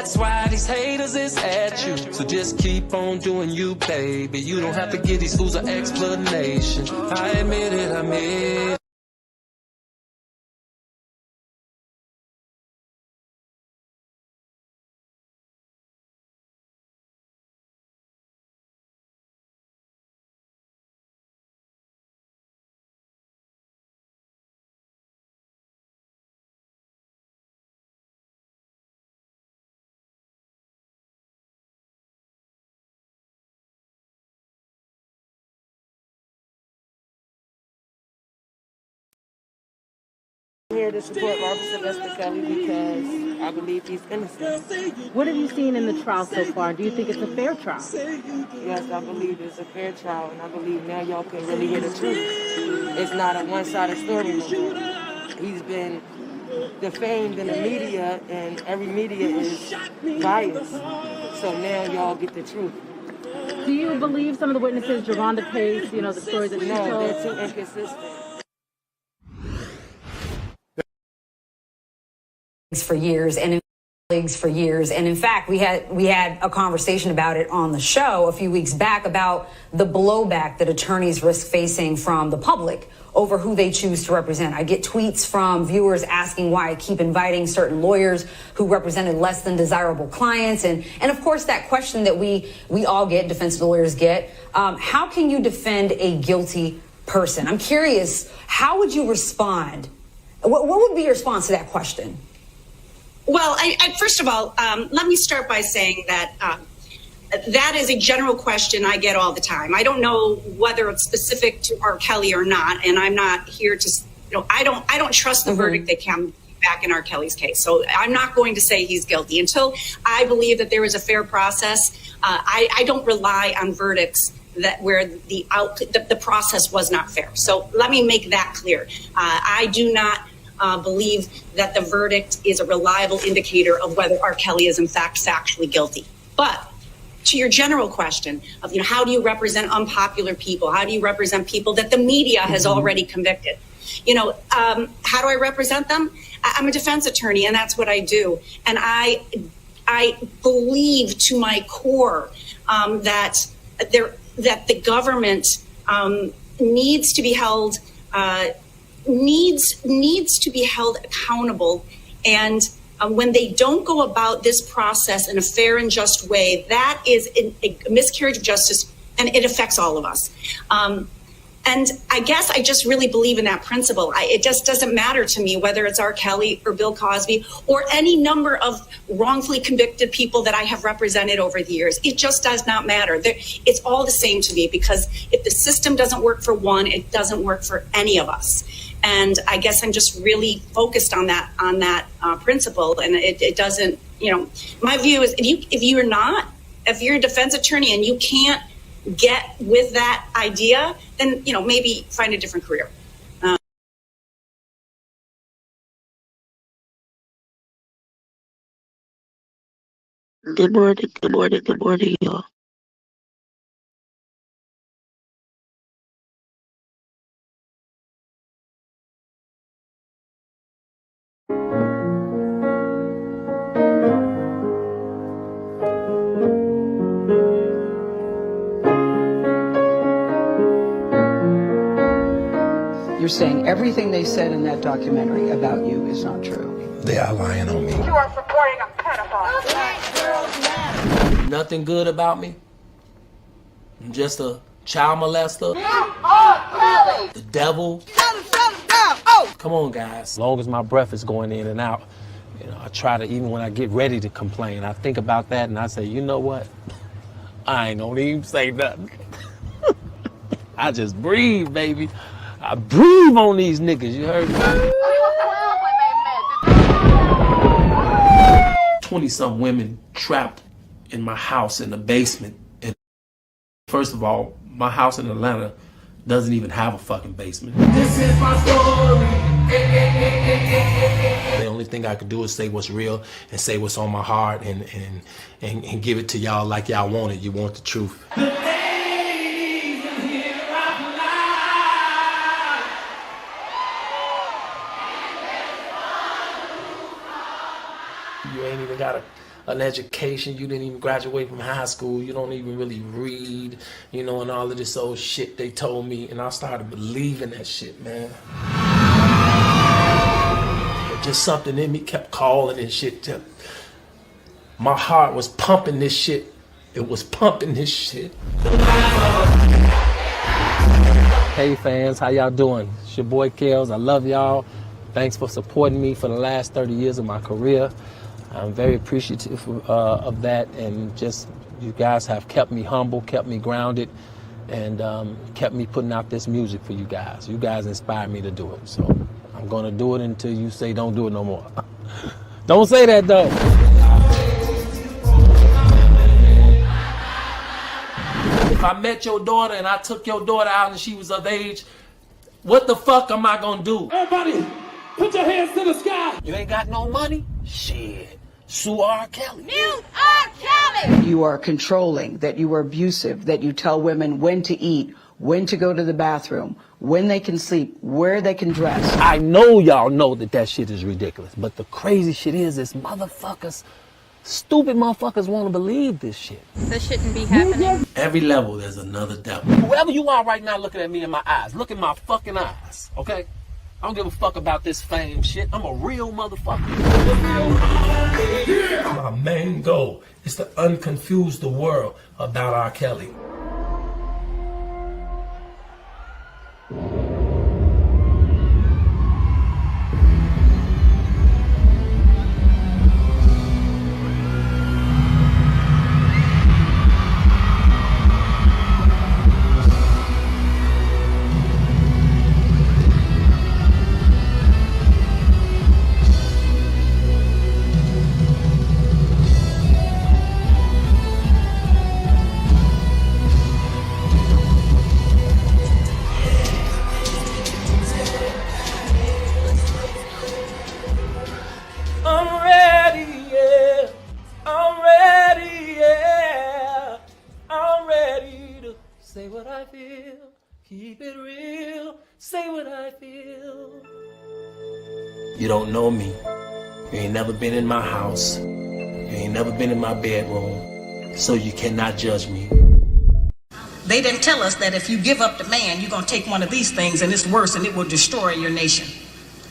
That's why these haters is at you. So just keep on doing you, baby. You don't have to give these fools an explanation. I admit it, I admit it. I'm here to support Officer Rkelly because I believe he's innocent. What have you seen in the trial so far? Do you think it's a fair trial? Yes, I believe it's a fair trial, and I believe now y'all can really hear the truth. It's not a one-sided story no more. He's been defamed in the media, and every media is biased. So now y'all get the truth. Do you believe some of the witnesses, Javonda Pace, the stories that she told? No, they're too inconsistent. For years and for years. And in fact, we had a conversation about it on the show a few weeks back about the blowback that attorneys risk facing from the public over who they choose to represent. I get tweets from viewers asking why I keep inviting certain lawyers who represented less than desirable clients. And of course, that question that we all get, defense lawyers get, how can you defend a guilty person? I'm curious, how would you respond? What would be your response to that question? Well, I first of all, let me start by saying that that is a general question I get all the time. I don't know whether it's specific to Rkelly or not, and I'm not here to, I don't trust the verdict that came back in Rkelly's case. So I'm not going to say he's guilty until I believe that there is a fair process. I don't rely on verdicts that where the process was not fair. So let me make that clear. I do not believe that the verdict is a reliable indicator of whether Rkelly is in fact factually guilty. But to your general question of, how do you represent unpopular people? How do you represent people that the media has already convicted? How do I represent them? I'm a defense attorney, and that's what I do. And I believe to my core that the government needs to be held needs to be held accountable, and when they don't go about this process in a fair and just way, that is a miscarriage of justice, and it affects all of us. And I guess I just really believe in that principle. It just doesn't matter to me whether it's Rkelly or Bill Cosby or any number of wrongfully convicted people that I have represented over the years. It just does not matter. It's all the same to me, because if the system doesn't work for one, it doesn't work for any of us. And I guess I'm just really focused on that principle. And it doesn't, my view is if you're a defense attorney and you can't get with that idea, then, maybe find a different career. Good morning, y'all. You're saying everything they said in that documentary about you is not true. They are lying on me. You are supporting a pedophile. Nothing good about me. I'm just a child molester. The devil. Come on, guys. As long as my breath is going in and out, I try to, even when I get ready to complain, I think about that and I say, you know what? I ain't gonna even say nothing. I just breathe, baby. I breathe on these niggas, you heard me? 20-some women trapped in my house in the basement. And first of all, my house in Atlanta doesn't even have a fucking basement. This is my story. The only thing I could do is say what's real and say what's on my heart and give it to y'all like y'all want it. You want the truth. You ain't even gotta an education. You didn't even graduate from high school. You don't even really read, you know, and all of this old shit they told me. And I started believing that shit, man. Just something in me kept calling and shit. My heart was pumping this shit. It was pumping this shit. Hey fans, how y'all doing? It's your boy Kels. I love y'all. Thanks for supporting me for the last 30 years of my career. I'm very appreciative of that, and just you guys have kept me humble, kept me grounded, and kept me putting out this music for you guys. You guys inspired me to do it, so I'm gonna do it until you say don't do it no more. Don't say that though. If I met your daughter and I took your daughter out and she was of age, what the fuck am I gonna do? Everybody, put your hands to the sky. You ain't got no money? Shit. Sue Rkelly. Mute R. Kelly! You are controlling, that you are abusive, that you tell women when to eat, when to go to the bathroom, when they can sleep, where they can dress. I know y'all know that shit is ridiculous, but the crazy shit is motherfuckers, stupid motherfuckers want to believe this shit. This shouldn't be happening. Every level, there's another devil. Whoever you are right now looking at me in my eyes, look in my fucking eyes, okay? I don't give a fuck about this fame shit. I'm a real motherfucker. My main goal is to unconfuse the world about R. Kelly. I'm ready, yeah. I'm ready, yeah. I'm ready to say what I feel. Keep it real. Say what I feel. You don't know me. You ain't never been in my house. You ain't never been in my bedroom. So you cannot judge me. They didn't tell us that if you give up the man, you're going to take one of these things and it's worse and it will destroy your nation.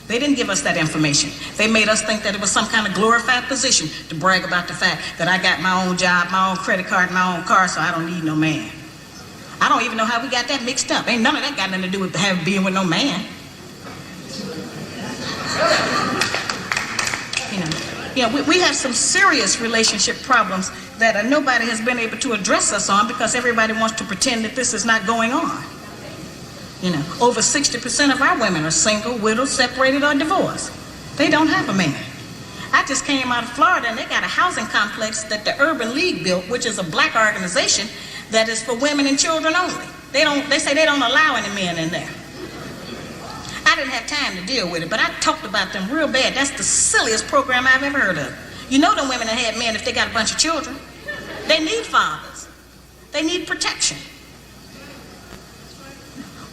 They didn't give us that information. They made us think that it was some kind of glorified position to brag about the fact that I got my own job, my own credit card, my own car, so I don't need no man. I don't even know how we got that mixed up. Ain't none of that got nothing to do with being with no man. We have some serious relationship problems that nobody has been able to address us on because everybody wants to pretend that this is not going on. Over 60% of our women are single, widowed, separated, or divorced. They don't have a man. I just came out of Florida and they got a housing complex that the Urban League built, which is a black organization that is for women and children only. They say they don't allow any men in there. I didn't have time to deal with it, but I talked about them real bad. That's the silliest program I've ever heard of. You know them women that had men if they got a bunch of children. They need fathers. They need protection.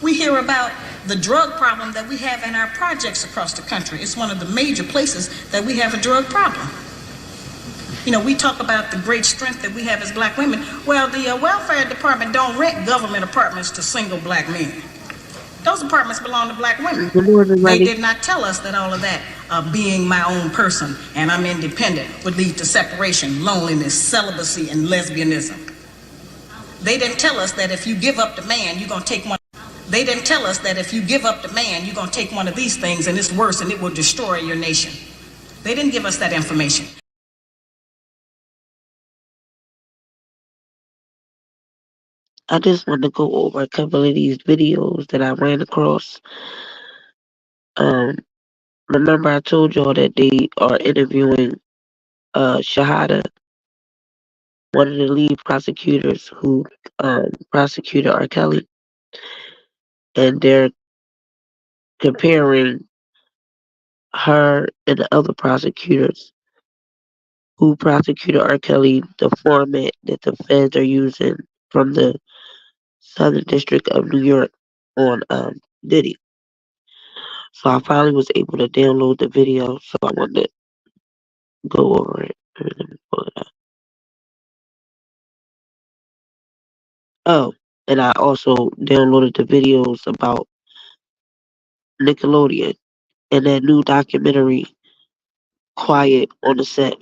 We hear about the drug problem that we have in our projects across the country. It's one of the major places that we have a drug problem. We talk about the great strength that we have as black women. Well, the welfare department don't rent government apartments to single black men. Those apartments belong to black women. They did not tell us that all of that, being my own person and I'm independent, would lead to separation, loneliness, celibacy, and lesbianism. They didn't tell us that if you give up the man, you're going to take one. They didn't tell us that if you give up the man, you're going to take one of these things and it's worse and it will destroy your nation. They didn't give us that information. I just want to go over a couple of these videos that I ran across. Remember I told y'all that they are interviewing Shahada, one of the lead prosecutors who prosecuted R. Kelly, and they're comparing her and the other prosecutors who prosecuted R. Kelly, the format that the feds are using from the Southern District of New York on Diddy. So I finally was able to download the video, so I wanted to go over it. Let me pull it up. Oh, and I also downloaded the videos about Nickelodeon and that new documentary, Quiet on the Set.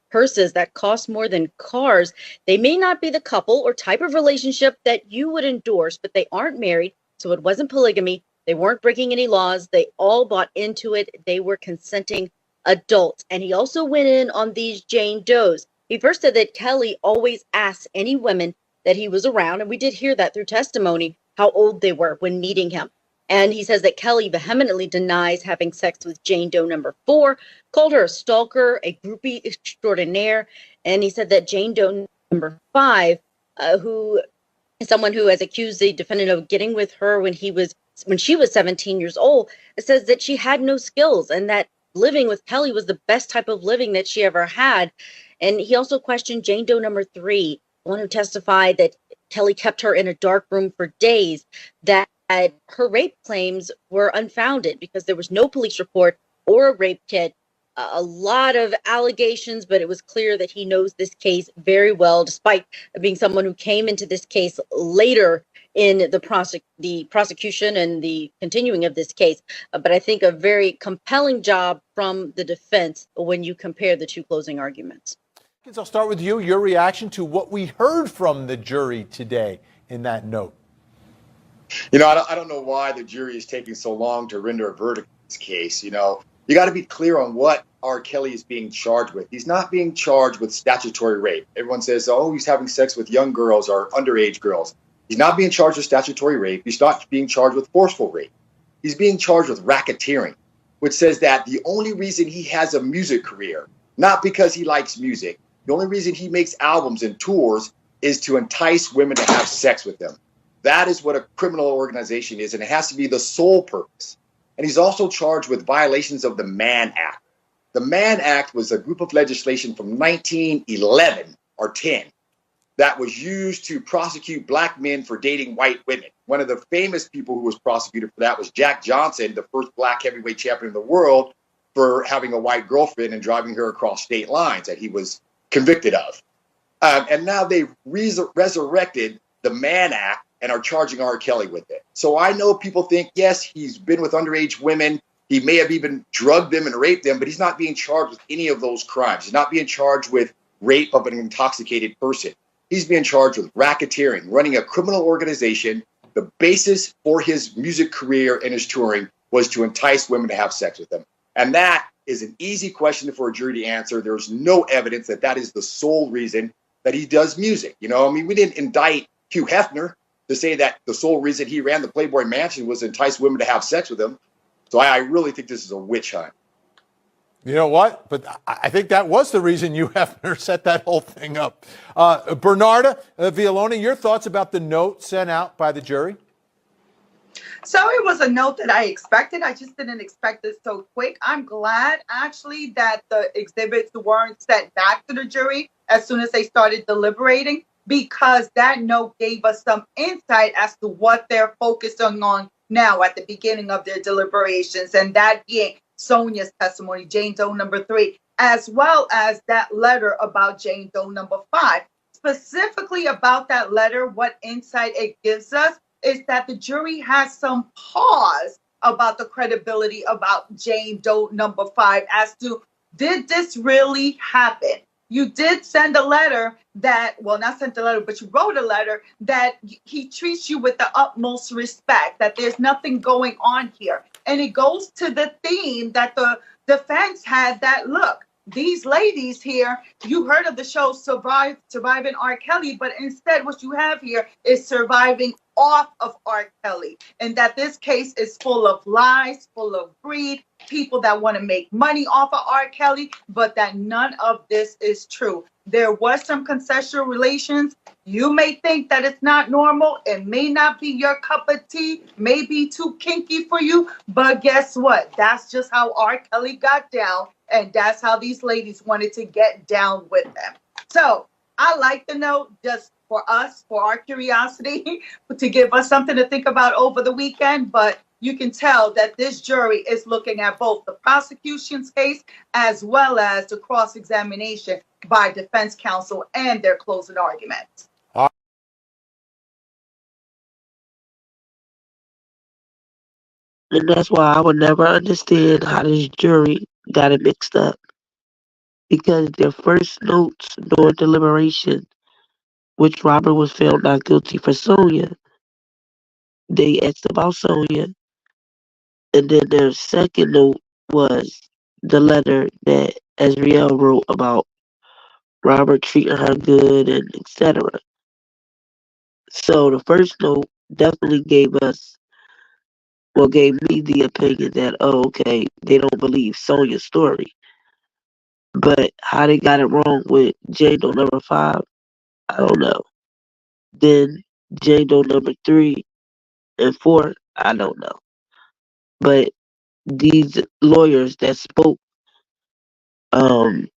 Purses that cost more than cars. They may not be the couple or type of relationship that you would endorse, but they aren't married, so it wasn't polygamy. They weren't breaking any laws. They all bought into it. They were consenting adults. And he also went in on these Jane Does. He first said that Kelly always asked any women that he was around, and we did hear that through testimony, how old they were when meeting him. And he says that Kelly vehemently denies having sex with Jane Doe number 4, called her a stalker, a groupie extraordinaire. And he said that Jane Doe number 5, who is someone who has accused the defendant of getting with her when she was 17 years old, says that she had no skills and that living with Kelly was the best type of living that she ever had. And he also questioned Jane Doe number 3, the one who testified that Kelly kept her in a dark room for days, that her rape claims were unfounded because there was no police report or a rape kit. A lot of allegations, but it was clear that he knows this case very well, despite being someone who came into this case later in the prosecution and the continuing of this case. But I think a very compelling job from the defense when you compare the two closing arguments. I'll start with you, your reaction to what we heard from the jury today in that note. You know, I don't know why the jury is taking so long to render a verdict in this case. You know, you got to be clear on what R. Kelly is being charged with. He's not being charged with statutory rape. Everyone says, oh, he's having sex with young girls or underage girls. He's not being charged with statutory rape. He's not being charged with forceful rape. He's being charged with racketeering, which says that the only reason he has a music career, not because he likes music, the only reason he makes albums and tours is to entice women to have sex with them. That is what a criminal organization is, and it has to be the sole purpose. And he's also charged with violations of the Mann Act. The Mann Act was a group of legislation from 1911 or 10 that was used to prosecute black men for dating white women. One of the famous people who was prosecuted for that was Jack Johnson, the first black heavyweight champion in the world, for having a white girlfriend and driving her across state lines that he was convicted of. And now they've resurrected the Mann Act and are charging R. Kelly with it. So I know people think, yes, he's been with underage women. He may have even drugged them and raped them, but he's not being charged with any of those crimes. He's not being charged with rape of an intoxicated person. He's being charged with racketeering, running a criminal organization. The basis for his music career and his touring was to entice women to have sex with him. And that is an easy question for a jury to answer. There's no evidence that that is the sole reason that he does music. You know, I mean, we didn't indict Hugh Hefner to say that the sole reason he ran the Playboy Mansion was to entice women to have sex with him. So I really think this is a witch hunt. You know what? But I think that was the reason Hugh Hefner set that whole thing up. Bernarda Villalona, your thoughts about the note sent out by the jury? So it was a note that I expected. I just didn't expect it so quick. I'm glad, actually, that the exhibits weren't sent back to the jury as soon as they started deliberating, because that note gave us some insight as to what they're focusing on now at the beginning of their deliberations, and that being Sonia's testimony, Jane Doe number 3, as well as that letter about Jane Doe number 5. Specifically about that letter, what insight it gives us is that the jury has some pause about the credibility about Jane Doe number 5 as to, did this really happen? You did send a letter that, well, not sent a letter, but you wrote a letter that he treats you with the utmost respect, that there's nothing going on here. And it goes to the theme that the defense had, that, look, these ladies here, you heard of the show Surviving R. Kelly, but instead what you have here is surviving off of R. Kelly, and that this case is full of lies, full of greed, people that want to make money off of R. Kelly, but that none of this is true. There was some consensual relations. You may think that it's not normal. It may not be your cup of tea, may be too kinky for you, but guess what? That's just how R. Kelly got down, and that's how these ladies wanted to get down with them. So I like the note just for us, for our curiosity, to give us something to think about over the weekend. But you can tell that this jury is looking at both the prosecution's case as well as the cross-examination by defense counsel and their closing arguments. And that's why I would never understand how this jury got it mixed up. Because their first notes during deliberation, which Robert was found not guilty for Sonia, they asked about Sonia. And then their second note was the letter that Azriel wrote about Robert treating her good and etc. So the first note definitely gave me the opinion that, oh, okay, they don't believe Sonia's story. But how they got it wrong with J note number 5, I don't know. Then J note number 3 and 4, I don't know. But these lawyers that spoke, matter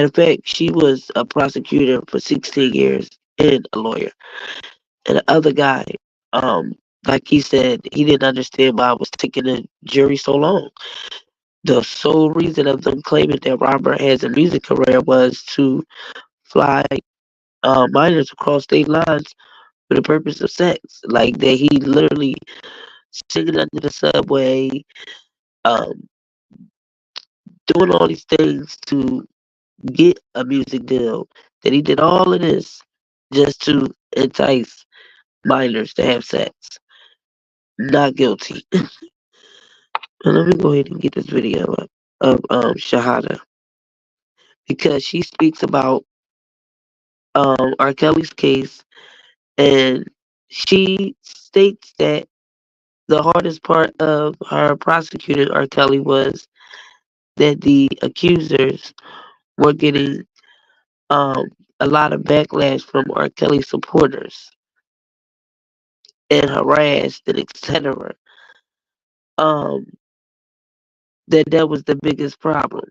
of fact, she was a prosecutor for 16 years and a lawyer. And the other guy, like he said, he didn't understand why I was taking the jury so long. The sole reason of them claiming that Robert has a music career was to fly minors across state lines for the purpose of sex. Like that he literally singing under the subway, um, doing all these things to get a music deal. That he did all of this just to entice minors to have sex. Not guilty. And let me go ahead and get this video up of Shahada, because she speaks about R. Kelly's case, and she states that the hardest part of her prosecuting R. Kelly was that the accusers were getting a lot of backlash from R. Kelly supporters and harassed and etc. That was the biggest problem.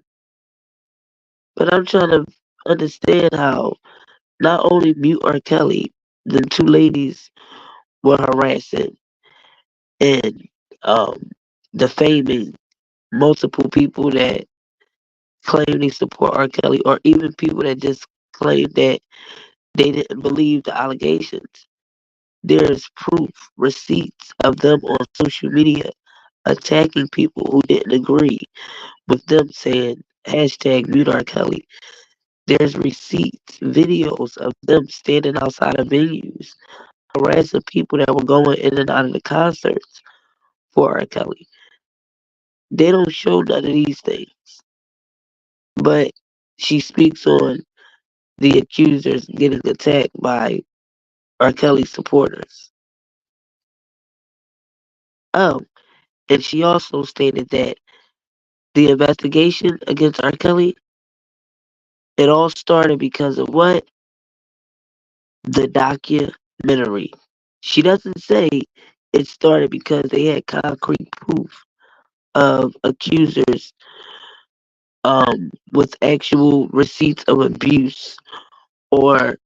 But I'm trying to understand how not only Mute R. Kelly, the two ladies were harassing and defaming multiple people that claim they support R. Kelly, or even people that just claim that they didn't believe the allegations. There's proof, receipts of them on social media attacking people who didn't agree with them saying hashtag Mute R. Kelly. There's receipts, videos of them standing outside of venues, harassing people that were going in and out of the concerts for R. Kelly. They don't show none of these things. But she speaks on the accusers getting attacked by R. Kelly supporters. Oh, and she also stated that the investigation against R. Kelly, it all started because of what? The documentary. She doesn't say it started because they had concrete proof of accusers with actual receipts of abuse or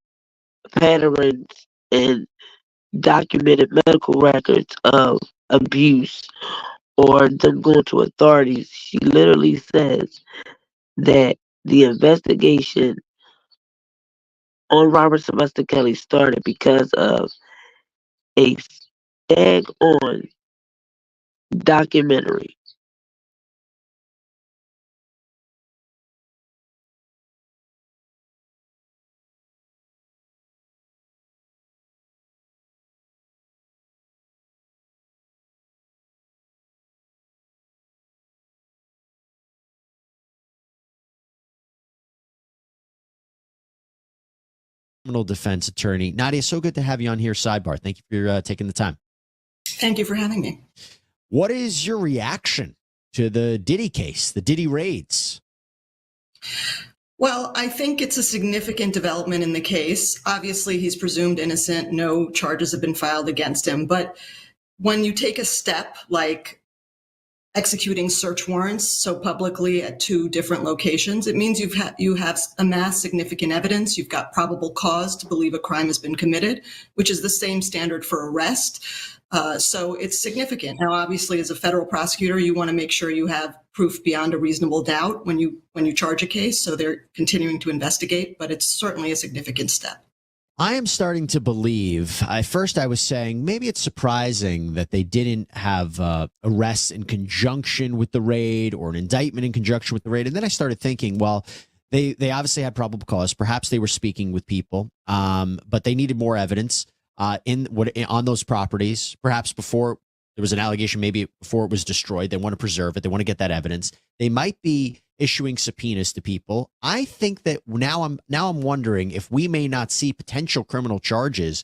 patterns and documented medical records of abuse or them going to authorities. She literally says that the investigation on Robert Sylvester Kelly started because of a stag-on documentary. Criminal defense attorney. Nadia, so good to have you on here, Sidebar. Thank you for taking the time. Thank you for having me. What is your reaction to the Diddy case, the Diddy raids? Well, I think it's a significant development in the case. Obviously, he's presumed innocent. No charges have been filed against him. But when you take a step like executing search warrants so publicly at 2 different locations, it means you have amassed significant evidence. You've got probable cause to believe a crime has been committed, which is the same standard for arrest. So it's significant. Now, obviously, as a federal prosecutor, you want to make sure you have proof beyond a reasonable doubt when you charge a case. So they're continuing to investigate, but it's certainly a significant step. I am starting to believe. At first, I was saying maybe it's surprising that they didn't have arrests in conjunction with the raid or an indictment in conjunction with the raid. And then I started thinking, well, they obviously had probable cause. Perhaps they were speaking with people, but they needed more evidence on those properties. Perhaps before there was an allegation, maybe before it was destroyed, they want to preserve it. They want to get that evidence. They might be issuing subpoenas to people. I think that now I'm wondering if we may not see potential criminal charges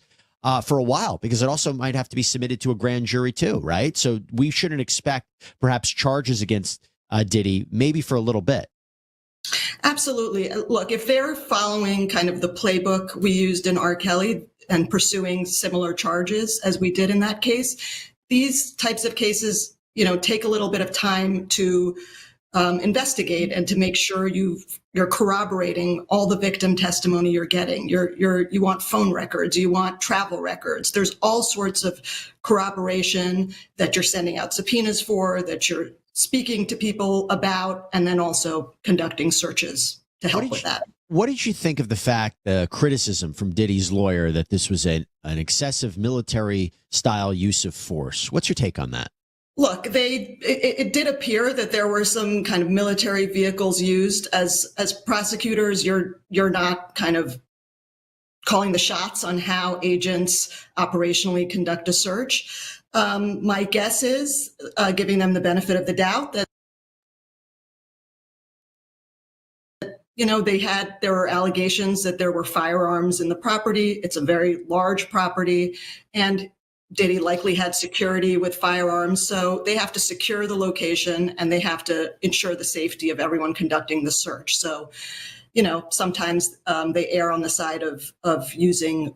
for a while, because it also might have to be submitted to a grand jury too, right? So we shouldn't expect perhaps charges against Diddy maybe for a little bit. Absolutely. Look, if they're following kind of the playbook we used in Rkelly and pursuing similar charges as we did in that case, these types of cases, take a little bit of time to investigate and to make sure you're corroborating all the victim testimony you're getting. You want phone records, you want travel records. There's all sorts of corroboration that you're sending out subpoenas for, that you're speaking to people about, and then also conducting searches to help with that. What did you think of the fact, the criticism from Diddy's lawyer that this was an excessive military style use of force? What's your take on that? Look, it did appear that there were some kind of military vehicles used. As prosecutors, you're not kind of calling the shots on how agents operationally conduct a search. My guess is, giving them the benefit of the doubt, that there were allegations that there were firearms in the property. It's a very large property, and Diddy likely had security with firearms. So they have to secure the location and they have to ensure the safety of everyone conducting the search. So, sometimes they err on the side of using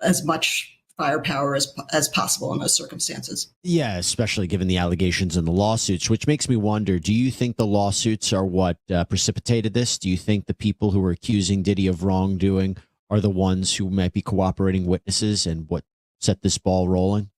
as much firepower as possible in those circumstances. Yeah, especially given the allegations and the lawsuits, which makes me wonder, do you think the lawsuits are what precipitated this? Do you think the people who are accusing Diddy of wrongdoing are the ones who might be cooperating witnesses and what set this ball rolling?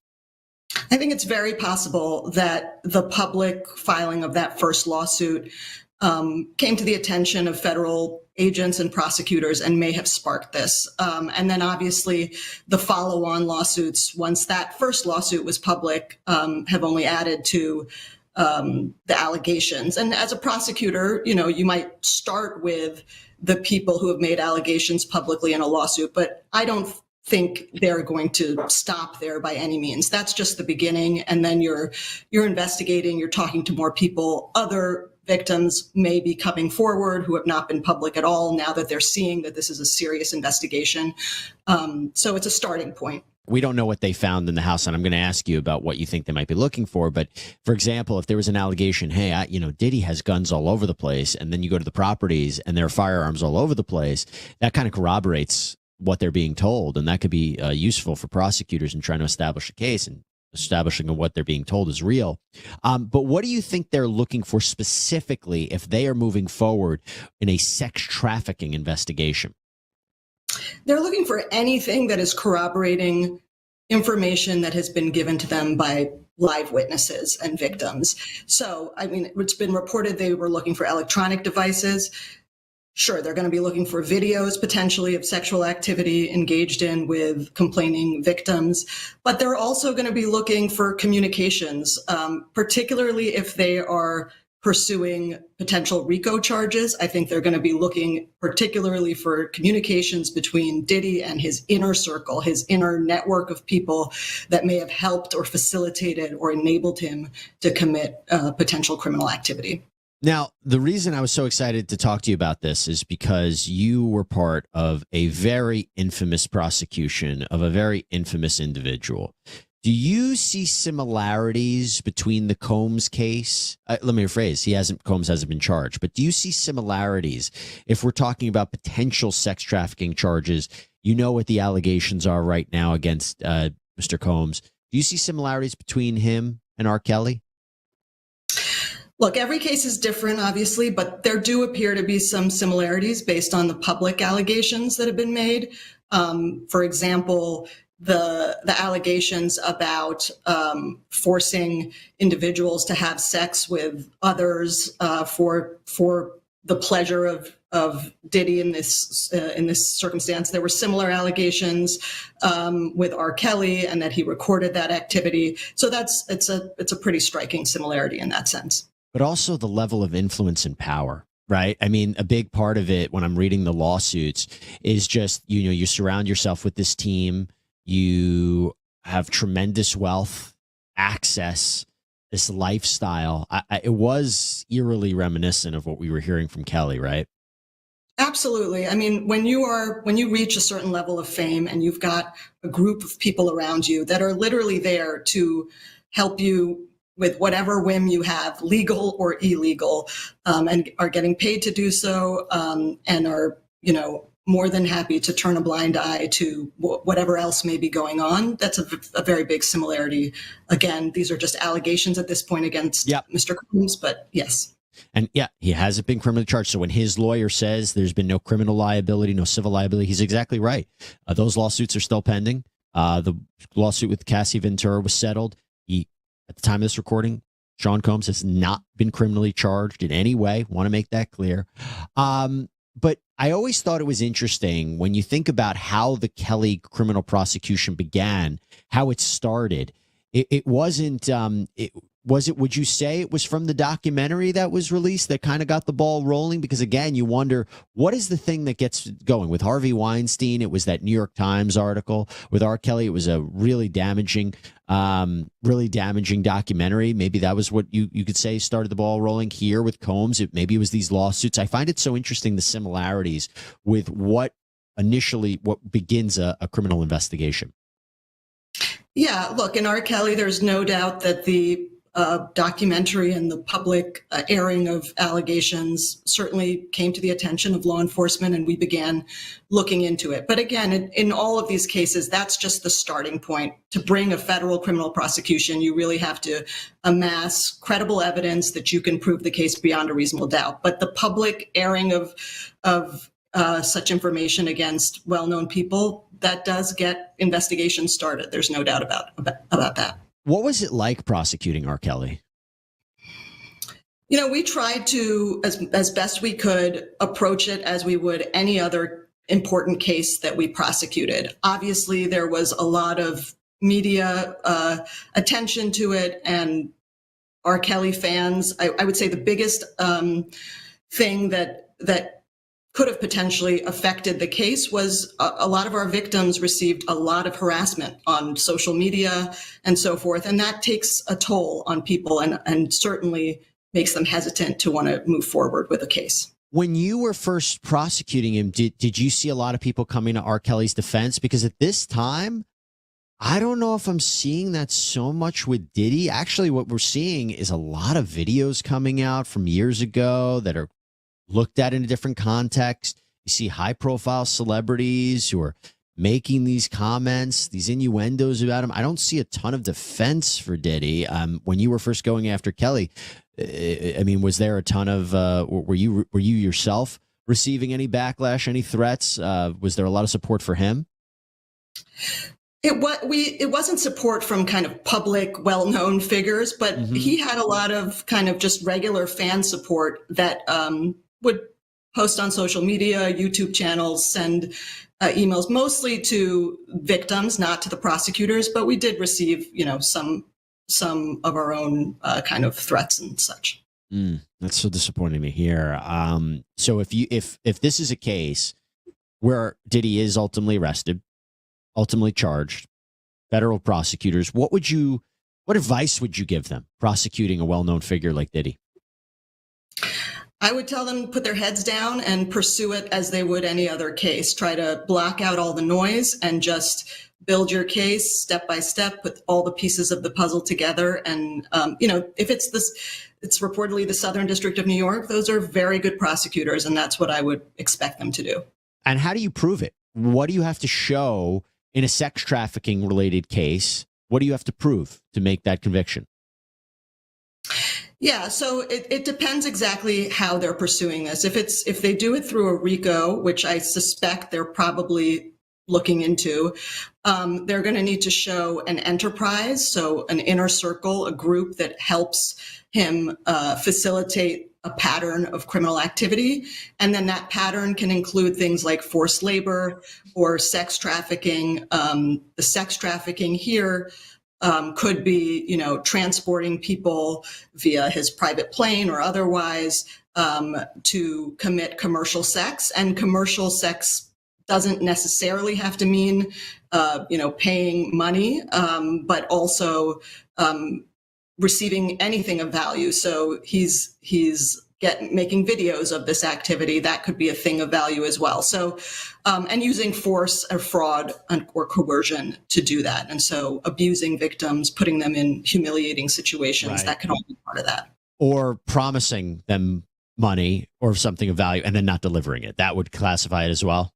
I think it's very possible that the public filing of that first lawsuit came to the attention of federal agents and prosecutors and may have sparked this. And then obviously the follow-on lawsuits, once that first lawsuit was public, have only added to the allegations. And as a prosecutor, you might start with the people who have made allegations publicly in a lawsuit, but I don't think they're going to stop there by any means. That's just the beginning. And then you're investigating, you're talking to more people. Other victims may be coming forward who have not been public at all now that they're seeing that this is a serious investigation. So it's a starting point. We don't know what they found in the house, and I'm going to ask you about what you think they might be looking for. But for example, if there was an allegation, hey, Diddy has guns all over the place, and then you go to the properties and there are firearms all over the place, that kind of corroborates what they're being told, and that could be useful for prosecutors in trying to establish a case and establishing what they're being told is real. But what do you think they're looking for specifically if they are moving forward in a sex trafficking investigation? They're looking for anything that is corroborating information that has been given to them by live witnesses and victims. So, it's been reported they were looking for electronic devices. Sure, they're going to be looking for videos potentially of sexual activity engaged in with complaining victims, but they're also going to be looking for communications, particularly if they are pursuing potential RICO charges. I think they're going to be looking particularly for communications between Diddy and his inner circle, his inner network of people that may have helped or facilitated or enabled him to commit potential criminal activity. Now, the reason I was so excited to talk to you about this is because you were part of a very infamous prosecution of a very infamous individual. Do you see similarities between the Combs case? Let me rephrase. Combs hasn't been charged, but do you see similarities if we're talking about potential sex trafficking charges? You know what the allegations are right now against Mr. Combs. Do you see similarities between him and Rkelly? Look, every case is different, obviously, but there do appear to be some similarities based on the public allegations that have been made. For example, the allegations about forcing individuals to have sex with others for the pleasure of Diddy in this circumstance. There were similar allegations with R. Kelly, and that he recorded that activity. So it's a pretty striking similarity in that sense. But also the level of influence and power, right? I mean, a big part of it when I'm reading the lawsuits is just, you surround yourself with this team, you have tremendous wealth, access, this lifestyle. It was eerily reminiscent of what we were hearing from Kelly, right? Absolutely. I mean, when you reach a certain level of fame and you've got a group of people around you that are literally there to help you with whatever whim you have, legal or illegal, and are getting paid to do so, and are, more than happy to turn a blind eye to whatever else may be going on. That's a very big similarity. Again, these are just allegations at this point against Mr. Combs, but yes. And yeah, he hasn't been criminally charged. So when his lawyer says there's been no criminal liability, no civil liability, he's exactly right. Those lawsuits are still pending. The lawsuit with Cassie Ventura was settled. At the time of this recording, Sean Combs has not been criminally charged in any way. Want to make that clear. But I always thought it was interesting when you think about how the Kelly criminal prosecution began, how it started. It wasn't, would you say it was from the documentary that was released that kind of got the ball rolling? Because again, you wonder, what is the thing that gets going? With Harvey Weinstein, it was that New York Times article. With R. Kelly, it was a really damaging documentary. Maybe that was what you could say started the ball rolling. Here with Combs, maybe it was these lawsuits. I find it so interesting, the similarities with what begins a criminal investigation. Yeah, look, in R. Kelly, there's no doubt that the documentary and the public airing of allegations certainly came to the attention of law enforcement, and we began looking into it. But again, in all of these cases, that's just the starting point. To bring a federal criminal prosecution, you really have to amass credible evidence that you can prove the case beyond a reasonable doubt. But the public airing of such information against well-known people, that does get investigations started. There's no doubt about that. What was it like prosecuting R. Kelly? We tried to, as best we could, approach it as we would any other important case that we prosecuted. Obviously, there was a lot of media attention to it, and R. Kelly fans. I would say the biggest thing that could have potentially affected the case was a lot of our victims received a lot of harassment on social media and so forth. And that takes a toll on people and certainly makes them hesitant to want to move forward with a case. When you were first prosecuting him, did you see a lot of people coming to R. Kelly's defense? Because at this time, I don't know if I'm seeing that so much with Diddy. Actually, what we're seeing is a lot of videos coming out from years ago that are looked at in a different context. You see high-profile celebrities who are making these comments, these innuendos about him. I don't see a ton of defense for Diddy. When you were first going after Kelly, I mean, was there a ton of? Were you yourself receiving any backlash, any threats? Was there a lot of support for him? It wasn't support from kind of public, well-known figures, but he had a lot of kind of just regular fan support that would post on social media, YouTube channels, send emails, mostly to victims, not to the prosecutors. But we did receive, some of our own kind of threats and such. That's so disappointing to hear. So if this is a case where Diddy is ultimately arrested, ultimately charged, federal prosecutors, what advice would you give them prosecuting a well-known figure like Diddy? I would tell them to put their heads down and pursue it as they would any other case. Try to block out all the noise and just build your case step by step, put all the pieces of the puzzle together. And, if it's reportedly the Southern District of New York, those are very good prosecutors, and that's what I would expect them to do. And how do you prove it? What do you have to show in a sex trafficking related case? What do you have to prove to make that conviction? Yeah, so it depends exactly how they're pursuing this. If they do it through a RICO, which I suspect they're probably, looking into. They're going to need to show an enterprise, so an inner circle, a group that helps him facilitate a pattern of criminal activity. And then that pattern can include things like forced labor or sex trafficking. The sex trafficking here could be, transporting people via his private plane or otherwise to commit commercial sex. And commercial sex doesn't necessarily have to mean, paying money, but also receiving anything of value. So he's making videos of this activity. That could be a thing of value as well. So, and using force or fraud or coercion to do that. And so abusing victims, putting them in humiliating situations, Right. that can all be part of that. Or promising them money or something of value and then not delivering it. That would classify it as well.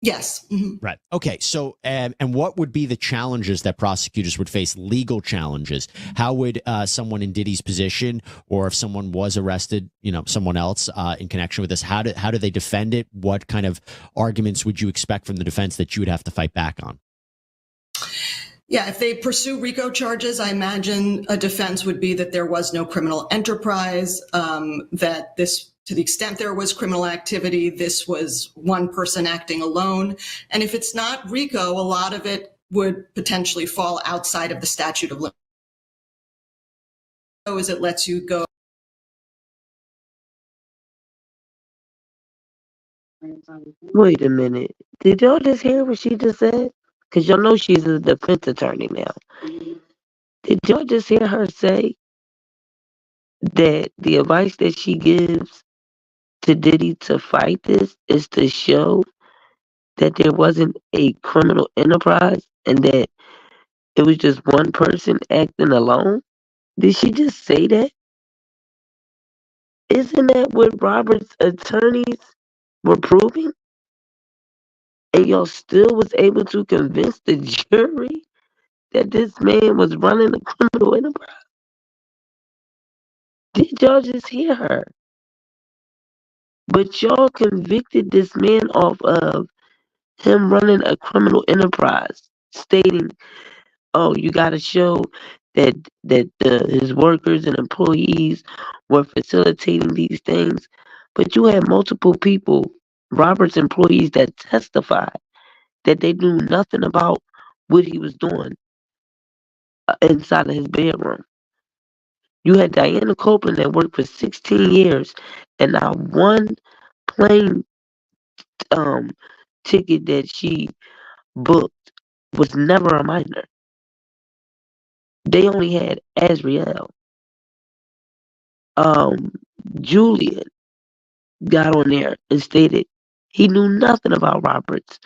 Yes. Mm-hmm. Right. Okay. So, and what would be the challenges that prosecutors would face? Legal challenges. How would someone in Diddy's position, or if someone was arrested, someone else in connection with this, how do they defend it? What kind of arguments would you expect from the defense that you would have to fight back on? Yeah, if they pursue RICO charges, I imagine a defense would be that there was no criminal enterprise, that this, to the extent there was criminal activity, this was one person acting alone. And if it's not RICO, a lot of it would potentially fall outside of the statute of limitations. It lets you go. Wait a minute. Did y'all just hear what she just said? Because y'all know she's a defense attorney now. Did y'all just hear her say that the advice that she gives to Diddy to fight this is to show that there wasn't a criminal enterprise and that it was just one person acting alone? Did she just say that? Isn't that what Robert's attorneys were proving? And y'all still was able to convince the jury that this man was running a criminal enterprise? Did y'all just hear her? But y'all convicted this man off of him running a criminal enterprise, stating, "Oh, you got to show that his workers and employees were facilitating these things." But you had multiple people, Robert's employees, that testified that they knew nothing about what he was doing inside of his bedroom. You had Diana Copeland that worked for 16 years, and not one plane ticket that she booked was never a minor. They only had Azriel. Julian got on there and stated he knew nothing about Robert's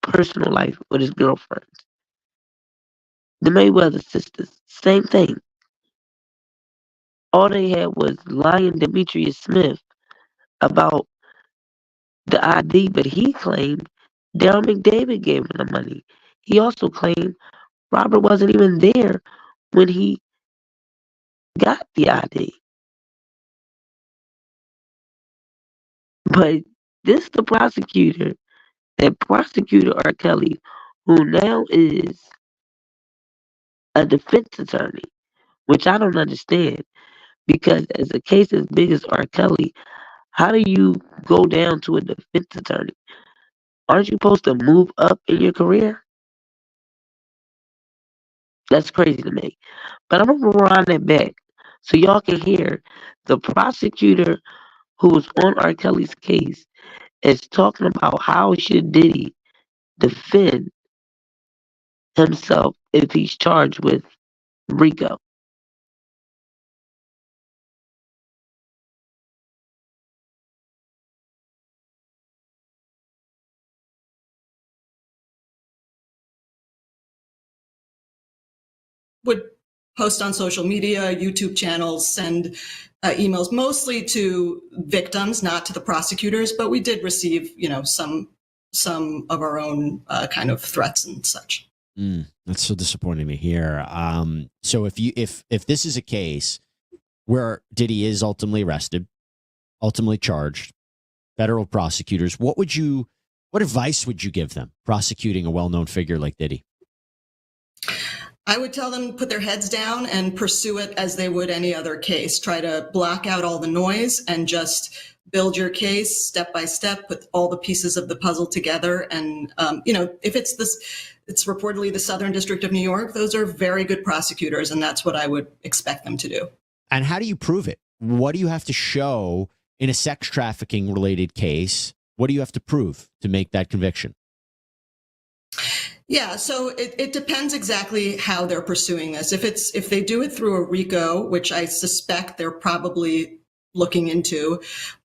personal life with his girlfriends. The Mayweather sisters, same thing. All they had was lying Demetrius Smith about the ID, but he claimed Daryl McDavid gave him the money. He also claimed Robert wasn't even there when he got the ID. But this the prosecutor that prosecuted R. Kelly, who now is a defense attorney, which I don't understand, because as a case as big as R. Kelly, how do you go down to a defense attorney? Aren't you supposed to move up in your career? That's crazy to me. But I'm going to rewind it back so y'all can hear the prosecutor who was on R. Kelly's case is talking about how should Diddy defend himself if he's charged with RICO. Would post on social media, YouTube channels, send emails, mostly to victims, not to the prosecutors, but we did receive, some of our own kind of threats and such. That's so disappointing to hear. So if this is a case where Diddy is ultimately arrested, ultimately charged, federal prosecutors, what would you What advice would you give them prosecuting a well-known figure like Diddy? I would tell them to put their heads down and pursue it as they would any other case. Try to block out all the noise and just build your case step by step, put all the pieces of the puzzle together. And, if it's reportedly the Southern District of New York, those are very good prosecutors, and that's what I would expect them to do. And how do you prove it? What do you have to show in a sex trafficking related case? What do you have to prove to make that conviction? Yeah, so it depends exactly how they're pursuing this. If they do it through a RICO, which I suspect they're probably looking into,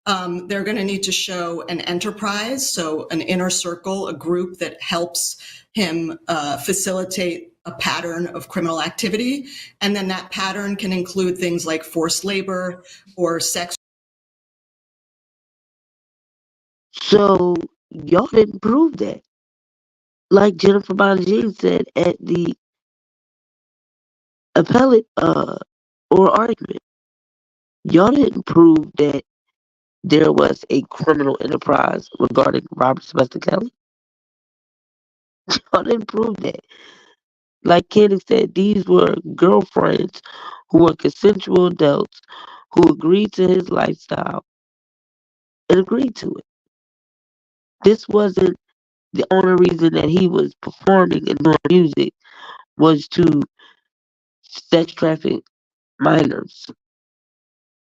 they're going to need to show an enterprise, so an inner circle, a group that helps him facilitate a pattern of criminal activity. And then that pattern can include things like forced labor or sex. So y'all didn't prove that. Like Jennifer Bonjean said at the appellate or argument, y'all didn't prove that there was a criminal enterprise regarding Robert Sylvester Kelly. Y'all didn't prove that. Like Kenny said, these were girlfriends who were consensual adults who agreed to his lifestyle and agreed to it. This wasn't the only reason that he was performing and doing music was to sex traffic minors.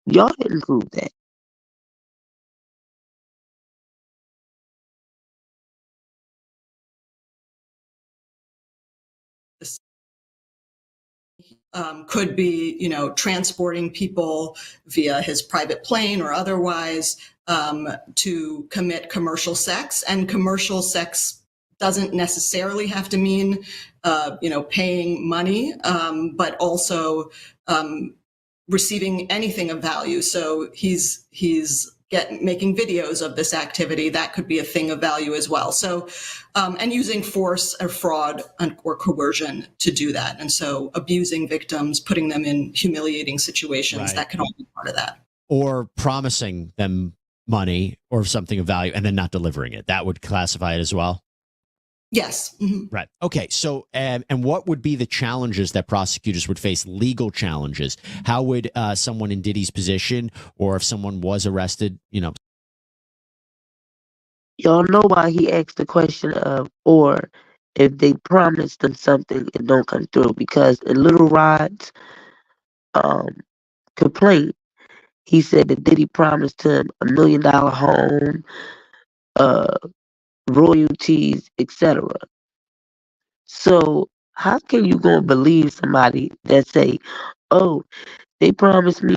Y'all didn't prove that. Could be, transporting people via his private plane or otherwise to commit commercial sex. And commercial sex doesn't necessarily have to mean, paying money, but also receiving anything of value. So he's making videos of this activity. That could be a thing of value as well. So, and using force or fraud or coercion to do that. And so abusing victims, putting them in humiliating situations, Right. that can all be part of that. Or promising them money or something of value and then not delivering it. That would classify it as well. Yes. Mm-hmm. Right. Okay. So, and what would be the challenges that prosecutors would face? Legal challenges. How would someone in Diddy's position, or if someone was arrested, Y'all know why he asked the question of, or if they promised them something and don't come through. Because in Little Rod's complaint, he said that Diddy promised him $1 million home, royalties, etc. So how can you go and believe somebody that say, oh, they promised me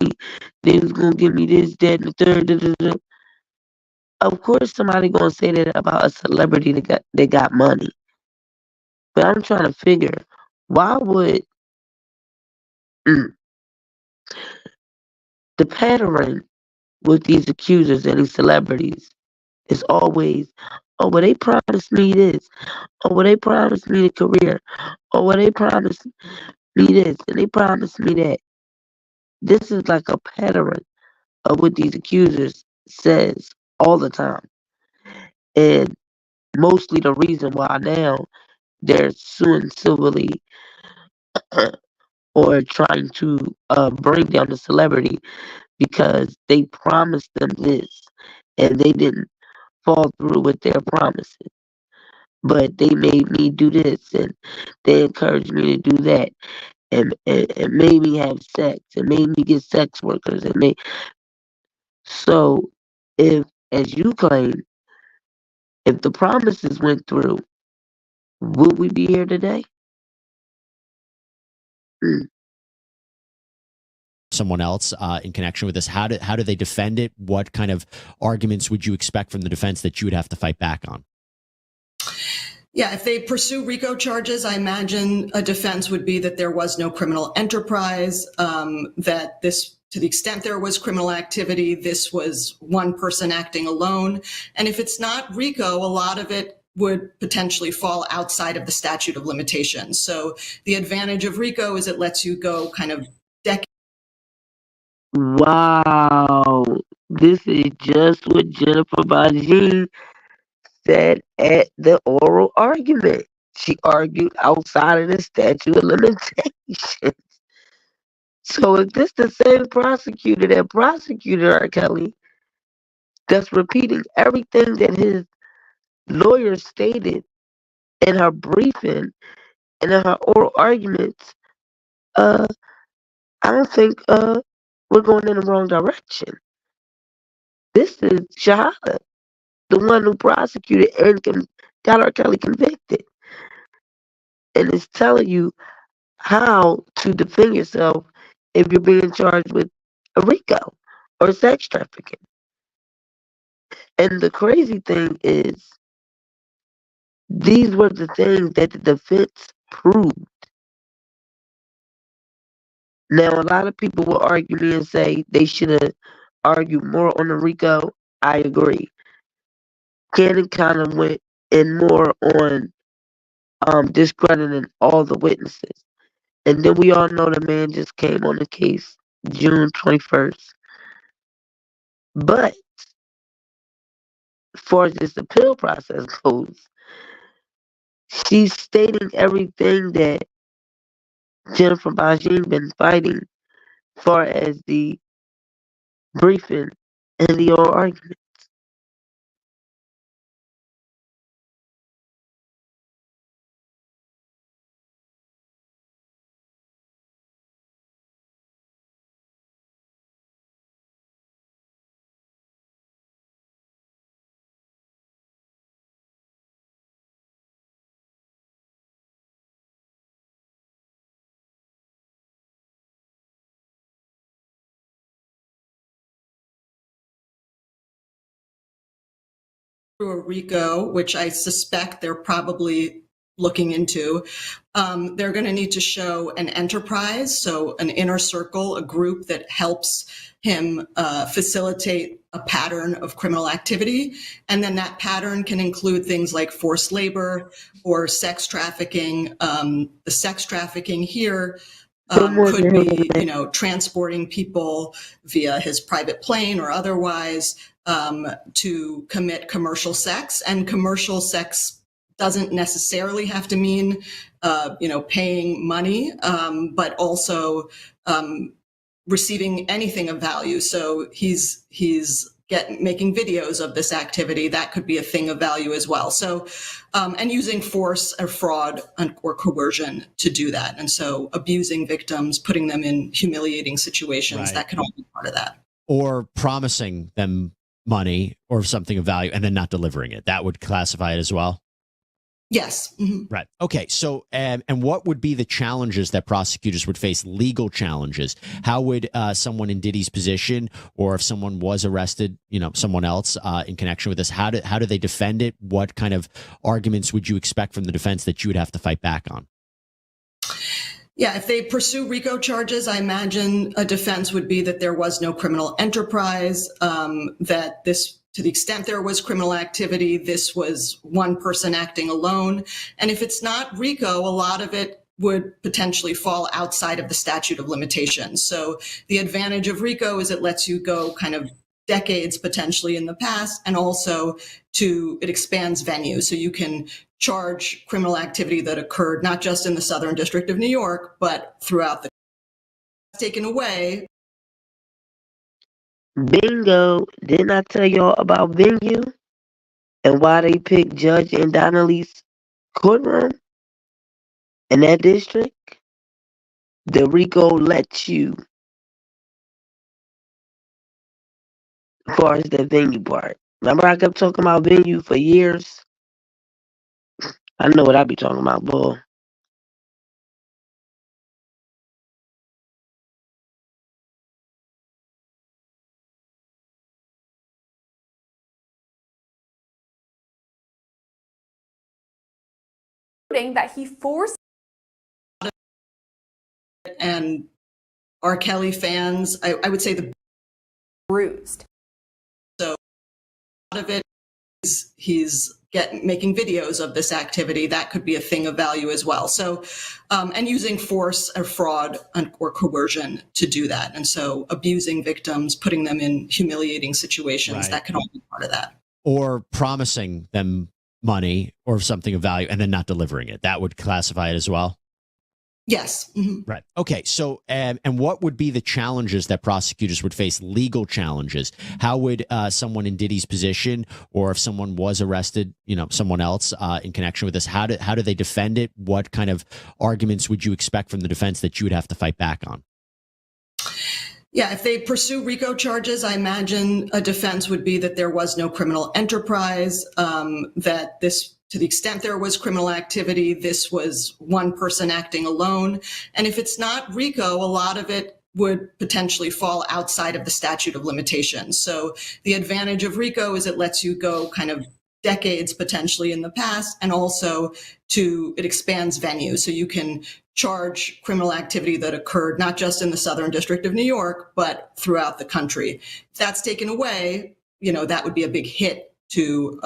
they was gonna give me this, that, and the third. Da, da, da. Of course, somebody gonna say that about a celebrity that got money. But I'm trying to figure, why would the pattern with these accusers and these celebrities is always, oh, well, they promised me this. Oh, well, they promised me a career. Oh, well, they promised me this and they promised me that. This is like a pattern of what these accusers says all the time. And mostly the reason why now they're suing civilly or trying to bring down the celebrity because they promised them this and they didn't fall through with their promises. But they made me do this and they encouraged me to do that and made me have sex and made me get sex workers and so if, as you claim, if the promises went through, would we be here today? someone else in connection with this? How do they defend it? What kind of arguments would you expect from the defense that you would have to fight back on? Yeah, if they pursue RICO charges, I imagine a defense would be that there was no criminal enterprise, that this, to the extent there was criminal activity, this was one person acting alone. And if it's not RICO, a lot of it would potentially fall outside of the statute of limitations. So the advantage of RICO is it lets you go kind of decades. Wow. This is just what Jennifer Bonjean said at the oral argument. She argued outside of the statute of limitations. So if this the same prosecutor that prosecuted R. Kelly that's repeating everything that his lawyer stated in her briefing and in her oral arguments, I don't think we're going in the wrong direction. This is Shahada, the one who prosecuted and got R. Kelly convicted, and it's telling you how to defend yourself if you're being charged with a RICO or sex trafficking. And the crazy thing is, these were the things that the defense proved. Now, a lot of people will argue me and say they should have argued more on the RICO. I agree. Cannon kind of went in more on discrediting all the witnesses. And then we all know the man just came on the case June 21st. But as far as this appeal process goes, she's stating everything that Jennifer Bajin been fighting as far as the briefing and the oral argument. Through a RICO, which I suspect they're probably looking into, they're going to need to show an enterprise, so an inner circle, a group that helps him facilitate a pattern of criminal activity. And then that pattern can include things like forced labor or sex trafficking. The sex trafficking here could be, transporting people via his private plane or otherwise to commit commercial sex. And commercial sex doesn't necessarily have to mean, paying money, but also receiving anything of value. So he's making videos of this activity. That could be a thing of value as well. So, and using force or fraud or coercion to do that. And so abusing victims, putting them in humiliating situations, that can all be part of that. Or promising them money or something of value and then not delivering it. That would classify it as well. Yes. Mm-hmm. Right. Okay. So, and what would be the challenges that prosecutors would face? Legal challenges. How would someone in Diddy's position, or if someone was arrested, someone else in connection with this, how do they defend it? What kind of arguments would you expect from the defense that you would have to fight back on? Yeah, if they pursue RICO charges, I imagine a defense would be that there was no criminal enterprise, that this, to the extent there was criminal activity, this was one person acting alone. And if it's not RICO, a lot of it would potentially fall outside of the statute of limitations. So the advantage of RICO is it lets you go kind of decades potentially in the past, and also it expands venue. So you can charge criminal activity that occurred not just in the Southern District of New York, but throughout the taken away. Bingo. Didn't I tell y'all about venue and why they picked Judge and Donnelly's courtroom in that district? The RICO lets you, as far as the venue part. Remember I kept talking about venue for years? I know what I be talking about, boy. That he forced. And R. Kelly fans, I would say the bruised. So a lot of it is he's making videos of this activity. That could be a thing of value as well. So, and using force or fraud or coercion to do that. And so abusing victims, putting them in humiliating situations, that can all be part of that. Or promising them money or something of value and then not delivering it. That would classify it as well? Yes. Mm-hmm. Right. Okay. So, and what would be the challenges that prosecutors would face? Legal challenges. How would someone in Diddy's position, or if someone was arrested, someone else in connection with this, how do they defend it? What kind of arguments would you expect from the defense that you would have to fight back on? Yeah, if they pursue RICO charges, I imagine a defense would be that there was no criminal enterprise, that this, to the extent there was criminal activity, this was one person acting alone. And if it's not RICO, a lot of it would potentially fall outside of the statute of limitations. So the advantage of RICO is it lets you go kind of decades potentially in the past, and also it expands venue. So you can charge criminal activity that occurred not just in the Southern District of New York, but throughout the country. If that's taken away, that would be a big hit to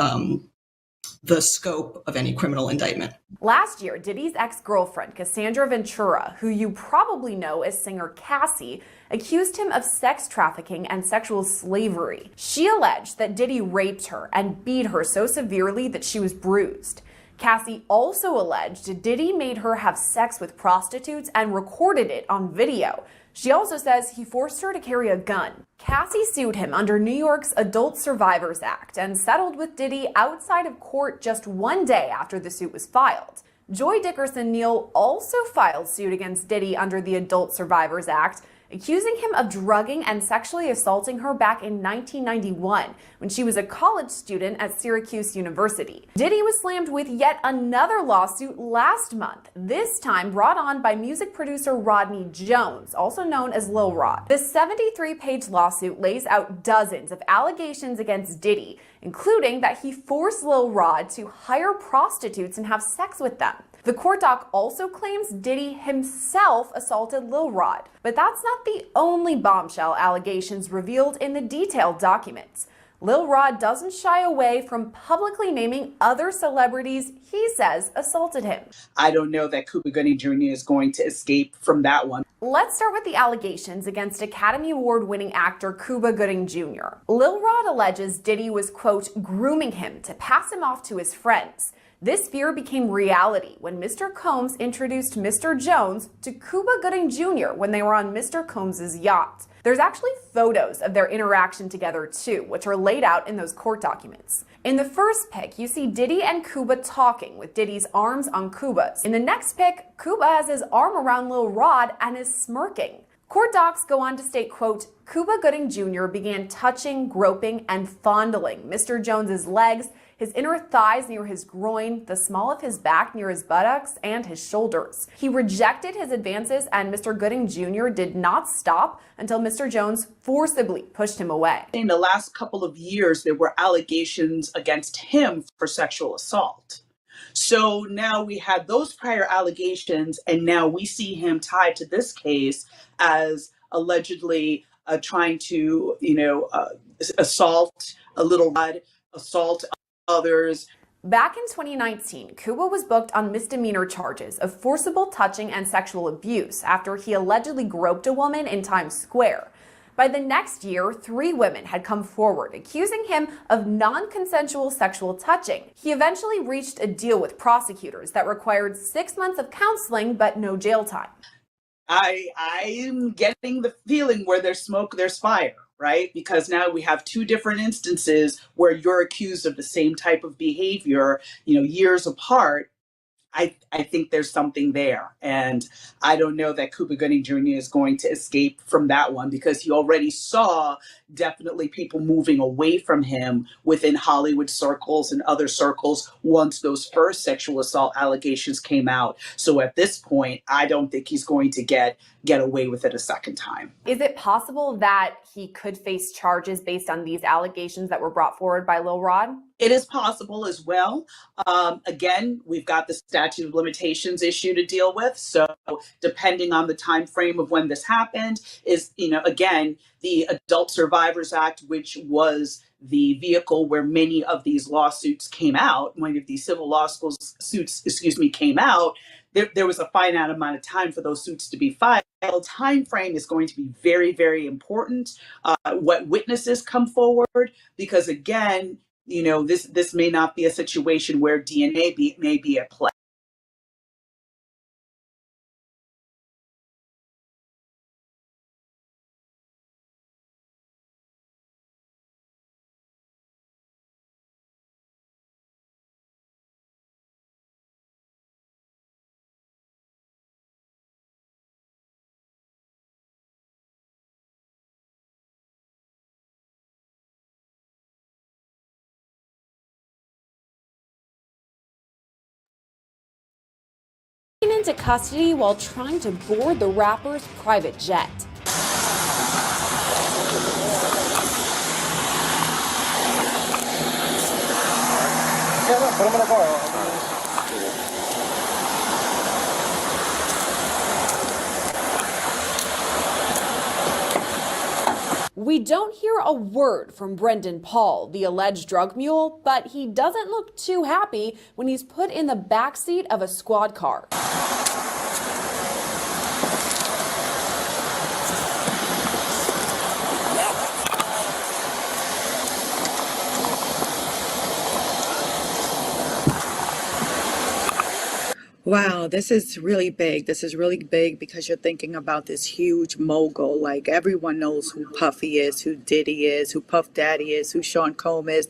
the scope of any criminal indictment. Last year, Diddy's ex-girlfriend, Cassandra Ventura, who you probably know as singer Cassie, accused him of sex trafficking and sexual slavery. She alleged that Diddy raped her and beat her so severely that she was bruised. Cassie also alleged Diddy made her have sex with prostitutes and recorded it on video. She also says he forced her to carry a gun. Cassie sued him under New York's Adult Survivors Act and settled with Diddy outside of court just one day after the suit was filed. Joy Dickerson-Neal also filed suit against Diddy under the Adult Survivors Act, accusing him of drugging and sexually assaulting her back in 1991 when she was a college student at Syracuse University. Diddy was slammed with yet another lawsuit last month, this time brought on by music producer Rodney Jones, also known as Lil Rod. The 73-page lawsuit lays out dozens of allegations against Diddy, including that he forced Lil Rod to hire prostitutes and have sex with them. The court doc also claims Diddy himself assaulted Lil Rod, but that's not the only bombshell allegations revealed in the detailed documents. Lil Rod doesn't shy away from publicly naming other celebrities he says assaulted him. I don't know that Cuba Gooding Jr. is going to escape from that one. Let's start with the allegations against Academy Award-winning actor Cuba Gooding Jr. Lil Rod alleges Diddy was, quote, grooming him to pass him off to his friends. This fear became reality when Mr. Combs introduced Mr. Jones to Cuba Gooding Jr. when they were on Mr. Combs' yacht. There's actually photos of their interaction together too, which are laid out in those court documents. In the first pic, you see Diddy and Cuba talking with Diddy's arms on Cuba's. In the next pic, Cuba has his arm around Lil Rod and is smirking. Court docs go on to state, quote, Cuba Gooding Jr. began touching, groping, and fondling Mr. Jones's legs, his inner thighs near his groin, the small of his back near his buttocks, and his shoulders. He rejected his advances, and Mr. Gooding Jr. did not stop until Mr. Jones forcibly pushed him away. In the last couple of years, there were allegations against him for sexual assault. So now we had those prior allegations, and now we see him tied to this case as allegedly trying to, assault a Lil Rod, assault others. Back in 2019, Cuba was booked on misdemeanor charges of forcible touching and sexual abuse after he allegedly groped a woman in Times Square. By the next year, 3 women had come forward accusing him of non-consensual sexual touching. He eventually reached a deal with prosecutors that required 6 months of counseling but no jail time. I'm getting the feeling where there's smoke, there's fire, right? Because now we have 2 different instances where you're accused of the same type of behavior, years apart. I think there's something there. And I don't know that Cuba Gooding Jr. is going to escape from that one, because he already saw definitely people moving away from him within Hollywood circles and other circles once those first sexual assault allegations came out. So at this point, I don't think he's going to get away with it a second time. Is it possible that he could face charges based on these allegations that were brought forward by Lil Rod? It is possible as well. Again, we've got the statute of limitations issue to deal with. So depending on the time frame of when this happened is, again, the Adult Survivors Act, which was the vehicle where many of these lawsuits came out, many of these civil suits came out, there was a finite amount of time for those suits to be filed. The time frame is going to be very, very important. What witnesses come forward, because again, this may not be a situation where DNA may be at play. Into custody while trying to board the rapper's private jet. We don't hear a word from Brendan Paul, the alleged drug mule, but he doesn't look too happy when he's put in the backseat of a squad car. Wow, this is really big. This is really big because you're thinking about this huge mogul. Like everyone knows who Puffy is, who Diddy is, who Puff Daddy is, who Sean Combs is.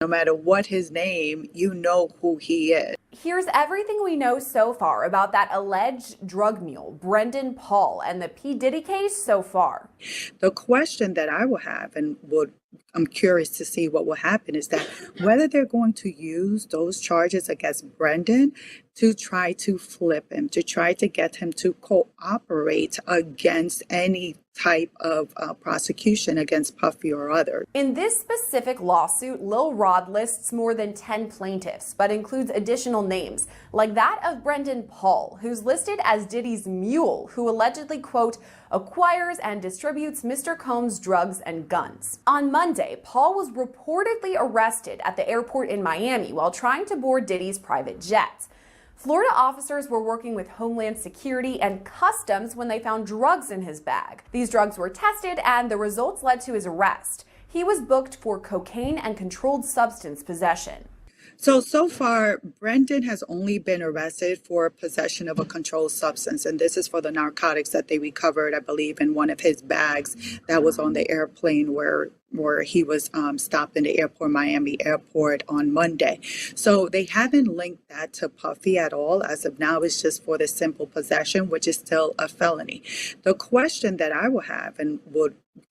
No matter what his name, you know who he is. Here's everything we know so far about that alleged drug mule, Brendan Paul, and the P. Diddy case so far. The question that I will have and I'm curious to see what will happen is that whether they're going to use those charges against Brendan to try to flip him, to try to get him to cooperate against any type of prosecution against Puffy or others. In this specific lawsuit, Lil Rod lists more than 10 plaintiffs, but includes additional names, like that of Brendan Paul, who's listed as Diddy's mule, who allegedly, quote, acquires and distributes Mr. Combs' drugs and guns. On Monday, Paul was reportedly arrested at the airport in Miami while trying to board Diddy's private jet. Florida officers were working with Homeland Security and Customs when they found drugs in his bag. These drugs were tested and the results led to his arrest. He was booked for cocaine and controlled substance possession. So far, Brendan has only been arrested for possession of a controlled substance, and this is for the narcotics that they recovered, I believe, in one of his bags that was on the airplane where he was stopped in the airport, Miami airport on Monday. So they haven't linked that to Puffy at all. As of now, it's just for the simple possession, which is still a felony. The question that I will have and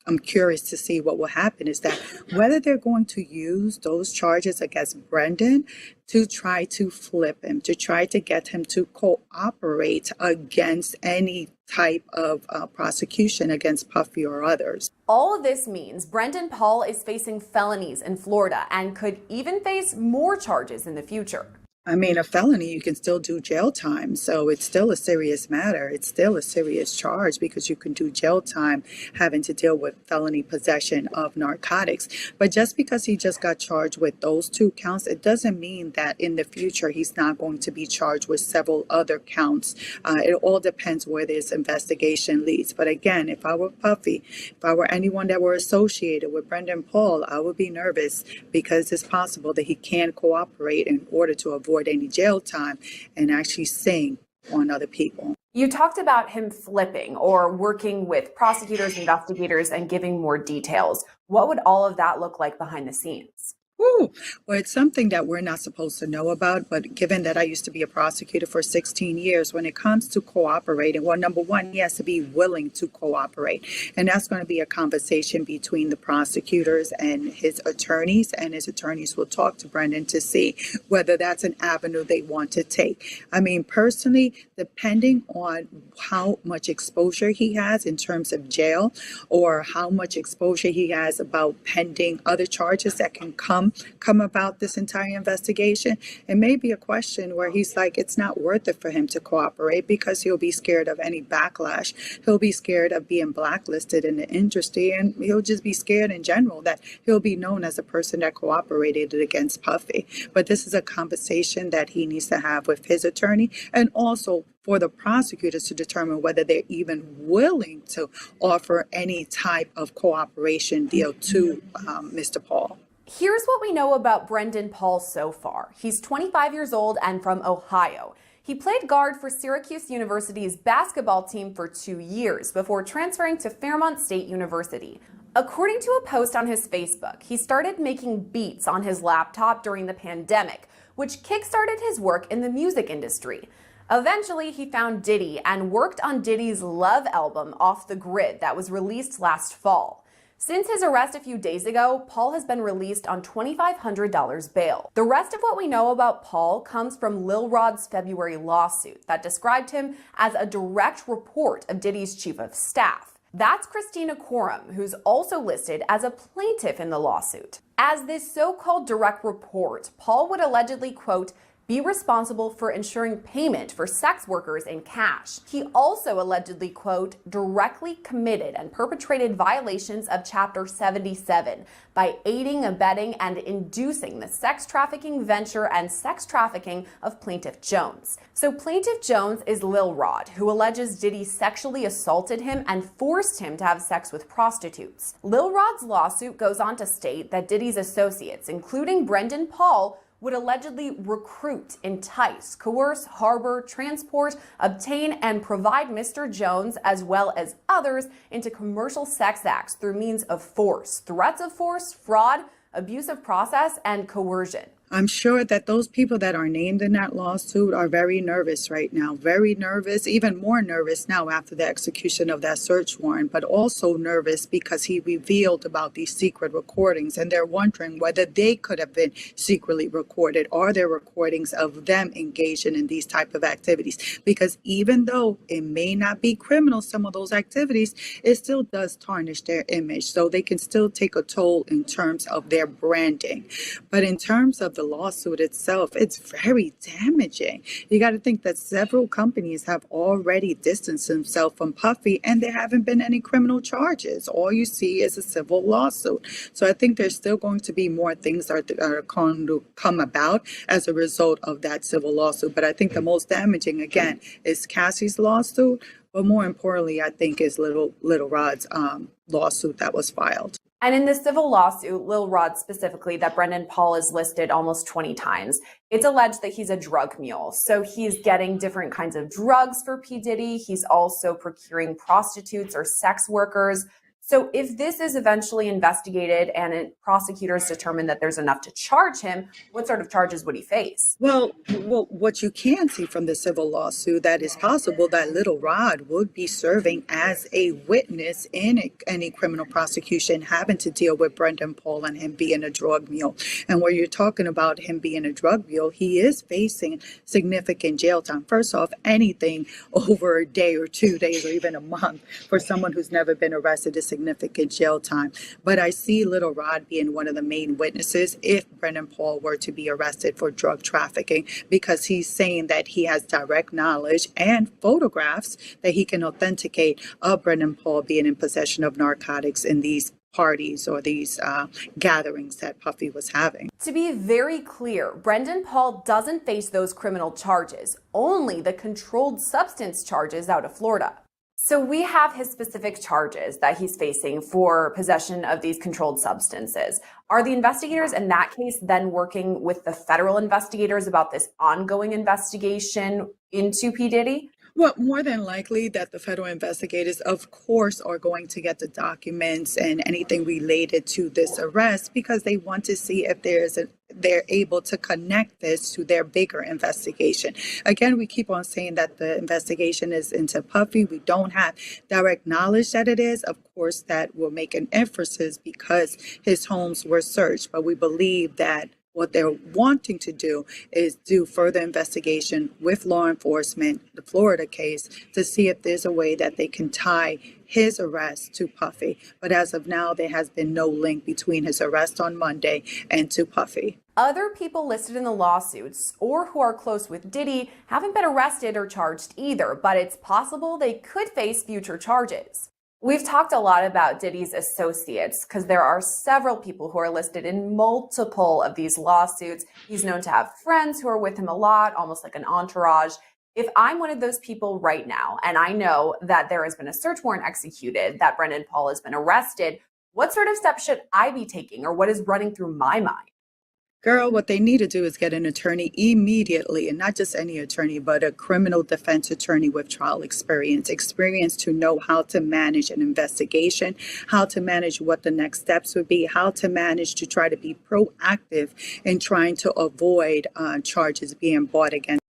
I'm curious to see what will happen is that whether they're going to use those charges against Brendan to try to flip him, to try to get him to cooperate against any type of prosecution against Puffy or others. All of this means Brendan Paul is facing felonies in Florida and could even face more charges in the future. I mean, a felony, you can still do jail time. So it's still a serious matter. It's still a serious charge because you can do jail time having to deal with felony possession of narcotics. But just because he just got charged with those 2 counts, it doesn't mean that in the future he's not going to be charged with several other counts. It all depends where this investigation leads. But again, if I were Puffy, if I were anyone that were associated with Brendan Paul, I would be nervous because it's possible that he can cooperate in order to avoid any jail time and actually sing on other people. You talked about him flipping or working with prosecutors, investigators, and giving more details. What would all of that look like behind the scenes? Well, it's something that we're not supposed to know about, but given that I used to be a prosecutor for 16 years, when it comes to cooperating, well, number one, he has to be willing to cooperate. And that's going to be a conversation between the prosecutors and his attorneys will talk to Brendan to see whether that's an avenue they want to take. I mean, personally, depending on how much exposure he has in terms of jail or how much exposure he has about pending other charges that can come come about this entire investigation, it may be a question where he's like, it's not worth it for him to cooperate because he'll be scared of any backlash. He'll be scared of being blacklisted in the industry, and he'll just be scared in general that he'll be known as a person that cooperated against Puffy. But this is a conversation that he needs to have with his attorney, and also for the prosecutors to determine whether they're even willing to offer any type of cooperation deal to Mr. Paul. Here's what we know about Brendan Paul so far. He's 25 years old and from Ohio. He played guard for Syracuse University's basketball team for 2 years before transferring to Fairmont State University. According to a post on his Facebook, he started making beats on his laptop during the pandemic, which kickstarted his work in the music industry. Eventually, he found Diddy and worked on Diddy's Love album, Off the Grid, that was released last fall. Since his arrest a few days ago, Paul has been released on $2,500 bail. The rest of what we know about Paul comes from Lil Rod's February lawsuit that described him as a direct report of Diddy's chief of staff. That's Christina Coram, who's also listed as a plaintiff in the lawsuit. As this so-called direct report, Paul would allegedly, quote, be responsible for ensuring payment for sex workers in cash. He also allegedly, quote, directly committed and perpetrated violations of Chapter 77 by aiding, abetting, and inducing the sex trafficking venture and sex trafficking of Plaintiff Jones. So Plaintiff Jones is Lil Rod, who alleges Diddy sexually assaulted him and forced him to have sex with prostitutes. Lil Rod's lawsuit goes on to state that Diddy's associates, including Brendan Paul, would allegedly recruit, entice, coerce, harbor, transport, obtain, and provide Mr. Jones, as well as others, into commercial sex acts through means of force, threats of force, fraud, abuse of process, and coercion. I'm sure that those people that are named in that lawsuit are very nervous right now, very nervous, even more nervous now after the execution of that search warrant, but also nervous because he revealed about these secret recordings, and they're wondering whether they could have been secretly recorded. Are there recordings of them engaging in these type of activities? Because even though it may not be criminal, some of those activities, it still does tarnish their image. So they can still take a toll in terms of their branding. But in terms of the lawsuit itself, it's very damaging. You got to think that several companies have already distanced themselves from Puffy, and there haven't been any criminal charges. All you see is a civil lawsuit. So I think there's still going to be more things that are going to come about as a result of that civil lawsuit. But I think the most damaging, again, is Cassie's lawsuit. But more importantly, I think is Little Rod's lawsuit that was filed. And in the civil lawsuit, Lil Rod specifically, that Brendan Paul is listed almost 20 times, it's alleged that he's a drug mule. So he's getting different kinds of drugs for P. Diddy. He's also procuring prostitutes or sex workers. So if this is eventually investigated and prosecutors determine that there's enough to charge him, what sort of charges would he face? Well, what you can see from the civil lawsuit, that is possible that Little Rod would be serving as a witness in any criminal prosecution having to deal with Brendan Paul and him being a drug mule. And where you're talking about him being a drug mule, he is facing significant jail time. First off, anything over a day or 2 days or even a month for someone who's never been arrested is significant jail time. But I see Little Rod being one of the main witnesses if Brendan Paul were to be arrested for drug trafficking, because he's saying that he has direct knowledge and photographs that he can authenticate of Brendan Paul being in possession of narcotics in these parties or these gatherings that Puffy was having. To be very clear, Brendan Paul doesn't face those criminal charges, only the controlled substance charges out of Florida. So we have his specific charges that he's facing for possession of these controlled substances. Are the investigators in that case then working with the federal investigators about this ongoing investigation into P. Diddy? Well, more than likely that the federal investigators, of course, are going to get the documents and anything related to this arrest because they want to see if they're able to connect this to their bigger investigation. Again, we keep on saying that the investigation is into Puffy. We don't have direct knowledge that it is. Of course, that will make an emphasis because his homes were searched, but we believe that What they're wanting to do is do further investigation with law enforcement, the Florida case, to see if there's a way that they can tie his arrest to Puffy. But as of now, there has been no link between his arrest on Monday and to Puffy. Other people listed in the lawsuits or who are close with Diddy haven't been arrested or charged either, but it's possible they could face future charges. We've talked a lot about Diddy's associates because there are several people who are listed in multiple of these lawsuits. He's known to have friends who are with him a lot, almost like an entourage. If I'm one of those people right now, and I know that there has been a search warrant executed, that Brendan Paul has been arrested, what sort of steps should I be taking, or what is running through my mind? Girl, what they need to do is get an attorney immediately, and not just any attorney, but a criminal defense attorney with trial experience to know how to manage an investigation, how to manage what the next steps would be, how to manage to try to be proactive in trying to avoid charges being brought against.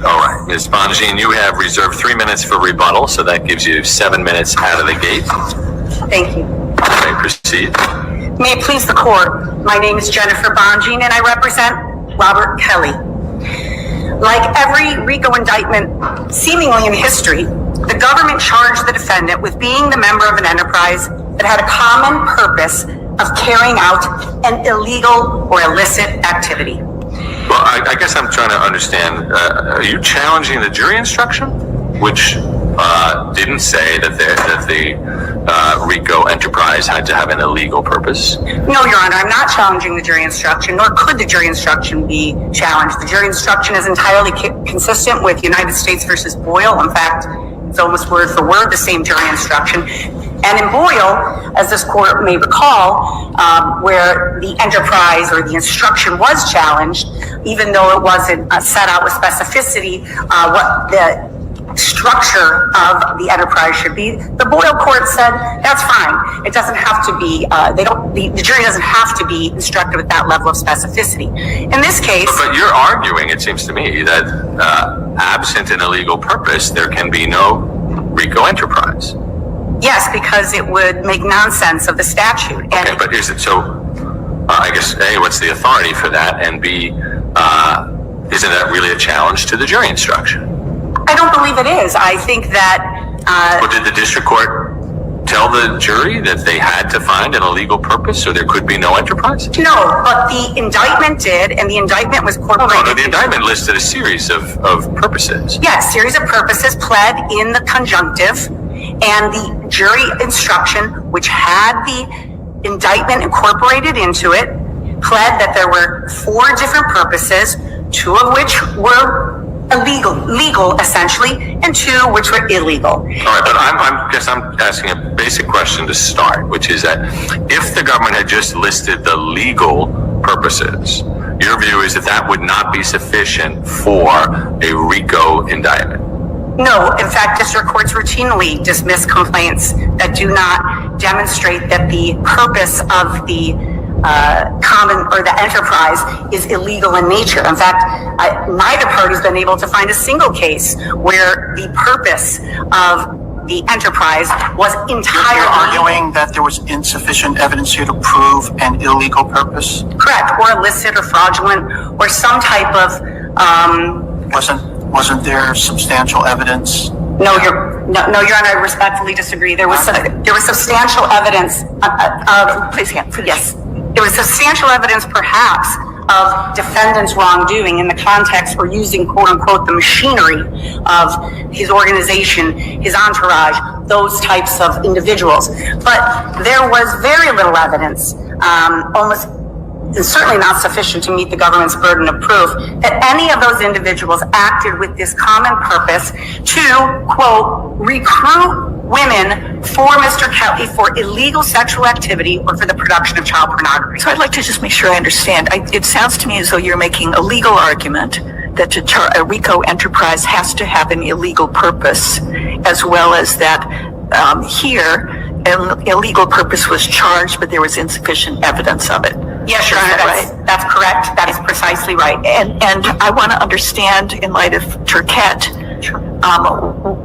All right, Ms. Bonjean, you have reserved 3 minutes for rebuttal, so that gives you 7 minutes out of the gate. Thank you. You may proceed. May it please the court, my name is Jennifer Bonjean and I represent Robert Kelly. Like every RICO indictment seemingly in history, the government charged the defendant with being the member of an enterprise that had a common purpose of carrying out an illegal or illicit activity. Well, I guess I'm trying to understand, are you challenging the jury instruction, which didn't say that the RICO enterprise had to have an illegal purpose? No, Your Honor, I'm not challenging the jury instruction, nor could the jury instruction be challenged. The jury instruction is entirely consistent with United States versus Boyle. In fact, it's almost word for word the same jury instruction. And in Boyle, as this court may recall, where the enterprise or the instruction was challenged, even though it wasn't set out with specificity what the structure of the enterprise should be, the Boyle court said that's fine. It doesn't have to be. The jury doesn't have to be instructed with that level of specificity. In this case, but you're arguing, it seems to me, that absent an illegal purpose, there can be no RICO enterprise. yes, because it would make nonsense of the statute. And Okay, but is it so? I guess A, what's the authority for that, and B, isn't that really a challenge to the jury instruction? I don't believe it is. I think that. Or did the district court tell the jury that they had to find an illegal purpose, so there could be no enterprise? No, but the indictment did, and the indictment was incorporated. No, the indictment listed a series of purposes. Yes, series of purposes pled in the conjunctive, and the jury instruction, which had the indictment incorporated into it, pled that there were 4 different purposes, 2 of which were legal essentially, and 2 which were illegal. All right, but I'm asking a basic question to start, which is that if the government had just listed the legal purposes, your view is that that would not be sufficient for a RICO indictment? No, in fact, district courts routinely dismiss complaints that do not demonstrate that the purpose of the common or the enterprise is illegal in nature. In fact, neither party's been able to find a single case where the purpose of the enterprise was entirely. You're arguing that there was insufficient evidence here to prove an illegal purpose? Correct, or illicit or fraudulent or some type of. Wasn't there substantial evidence? No, Your Honor, I respectfully disagree. There was substantial evidence. Please, yes. There was substantial evidence, perhaps, of defendants' wrongdoing in the context for using, quote unquote, the machinery of his organization, his entourage, those types of individuals. But there was very little evidence, almost certainly not sufficient to meet the government's burden of proof, that any of those individuals acted with this common purpose to, quote, recruit women for Mr. Kelly for illegal sexual activity or for the production of child pornography. So I'd like to just make sure I understand. It sounds to me as though you're making a legal argument that a RICO enterprise has to have an illegal purpose, as well as that here an illegal purpose was charged, but there was insufficient evidence of it. Yes, Your Honor, that's correct. That is precisely right. And I want to understand, in light of Turquette,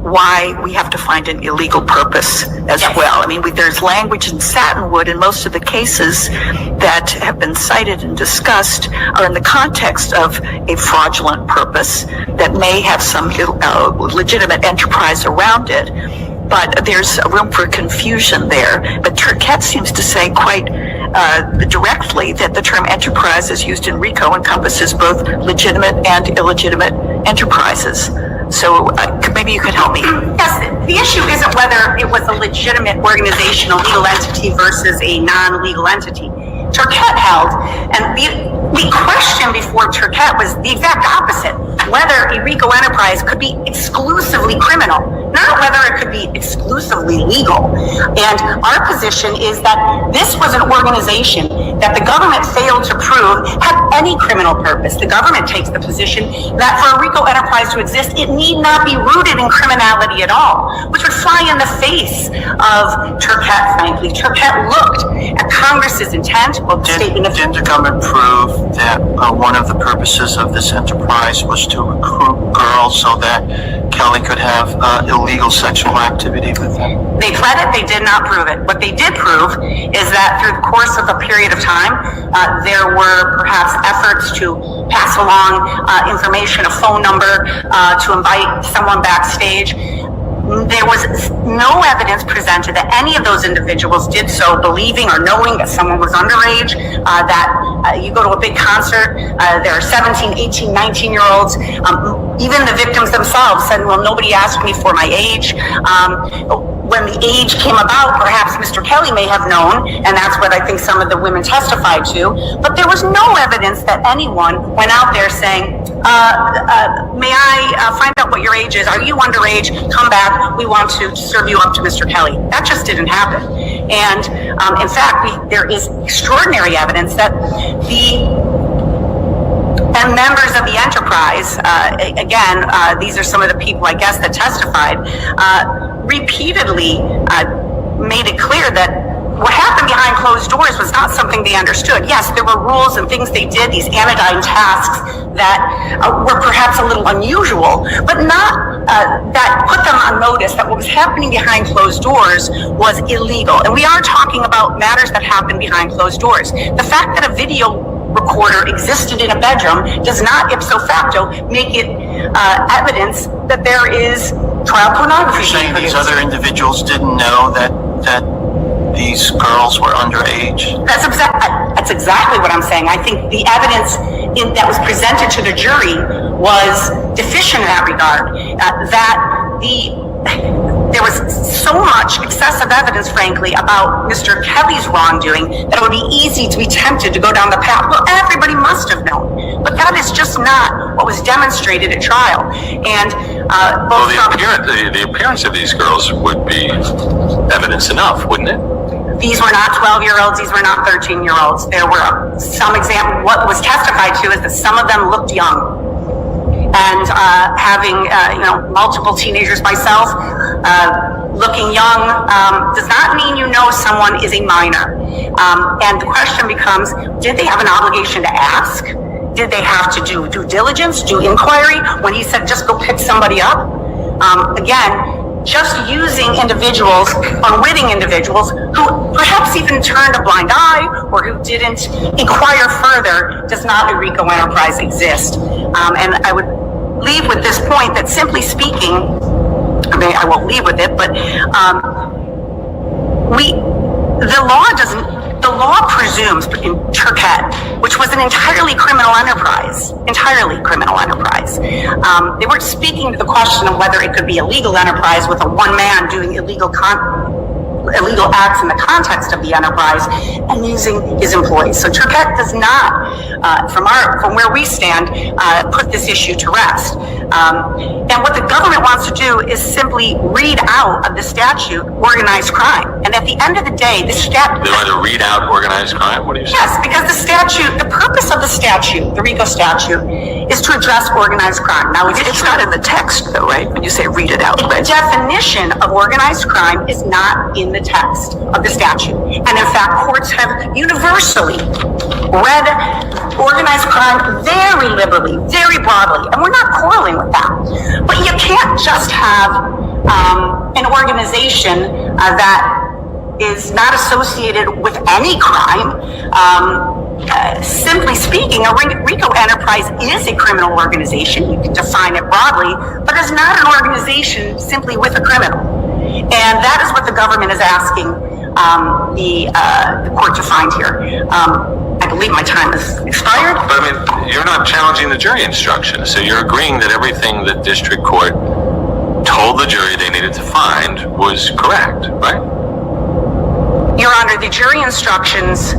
why we have to find an illegal purpose as well. I mean, there's language in Satinwood, and most of the cases that have been cited and discussed are in the context of a fraudulent purpose that may have some legitimate enterprise around it. But there's room for confusion there. But Turquette seems to say quite directly that the term enterprise as used in RICO encompasses both legitimate and illegitimate enterprises. So maybe you could help me. Yes, the issue isn't whether it was a legitimate organizational legal entity versus a non-legal entity. Turquette held, and the question before Turquette was the exact opposite, whether a RICO enterprise could be exclusively criminal, not whether it could be exclusively legal. And our position is that this was an organization that the government failed to prove had any criminal purpose. The government takes the position that for a RICO enterprise to exist, it need not be rooted in criminality at all, which would fly in the face of Turquette, frankly. Turquette looked at Congress's intent. Didn't the government prove that one of the purposes of this enterprise was to recruit girls so that Kelly could have illegal sexual activity with them? They pled it, they did not prove it. What they did prove is that through the course of a period of time, there were perhaps efforts to pass along information, a phone number, to invite someone backstage. There was no evidence presented that any of those individuals did so believing or knowing that someone was underage, that you go to a big concert, there are 17, 18, 19-year-olds. Even the victims themselves said, well, nobody asked me for my age. When the age came about, perhaps Mr. Kelly may have known, and that's what I think some of the women testified to, but there was no evidence that anyone went out there saying, may I find out what your age is? Are you underage? Come back. We want to serve you up to Mr. Kelly. That just didn't happen. And in fact, there is extraordinary evidence that the And members of the enterprise, these are some of the people, I guess, that testified, repeatedly made it clear that what happened behind closed doors was not something they understood. Yes, there were rules and things they did, these anodyne tasks that were perhaps a little unusual, but not that put them on notice that what was happening behind closed doors was illegal. And we are talking about matters that happen behind closed doors. The fact that a video recorder existed in a bedroom does not ipso facto make it evidence that there is child pornography. You're saying these other individuals didn't know that these girls were underage? That's exactly what I'm saying. I think the evidence that was presented to the jury was deficient in that regard. There was so much excessive evidence, frankly, about Mr. Kelly's wrongdoing that it would be easy to be tempted to go down the path. Well, everybody must have known, but that is just not what was demonstrated at trial. And the appearance of these girls would be evidence enough, wouldn't it? These were not 12-year-olds. These were not 13-year-olds. There were some examples. What was testified to is that some of them looked young. And having multiple teenagers myself, looking young does not mean you know someone is a minor. And the question becomes, did they have an obligation to ask? Did they have to do due diligence, do inquiry? When he said just go pick somebody up, just using individuals, unwitting individuals, who perhaps even turned a blind eye or who didn't inquire further, does not a RICO enterprise exist. And I would leave with this point that simply speaking, I won't leave with it, but the law presumes in Turquette, which was an entirely criminal enterprise, they weren't speaking to the question of whether it could be a legal enterprise with a one man doing illegal acts in the context of the enterprise and using his employees. So Turquette does not, from where we stand, put this issue to rest. And what the government wants to do is simply read out of the statute organized crime. And at the end of the day, the statute... They want to read out organized crime? What are you saying? Yes, because the purpose of the statute, the RICO statute, is to address organized crime. Now, it's not in the text, though, right? When you say read it out. The definition of organized crime is not in the text of the statute. And in fact, courts have universally read organized crime very liberally, very broadly, and we're not quarreling with that. But you can't just have an organization that is not associated with any crime. Simply speaking, a RICO enterprise is a criminal organization. You can define it broadly, but it's not an organization simply with a criminal. And that is what the government is asking the court to find here. I believe my time has expired. But I mean, you're not challenging the jury instruction, so you're agreeing that everything the district court told the jury they needed to find was correct, right? Your Honor, the jury instructions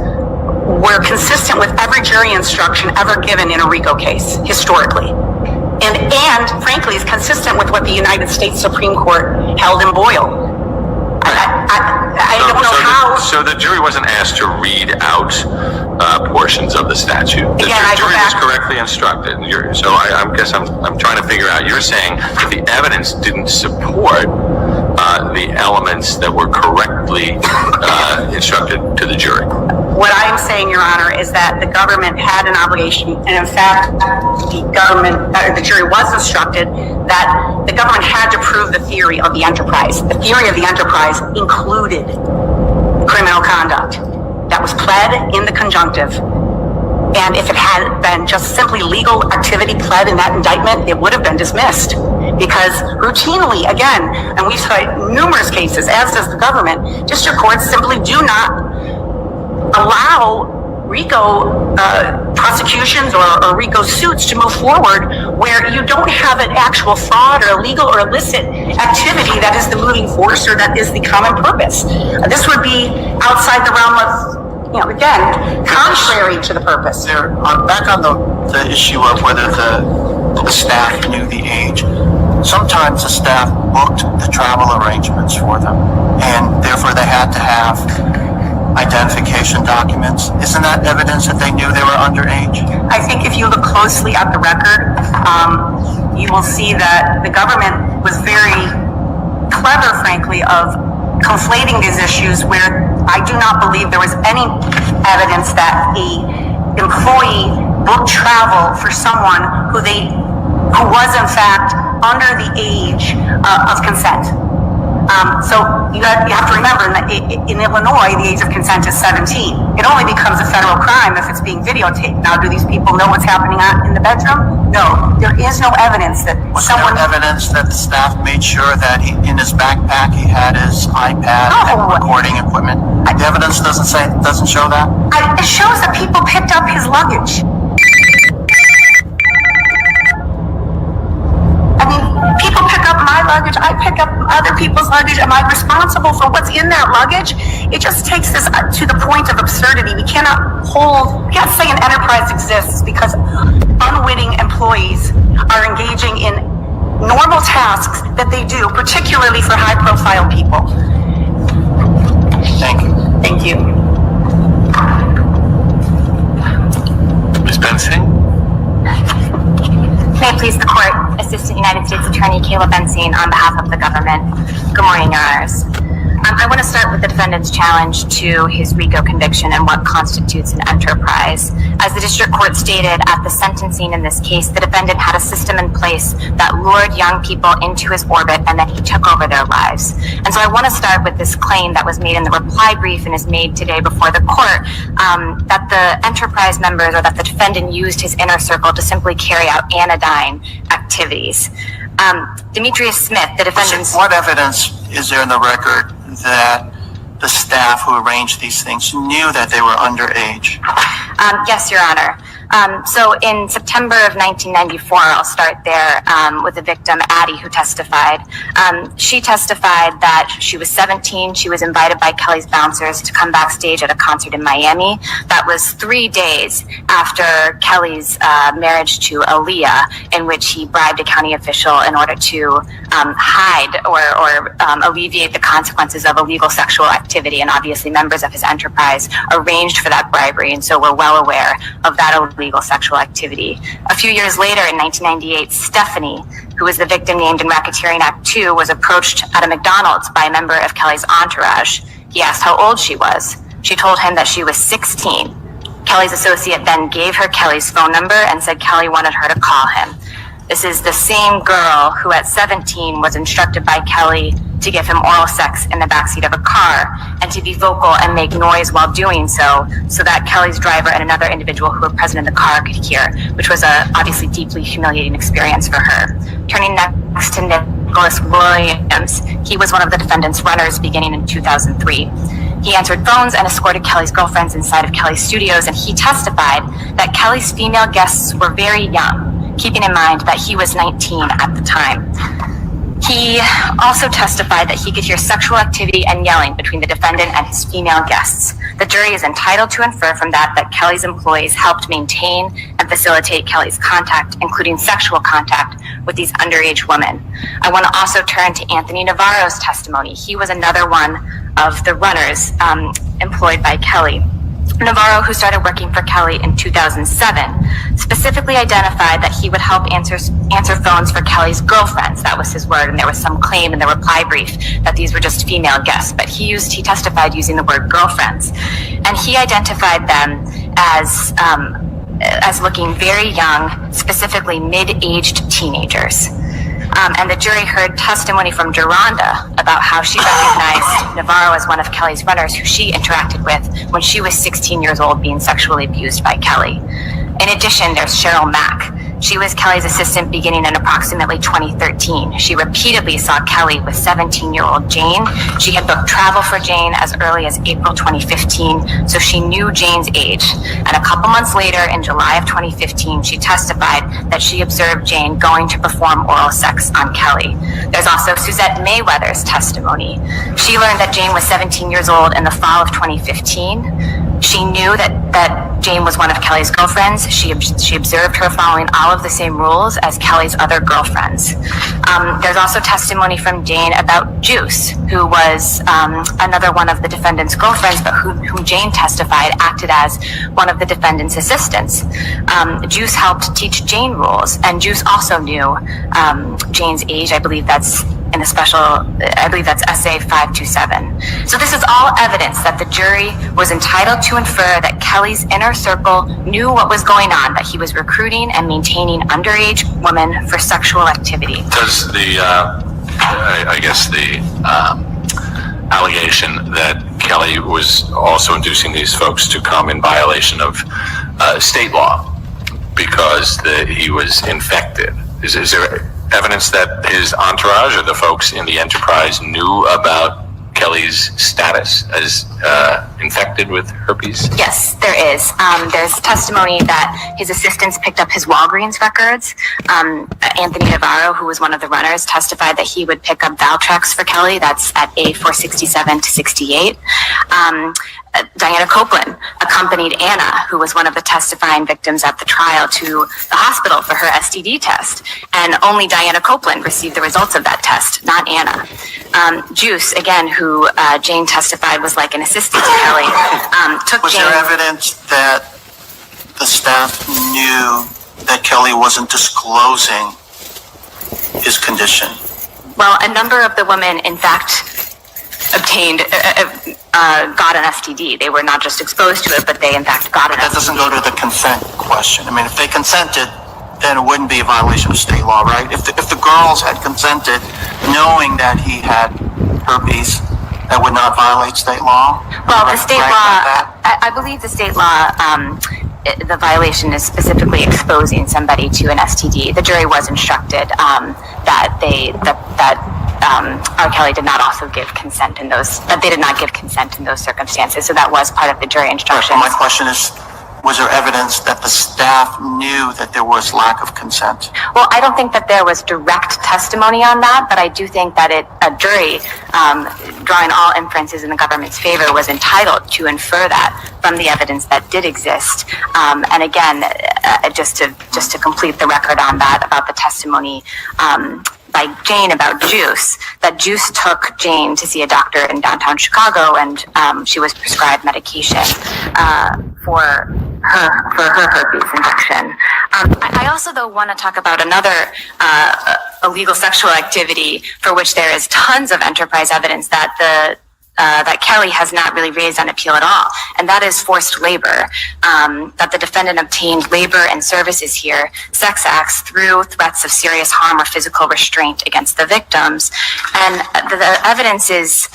were consistent with every jury instruction ever given in a RICO case, historically. And frankly, is consistent with what the United States Supreme Court held in Boyle. I don't know how... So the jury wasn't asked to read out portions of the statute. The jury was correctly instructed. So I guess I'm trying to figure out, you're saying that the evidence didn't support the elements that were correctly instructed to the jury. What I am saying, Your Honor, is that the government had an obligation, and in fact, the jury was instructed that the government had to prove the theory of the enterprise. The theory of the enterprise included criminal conduct that was pled in the conjunctive. And if it had been just simply legal activity pled in that indictment, it would have been dismissed. Because routinely, again, and we've cited numerous cases, as does the government, district courts simply do not allow RICO prosecutions or RICO suits to move forward where you don't have an actual fraud or illegal or illicit activity that is the moving force or that is the common purpose. This would be outside the realm of, again, contrary to the purpose. Back on the issue of whether the staff knew the age, sometimes the staff booked the travel arrangements for them, and therefore they had to have identification documents. Isn't that evidence that they knew they were underage? I think if you look closely at the record, you will see that the government was very clever, frankly, of conflating these issues where I do not believe there was any evidence that a employee booked travel for someone who was in fact under the age of consent. So you have to remember that in Illinois, the age of consent is 17. It only becomes a federal crime if it's being videotaped. Now, do these people know what's happening in the bedroom? No. There is no evidence that Was there evidence that the staff made sure that in his backpack he had his iPad and recording equipment? The evidence doesn't show that? It shows that people picked up his luggage. I mean, people pick up my luggage, I pick up other people's luggage. Am I responsible for what's in that luggage? It just takes this to the point of absurdity. We can't say an enterprise exists because unwitting employees are engaging in normal tasks that they do, particularly for high-profile people. Thank you. Thank you. Ms. Bensing? May it please the court, Assistant United States Attorney Kayla Bensing on behalf of the government. Good morning, Your Honors. I want to start with the defendant's challenge to his RICO conviction and what constitutes an enterprise. As the district court stated at the sentencing in this case, the defendant had a system in place that lured young people into his orbit and then he took over their lives. And so I want to start with this claim that was made in the reply brief and is made today before the court, that the enterprise members or that the defendant used his inner circle to simply carry out anodyne activities. Demetrius Smith, the defendant's... What evidence is there in the record that the staff who arranged these things knew that they were underage? Yes, Your Honor. So in September of 1994, I'll start there with the victim, Addie, who testified. She testified that she was 17. She was invited by Kelly's bouncers to come backstage at a concert in Miami. That was 3 days after Kelly's marriage to Aaliyah, in which he bribed a county official in order to hide or alleviate the consequences of illegal sexual activity. And obviously members of his enterprise arranged for that bribery, and so we're well aware of that illegal sexual activity. A few years later, in 1998, Stephanie, who was the victim named in Racketeering Act 2, was approached at a McDonald's by a member of Kelly's entourage. He asked how old she was. She told him that she was 16. Kelly's associate then gave her Kelly's phone number and said Kelly wanted her to call him. This is the same girl who at 17 was instructed by Kelly to give him oral sex in the backseat of a car and to be vocal and make noise while doing so that Kelly's driver and another individual who were present in the car could hear, which was a obviously deeply humiliating experience for her. Turning next to Nicholas Williams, he was one of the defendant's runners beginning in 2003. He answered phones and escorted Kelly's girlfriends inside of Kelly's studios, and he testified that Kelly's female guests were very young, keeping in mind that he was 19 at the time. He also testified that he could hear sexual activity and yelling between the defendant and his female guests. The jury is entitled to infer from that Kelly's employees helped maintain and facilitate Kelly's contact, including sexual contact, with these underage women. I want to also turn to Anthony Navarro's testimony. He was another one of the runners employed by Kelly. Navarro, who started working for Kelly in 2007, specifically identified that he would help answer phones for Kelly's girlfriends. That was his word, and there was some claim in the reply brief that these were just female guests, but he testified using the word girlfriends. And he identified them as looking very young, specifically mid-aged teenagers. And the jury heard testimony from Geronda about how she recognized Navarro as one of Kelly's runners who she interacted with when she was 16 years old being sexually abused by Kelly. In addition, there's Cheryl Mack. She was Kelly's assistant beginning in approximately 2013. She repeatedly saw Kelly with 17-year-old Jane. She had booked travel for Jane as early as April 2015, so she knew Jane's age. And a couple months later, in July of 2015, she testified that she observed Jane going to perform oral sex on Kelly. There's also Suzette Mayweather's testimony. She learned that Jane was 17 years old in the fall of 2015. She knew that Jane was one of Kelly's girlfriends. She observed her following all of the same rules as Kelly's other girlfriends. There's also testimony from Jane about Juice, who was another one of the defendant's girlfriends, but whom Jane testified acted as one of the defendant's assistants. Juice helped teach Jane rules, and Juice also knew Jane's age. I believe that's in the SA 527. So this is all evidence that the jury was entitled to infer that Kelly's inner circle knew what was going on, that he was recruiting and maintaining underage women for sexual activity. Does the, allegation that Kelly was also inducing these folks to come in violation of state law because he was infected, is there evidence that his entourage or the folks in the enterprise knew about Kelly's status as infected with herpes? Yes, there is. There's testimony that his assistants picked up his Walgreens records. Anthony Navarro, who was one of the runners, testified that he would pick up Valtrex for Kelly. That's at A467 to 68. Diana Copeland accompanied Anna, who was one of the testifying victims at the trial, to the hospital for her STD test. And only Diana Copeland received the results of that test, not Anna. Juice, again, who Jane testified was like an assistant to Kelly, Was there evidence that the staff knew that Kelly wasn't disclosing his condition? Well, a number of the women, in fact, got an STD. They were not just exposed to it, but they in fact got it. That doesn't go to the consent question. I mean, if they consented, then it wouldn't be a violation of state law, right? If the girls had consented knowing that he had herpes, that would not violate state law? Well, the state law, I believe the state law, the violation is specifically exposing somebody to an STD. The jury was instructed that R. Kelly did not also give consent in those, that they did not give consent in those circumstances. So that was part of the jury instructions. My question is, was there evidence that the staff knew that there was lack of consent? Well, I don't think that there was direct testimony on that, but I do think that a jury, drawing all inferences in the government's favor, was entitled to infer that from the evidence that did exist. And again, just to complete the record on that, about the testimony by Jane about Juice, that Juice took Jane to see a doctor in downtown Chicago, and she was prescribed medication for her herpes infection. I also, though, want to talk about another illegal sexual activity for which there is tons of enterprise evidence that that Kelly has not really raised on appeal at all, and that is forced labor. That the defendant obtained labor and services here, sex acts, through threats of serious harm or physical restraint against the victims. And the evidence is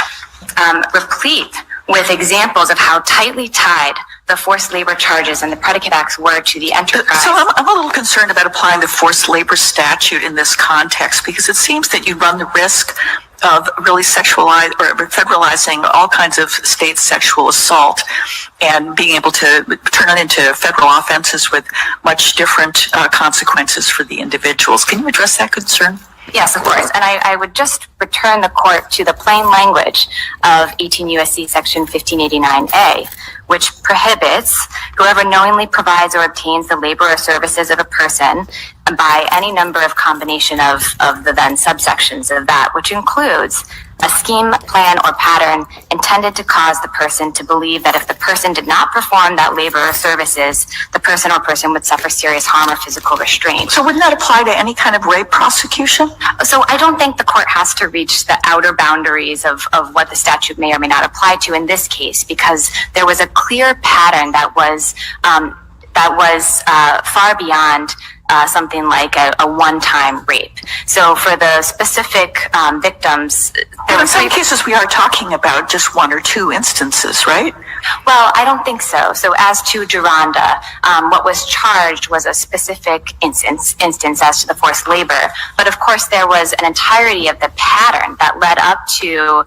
replete with examples of how tightly tied the forced labor charges and the predicate acts were to the enterprise. So I'm a little concerned about applying the forced labor statute in this context, because it seems that you run the risk of really federalizing all kinds of state sexual assault and being able to turn it into federal offenses with much different consequences for the individuals. Can you address that concern? Yes, of course. And I would just return the court to the plain language of 18 U.S.C. section 1589A, which prohibits whoever knowingly provides or obtains the labor or services of a person by any number of combination of the then subsections of that, which includes a scheme, plan, or pattern intended to cause the person to believe that if the person did not perform that labor or services, the person or person would suffer serious harm or physical restraint. So wouldn't that apply to any kind of rape prosecution? So I don't think the court has to reach the outer boundaries of what the statute may or may not apply to in this case, because there was a clear pattern that was far beyond something like a one-time rape. So for the specific victims, in some cases we are talking about just one or two instances, right? Well, I don't think so. So as to Geronda, what was charged was a specific instance as to the forced labor. But of course, there was an entirety of the pattern that led up to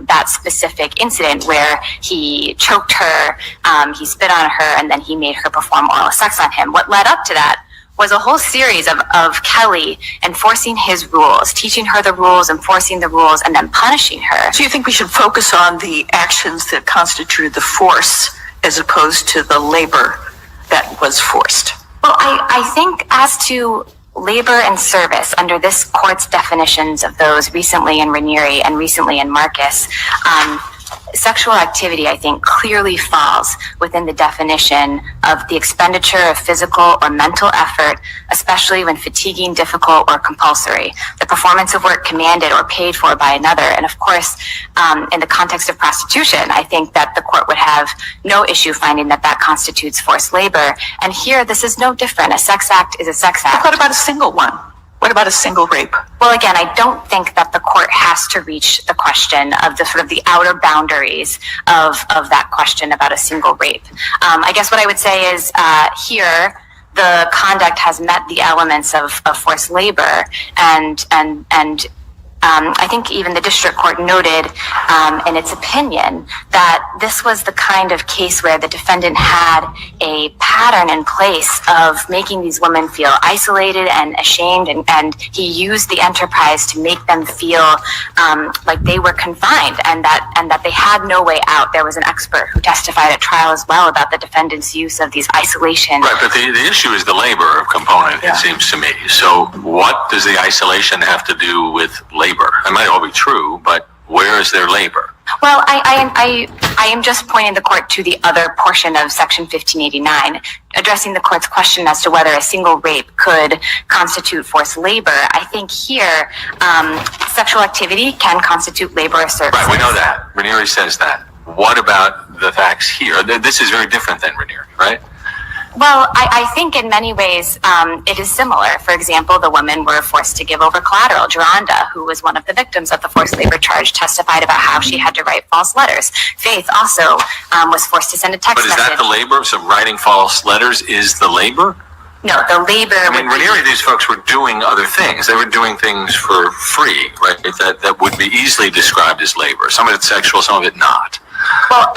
that specific incident where he choked her, he spit on her, and then he made her perform oral sex on him. What led up to that was a whole series of Kelly enforcing his rules, teaching her the rules, enforcing the rules, and then punishing her. So you think we should focus on the actions that constituted the force as opposed to the labor that was forced? Well, I think as to labor and service under this court's definitions of those recently in Ranieri and recently in Marcus, sexual activity, I think, clearly falls within the definition of the expenditure of physical or mental effort, especially when fatiguing, difficult, or compulsory. The performance of work commanded or paid for by another. And of course, in the context of prostitution, I think that the court would have no issue finding that that constitutes forced labor. And here, this is no different. A sex act is a sex act. What about a single one? What about a single rape? Well, again, I don't think that the court has to reach the question of the sort of the outer boundaries of that question about a single rape. I guess what I would say is here, the conduct has met the elements of forced labor, and I think even the district court noted in its opinion that this was the kind of case where the defendant had a pattern in place of making these women feel isolated and ashamed, and he used the enterprise to make them feel like they were confined and that they had no way out. There was an expert who testified at trial as well about the defendant's use of these isolation. Right, but the issue is the labor component, it seems to me. So what does the isolation have to do with labor? It might all be true, but where is their labor? Well, I am just pointing the court to the other portion of Section 1589, addressing the court's question as to whether a single rape could constitute forced labor. I think here, sexual activity can constitute labor or services. Right, we know that. Ranieri says that. What about the facts here? This is very different than Ranieri, right? Well, I think in many ways it is similar. For example, the women were forced to give over collateral. Geronda, who was one of the victims of the forced labor charge, testified about how she had to write false letters. Faith also was forced to send a text message. But is that the labor? So writing false letters is the labor? No, the labor. I mean, Ranieri, these folks were doing other things. They were doing things for free, right? That would be easily described as labor. Some of it sexual, some of it not. Well,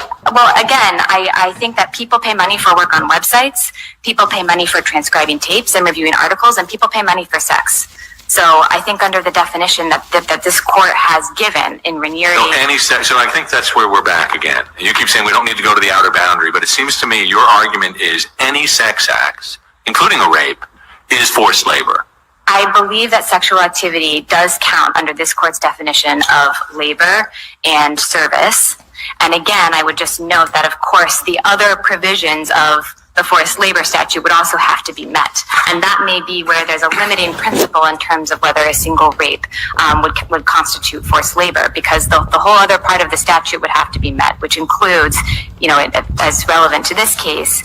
again, I think that people pay money for work on websites, people pay money for transcribing tapes and reviewing articles, and people pay money for sex. So I think under the definition that this court has given in Ranieri. So I think that's where we're back again. You keep saying we don't need to go to the outer boundary, but it seems to me your argument is any sex acts, including a rape, is forced labor. I believe that sexual activity does count under this court's definition of labor and service. And again, I would just note that, of course, the other provisions of the forced labor statute would also have to be met. And that may be where there's a limiting principle in terms of whether a single rape would constitute forced labor, because the whole other part of the statute would have to be met, which includes, as relevant to this case,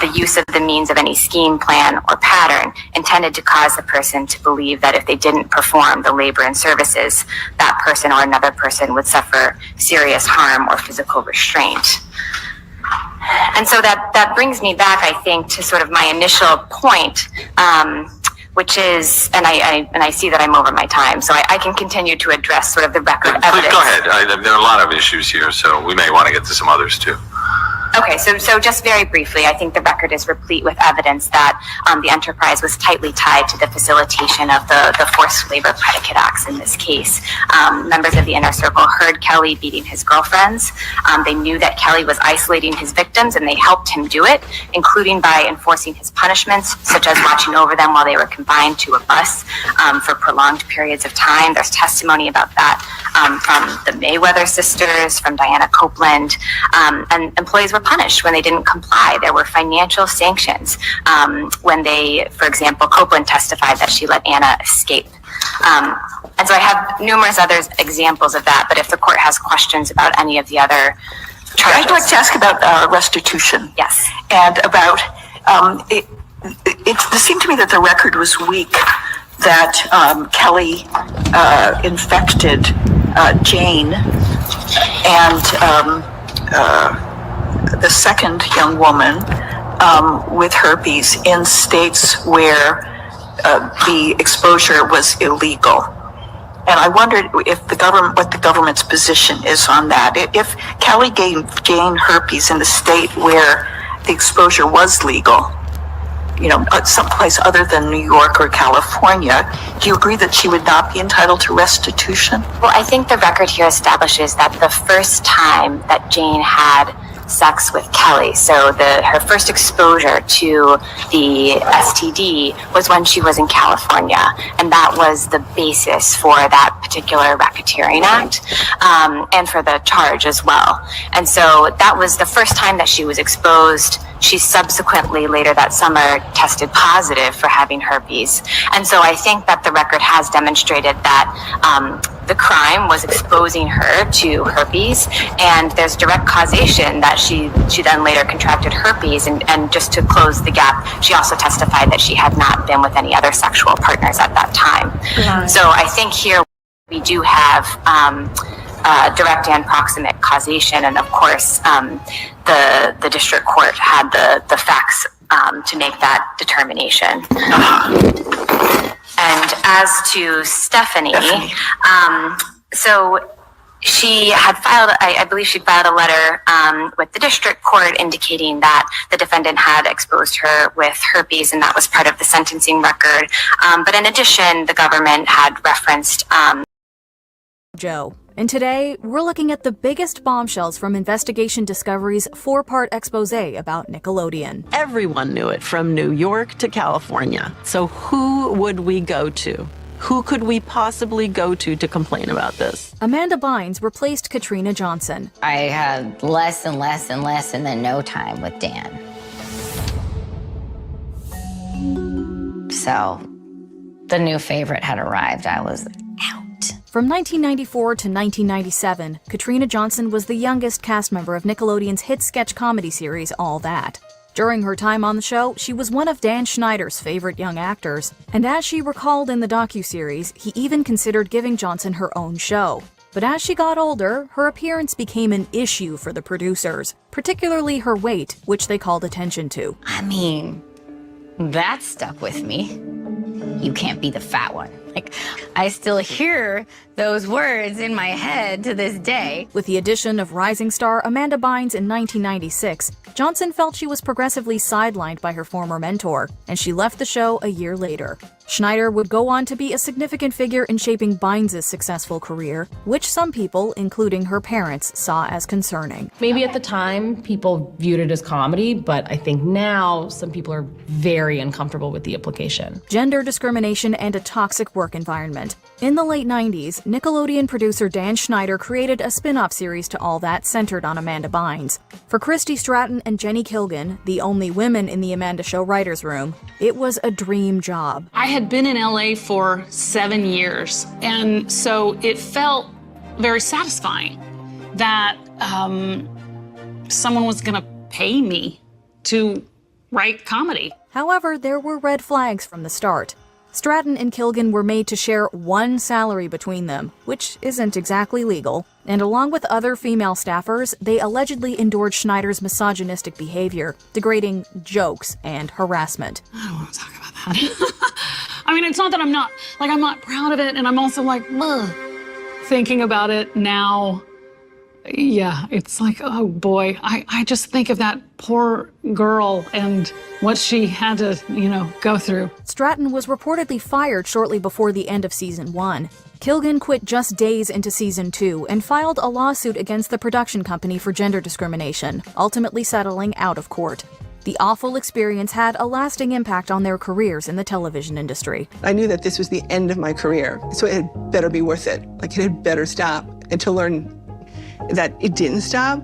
the use of the means of any scheme, plan, or pattern intended to cause the person to believe that if they didn't perform the labor and services, that person or another person would suffer serious harm or physical restraint. And so that brings me back, I think, to sort of my initial point, which is, and I see that I'm over my time, so I can continue to address sort of the record evidence. Go ahead. There are a lot of issues here, so we may want to get to some others too. Okay, so just very briefly, I think the record is replete with evidence that the enterprise was tightly tied to the facilitation of the forced labor predicate acts in this case. Members of the inner circle heard Kelly beating his girlfriends. They knew that Kelly was isolating his victims, and they helped him do it, including by enforcing his punishments, such as watching over them while they were confined to a bus for prolonged periods of time. There's testimony about that from the Mayweather sisters, from Diana Copeland, and employees were punished when they didn't comply. There were financial sanctions when they, for example, Copeland testified that she let Anna escape. And so I have numerous other examples of that, but if the court has questions about any of the other charges. I'd like to ask about restitution. Yes. And about, it seemed to me that the record was weak, that Kelly infected Jane and the second young woman with herpes in states where the exposure was illegal. And I wondered if what the government's position is on that. If Kelly gave Jane herpes in the state where the exposure was legal, someplace other than New York or California, do you agree that she would not be entitled to restitution? Well, I think the record here establishes that the first time that Jane had sex with Kelly. So her first exposure to the STD was when she was in California, and that was the basis for that particular racketeering act, and for the charge as well. And so that was the first time that she was exposed. She subsequently, later that summer, tested positive for having herpes. And so I think that the record has demonstrated that the crime was exposing her to herpes, and there's direct causation that she then later contracted herpes. And just to close the gap, she also testified that she had not been with any other sexual partners at that time. Right. So I think here we do have direct and proximate causation, and of course the district court had the facts to make that determination. And as to Stephanie. So she had filed, I believe she filed a letter with the district court indicating that the defendant had exposed her with herpes, and that was part of the sentencing record. But in addition, the government had referenced Joe. And today, we're looking at the biggest bombshells from Investigation Discovery's 4-part expose about Nickelodeon. Everyone knew it, from New York to California. So who would we go to? Who could we possibly go to complain about this? Amanda Bynes replaced Katrina Johnson. I had less and less and less and then no time with Dan. So the new favorite had arrived. I was out. From 1994 to 1997, Katrina Johnson was the youngest cast member of Nickelodeon's hit sketch comedy series, All That. During her time on the show, she was one of Dan Schneider's favorite young actors, and as she recalled in the docuseries, he even considered giving Johnson her own show. But as she got older, her appearance became an issue for the producers, particularly her weight, which they called attention to. I mean, that stuck with me. You can't be the fat one. Like, I still hear those words in my head to this day. With the addition of rising star Amanda Bynes in 1996, Johnson felt she was progressively sidelined by her former mentor, and she left the show a year later. Schneider would go on to be a significant figure in shaping Bynes' successful career, which some people, including her parents, saw as concerning. Maybe at the time, people viewed it as comedy, but I think now some people are very uncomfortable with the implication. Gender discrimination and a toxic work environment. In the late 90s, Nickelodeon producer Dan Schneider created a spin-off series to All That centered on Amanda Bynes. For Christy Stratton and Jenny Kilgan, the only women in the Amanda Show writers' room, it was a dream job. I had been in LA for 7 years, and so it felt very satisfying that someone was going to pay me to write comedy. However, there were red flags from the start. Stratton and Kilgan were made to share one salary between them, which isn't exactly legal, and along with other female staffers, they allegedly endured Schneider's misogynistic behavior, degrading jokes and harassment. I don't want to talk about that. I mean, it's not that I'm not proud of it, and I'm also like, ugh. Thinking about it now, yeah, it's like, oh boy, I just think of that poor girl and what she had to, go through. Stratton was reportedly fired shortly before the end of season 1. Kilgan quit just days into season 2 and filed a lawsuit against the production company for gender discrimination, ultimately settling out of court. The awful experience had a lasting impact on their careers in the television industry. I knew that this was the end of my career, so it had better be worth it. Like, it had better stop. And to learn that it didn't stop,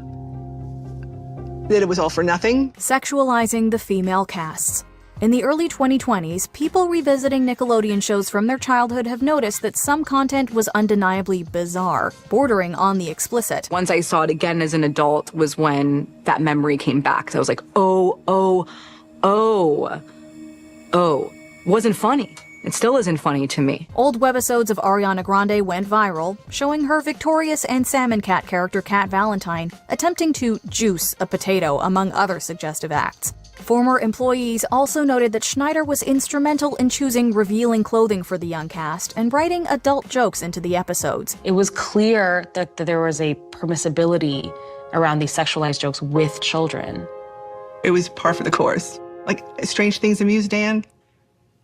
that it was all for nothing. Sexualizing the female casts. In the early 2020s, people revisiting Nickelodeon shows from their childhood have noticed that some content was undeniably bizarre, bordering on the explicit. Once I saw it again as an adult was when that memory came back. So I was like, oh, wasn't funny. It still isn't funny to me. Old webisodes of Ariana Grande went viral, showing her Victorious and Salmon Cat character Cat Valentine attempting to juice a potato, among other suggestive acts. Former employees also noted that Schneider was instrumental in choosing revealing clothing for the young cast and writing adult jokes into the episodes. It was clear that there was a permissibility around these sexualized jokes with children. It was par for the course. Like, strange things amuse Dan.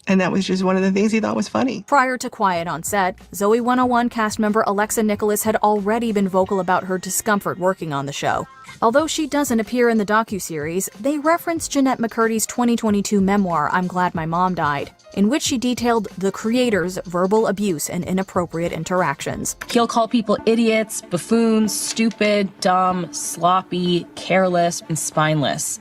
And that was just one of the things he thought was funny. Prior to Quiet on set, Zoe 101 cast member Alexa Nicholas had already been vocal about her discomfort working on the show. Although she doesn't appear in the docuseries, they reference Jeanette McCurdy's 2022 memoir, I'm Glad My Mom Died, in which she detailed the creator's verbal abuse and inappropriate interactions. He'll call people idiots, buffoons, stupid, dumb, sloppy, careless, and spineless.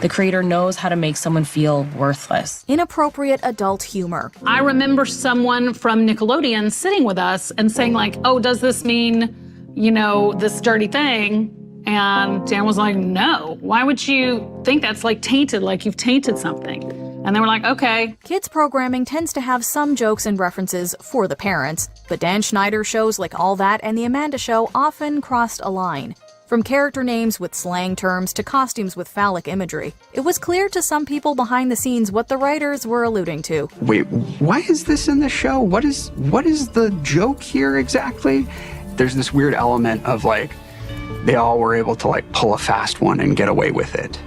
The creator knows how to make someone feel worthless. Inappropriate adult humor. I remember someone from Nickelodeon sitting with us and saying like, oh, does this mean, this dirty thing? And Dan was like, no. Why would you think that's like tainted, like you've tainted something? And they were like, okay. Kids programming tends to have some jokes and references for the parents, but Dan Schneider's shows like All That and The Amanda Show often crossed a line. From character names with slang terms to costumes with phallic imagery, it was clear to some people behind the scenes what the writers were alluding to. Wait, why is this in the show? What is the joke here exactly? There's this weird element of like, they all were able to like pull a fast one and get away with it.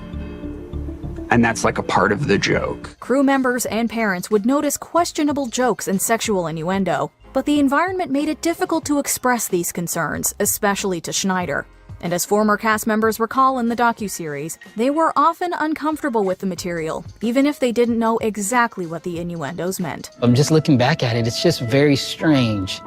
And that's like a part of the joke. Crew members and parents would notice questionable jokes and sexual innuendo, but the environment made it difficult to express these concerns, especially to Schneider. And as former cast members recall in the docuseries, they were often uncomfortable with the material, even if they didn't know exactly what the innuendos meant. I'm just looking back at it, it's just very strange.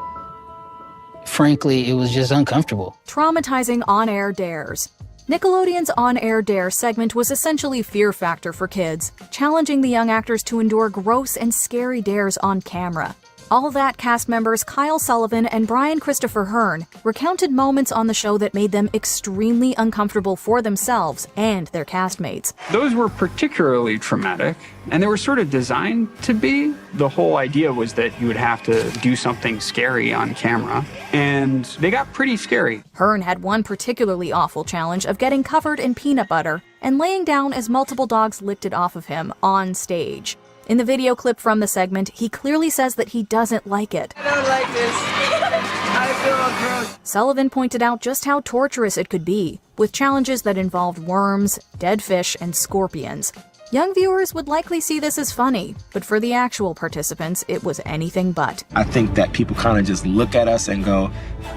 Frankly, it was just uncomfortable. Traumatizing on-air dares. Nickelodeon's On-Air Dare segment was essentially Fear Factor for kids, challenging the young actors to endure gross and scary dares on camera. All That cast members Kyle Sullivan and Brian Christopher Hearn recounted moments on the show that made them extremely uncomfortable for themselves and their castmates. Those were particularly traumatic, and they were sort of designed to be. The whole idea was that you would have to do something scary on camera, and they got pretty scary. Hearn had one particularly awful challenge of getting covered in peanut butter and laying down as multiple dogs licked it off of him on stage. In the video clip from the segment, he clearly says that he doesn't like it. I don't like this. I feel gross. Sullivan pointed out just how torturous it could be, with challenges that involved worms, dead fish, and scorpions. Young viewers would likely see this as funny, but for the actual participants, it was anything but. I think that people kind of just look at us and go,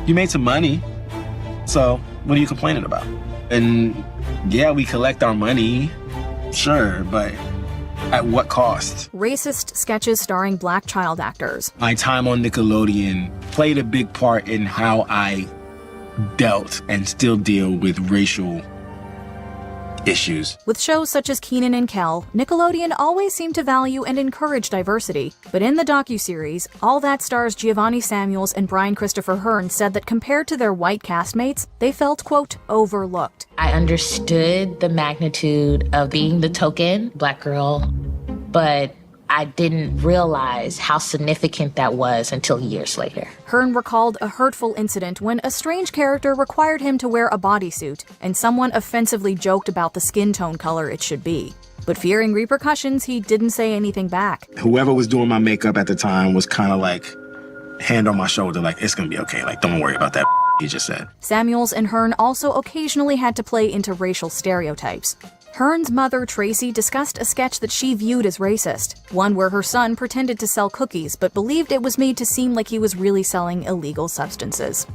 you made some money, so what are you complaining about? And yeah, we collect our money, sure, but at what cost? Racist sketches starring black child actors. My time on Nickelodeon played a big part in how I dealt and still deal with racial issues. With shows such as Kenan and Kel, Nickelodeon always seemed to value and encourage diversity. But in the docuseries, All That stars Giovanni Samuels and Brian Christopher Hearn said that compared to their white castmates, they felt, quote, overlooked. I understood the magnitude of being the token black girl, but I didn't realize how significant that was until years later. Hearn recalled a hurtful incident when a strange character required him to wear a bodysuit, and someone offensively joked about the skin tone color it should be. But fearing repercussions, he didn't say anything back. Whoever was doing my makeup at the time was kind of like, hand on my shoulder, like, it's gonna be okay, like, don't worry about that he just said. Samuels and Hearn also occasionally had to play into racial stereotypes. Hearn's mother, Tracy, discussed a sketch that she viewed as racist, one where her son pretended to sell cookies but believed it was made to seem like he was really selling illegal substances.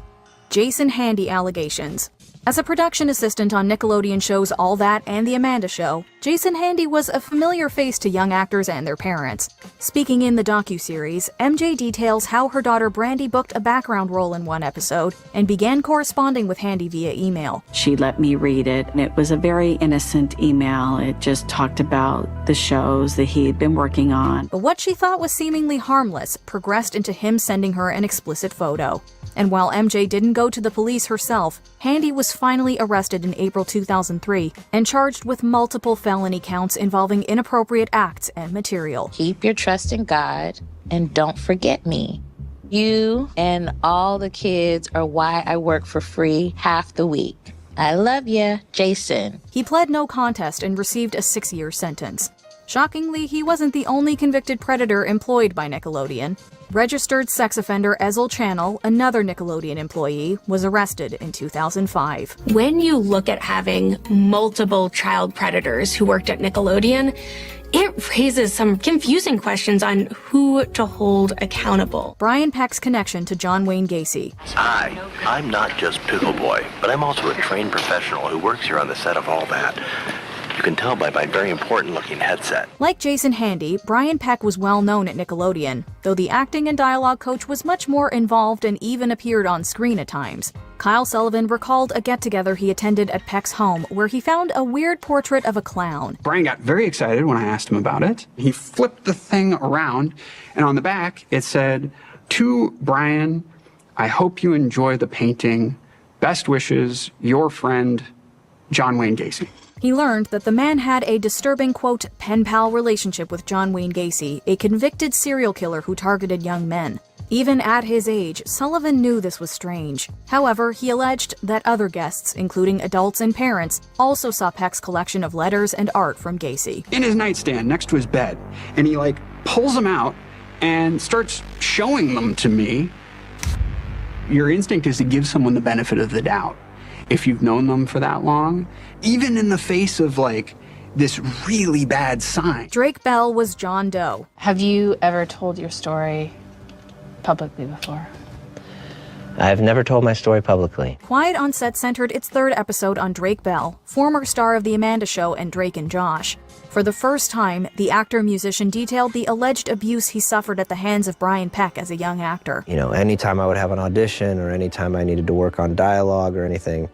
Jason Handy allegations. As a production assistant on Nickelodeon shows All That and The Amanda Show, Jason Handy was a familiar face to young actors and their parents. Speaking in the docuseries, MJ details how her daughter Brandy booked a background role in one episode and began corresponding with Handy via email. She let me read it, and it was a very innocent email. It just talked about the shows that he had been working on. But what she thought was seemingly harmless progressed into him sending her an explicit photo. And while MJ didn't go to the police herself, Handy was finally arrested in April 2003 and charged with multiple felony counts involving inappropriate acts and material. Keep your trust in God and don't forget me. You and all the kids are why I work for free half the week. I love ya, Jason. He pled no contest and received a 6-year sentence. Shockingly, he wasn't the only convicted predator employed by Nickelodeon. Registered sex offender Ezel Channel, another Nickelodeon employee, was arrested in 2005. When you look at having multiple child predators who worked at Nickelodeon, it raises some confusing questions on who to hold accountable. Brian Peck's connection to John Wayne Gacy. I'm not just Pickle Boy, but I'm also a trained professional who works here on the set of all that. You can tell by my very important-looking headset. Like Jason Handy, Brian Peck was well known at Nickelodeon, though the acting and dialogue coach was much more involved and even appeared on screen at times. Kyle Sullivan recalled a get-together he attended at Peck's home where he found a weird portrait of a clown. Brian got very excited when I asked him about it. He flipped the thing around, and on the back it said, "To Brian, I hope you enjoy the painting. Best wishes, your friend, John Wayne Gacy." He learned that the man had a disturbing, quote, pen-pal relationship with John Wayne Gacy, a convicted serial killer who targeted young men. Even at his age, Sullivan knew this was strange. However, he alleged that other guests, including adults and parents, also saw Peck's collection of letters and art from Gacy. In his nightstand next to his bed, and he pulls them out and starts showing them to me. Your instinct is to give someone the benefit of the doubt. If you've known them for that long, even in the face of this really bad sign. Drake Bell was John Doe. Have you ever told your story publicly before? I've never told my story publicly. Quiet on Set centered its third episode on Drake Bell, former star of The Amanda Show and Drake and Josh. For the first time, the actor-musician detailed the alleged abuse he suffered at the hands of Brian Peck as a young actor. You know, anytime I would have an audition or anytime I needed to work on dialogue or anything,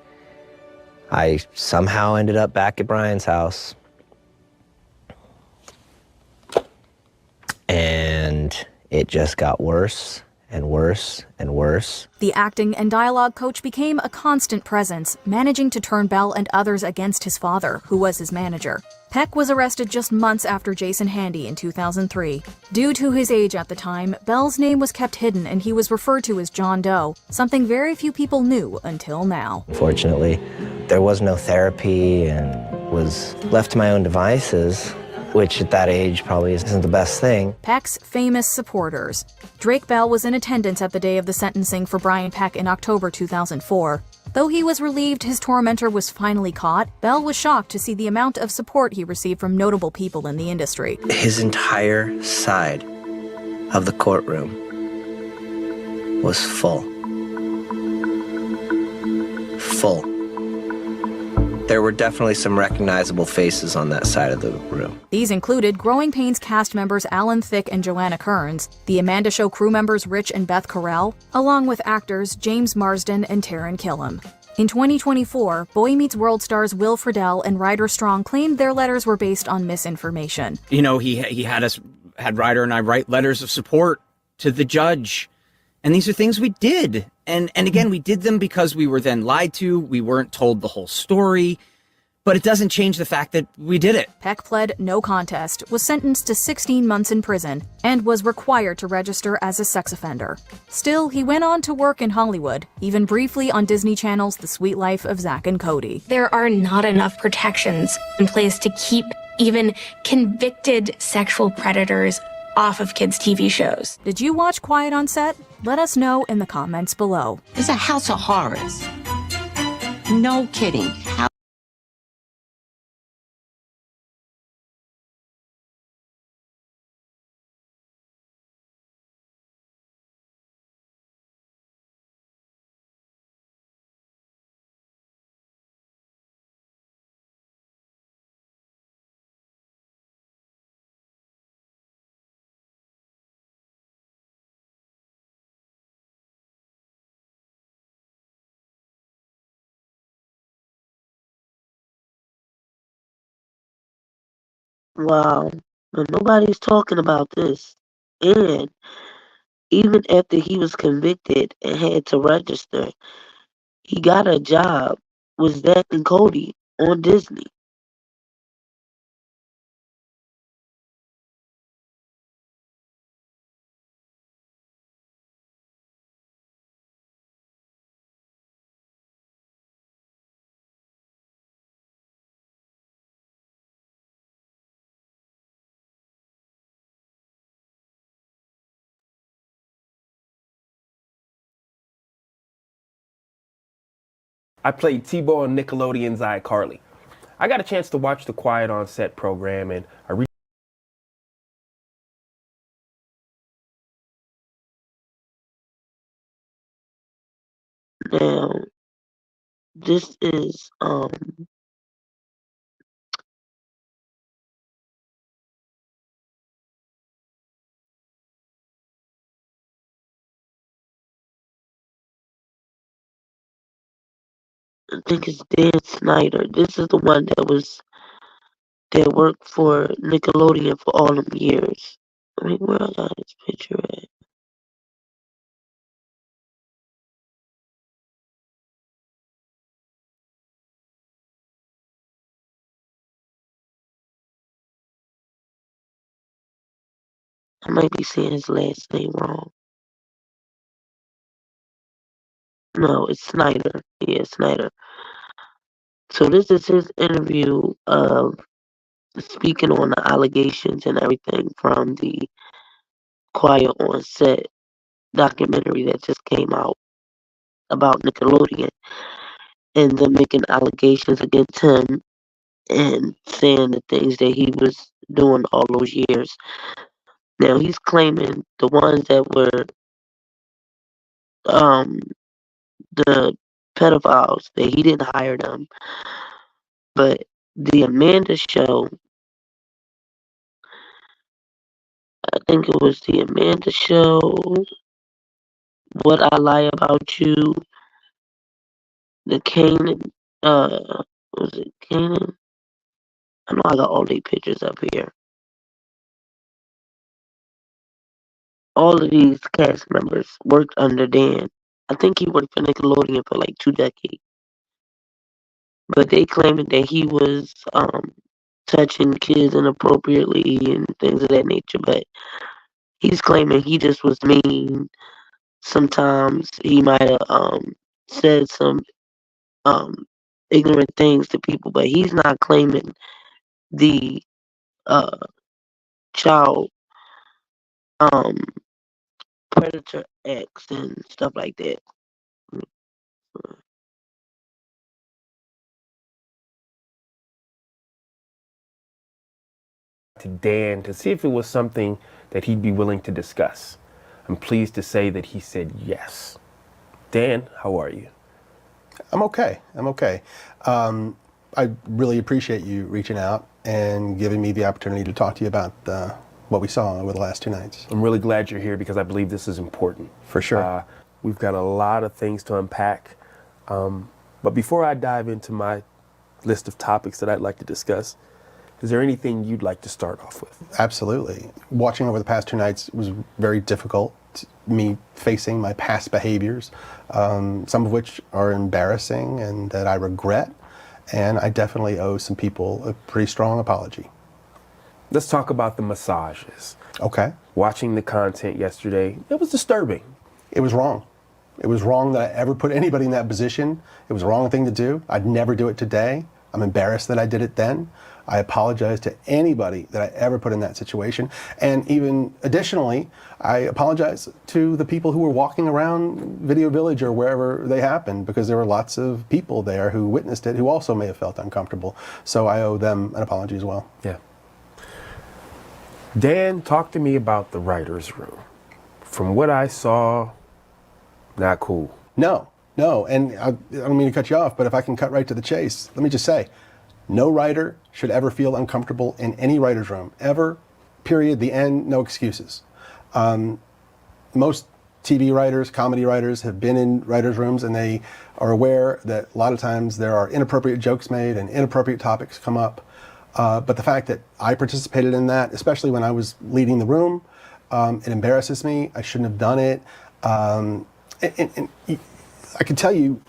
I somehow ended up back at Brian's house. And it just got worse and worse and worse. The acting and dialogue coach became a constant presence, managing to turn Bell and others against his father, who was his manager. Peck was arrested just months after Jason Handy in 2003. Due to his age at the time, Bell's name was kept hidden and he was referred to as John Doe, something very few people knew until now. Fortunately, there was no therapy and was left to my own devices, which at that age probably isn't the best thing. Peck's famous supporters. Drake Bell was in attendance at the day of the sentencing for Brian Peck in October 2004. Though he was relieved his tormentor was finally caught, Bell was shocked to see the amount of support he received from notable people in the industry. His entire side of the courtroom was full. Full. There were definitely some recognizable faces on that side of the room. These included Growing Pains cast members Alan Thicke and Joanna Kearns, The Amanda Show crew members Rich and Beth Carell, along with actors James Marsden and Taran Killam. In 2024, Boy Meets World stars Will Friedle and Ryder Strong claimed their letters were based on misinformation. You know, he had Ryder and I write letters of support to the judge. And these are things we did. And again, we did them because we were then lied to. We weren't told the whole story. But it doesn't change the fact that we did it. Peck pled no contest, was sentenced to 16 months in prison, and was required to register as a sex offender. Still, he went on to work in Hollywood, even briefly on Disney Channel's The Sweet Life of Zack and Cody. There are not enough protections in place to keep even convicted sexual predators off of kids' TV shows. Did you watch Quiet on Set? Let us know in the comments below. It's a house of horrors. No kidding. Wow, but nobody's talking about this. And even after he was convicted and had to register, he got a job with Zack and Cody on Disney. I played T-Bo on Nickelodeon's iCarly. I got a chance to watch the Quiet on Set program, and I This is I think it's Dan Snyder. This is the one that worked for Nickelodeon for all them years. I mean, where I got his picture at? I might be saying his last name wrong. No, it's Snyder. Yeah, Snyder. So this is his interview of speaking on the allegations and everything from the Quiet on Set documentary that just came out about Nickelodeon and them making allegations against him and saying the things that he was doing all those years. Now he's claiming the ones that were the pedophiles that he didn't hire them, but the Amanda show. I think it was the Amanda show. What I Lie About You. The Canaan. Was it Canaan? I know I got all these pictures up here. All of these cast members worked under Dan. I think he worked for Nickelodeon for like 2 decades. But they claiming that he was touching kids inappropriately and things of that nature. But he's claiming he just was mean. Sometimes he might have said some ignorant things to people, but he's not claiming the child predator acts and stuff like that. To Dan to see if it was something that he'd be willing to discuss. I'm pleased to say that he said yes. Dan, how are you? I'm okay. I really appreciate you reaching out and giving me the opportunity to talk to you about what we saw over the last 2 nights. I'm really glad you're here because I believe this is important. For sure. We've got a lot of things to unpack. But before I dive into my list of topics that I'd like to discuss, is there anything you'd like to start off with? Absolutely. Watching over the past 2 nights was very difficult. Me facing my past behaviors, some of which are embarrassing and that I regret. And I definitely owe some people a pretty strong apology. Let's talk about the massages. Okay. Watching the content yesterday, it was disturbing. It was wrong. It was wrong that I ever put anybody in that position. It was the wrong thing to do. I'd never do it today. I'm embarrassed that I did it then. I apologize to anybody that I ever put in that situation. And even additionally, I apologize to the people who were walking around Video Village or wherever they happened, because there were lots of people there who witnessed it who also may have felt uncomfortable. So I owe them an apology as well. Yeah. Dan, talk to me about the writer's room. From what I saw, not cool. No. And I don't mean to cut you off, but if I can cut right to the chase, let me just say, no writer should ever feel uncomfortable in any writer's room, ever, period, the end, no excuses. Most TV writers, comedy writers have been in writers' rooms, and they are aware that a lot of times there are inappropriate jokes made and inappropriate topics come up. But the fact that I participated in that, especially when I was leading the room, it embarrasses me. I shouldn't have done it. And I can tell you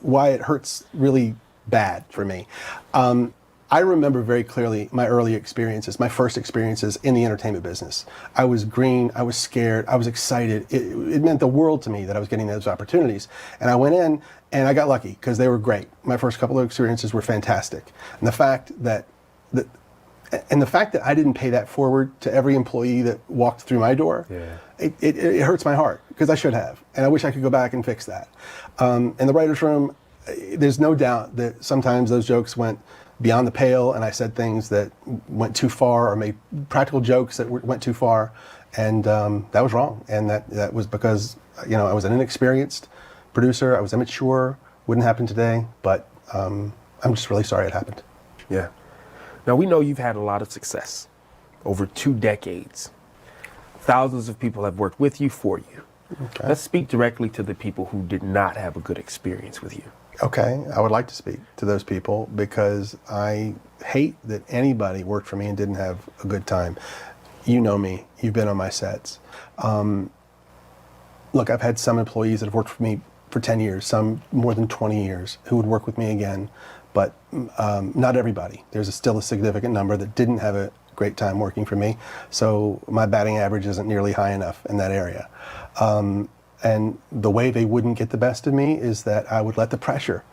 why it hurts really bad for me. I remember very clearly my early experiences, my first experiences in the entertainment business. I was green, I was scared, I was excited. It meant the world to me that I was getting those opportunities. And I went in and I got lucky because they were great. My first couple of experiences were fantastic. And the fact that I didn't pay that forward to every employee that walked through my door, it hurts my heart, because I should have. And I wish I could go back and fix that. In the writer's room, there's no doubt that sometimes those jokes went beyond the pale, and I said things that went too far, or made practical jokes that went too far, and that was wrong. And that was because, I was an inexperienced producer, I was immature, Wouldn't happen today, but I'm just really sorry it happened. Yeah. Now, we know you've had a lot of success over 2 decades. Thousands of people have worked with you, for you. Okay. Let's speak directly to the people who did not have a good experience with you. Okay, I would like to speak to those people because I hate that anybody worked for me and didn't have a good time. You know me, you've been on my sets. Look, I've had some employees that have worked for me for 10 years, some more than 20 years, who would work with me again, but not everybody. There's still a significant number that didn't have a great time working for me, so my batting average isn't nearly high enough in that area. And the way they wouldn't get the best of me is that I would let the pressure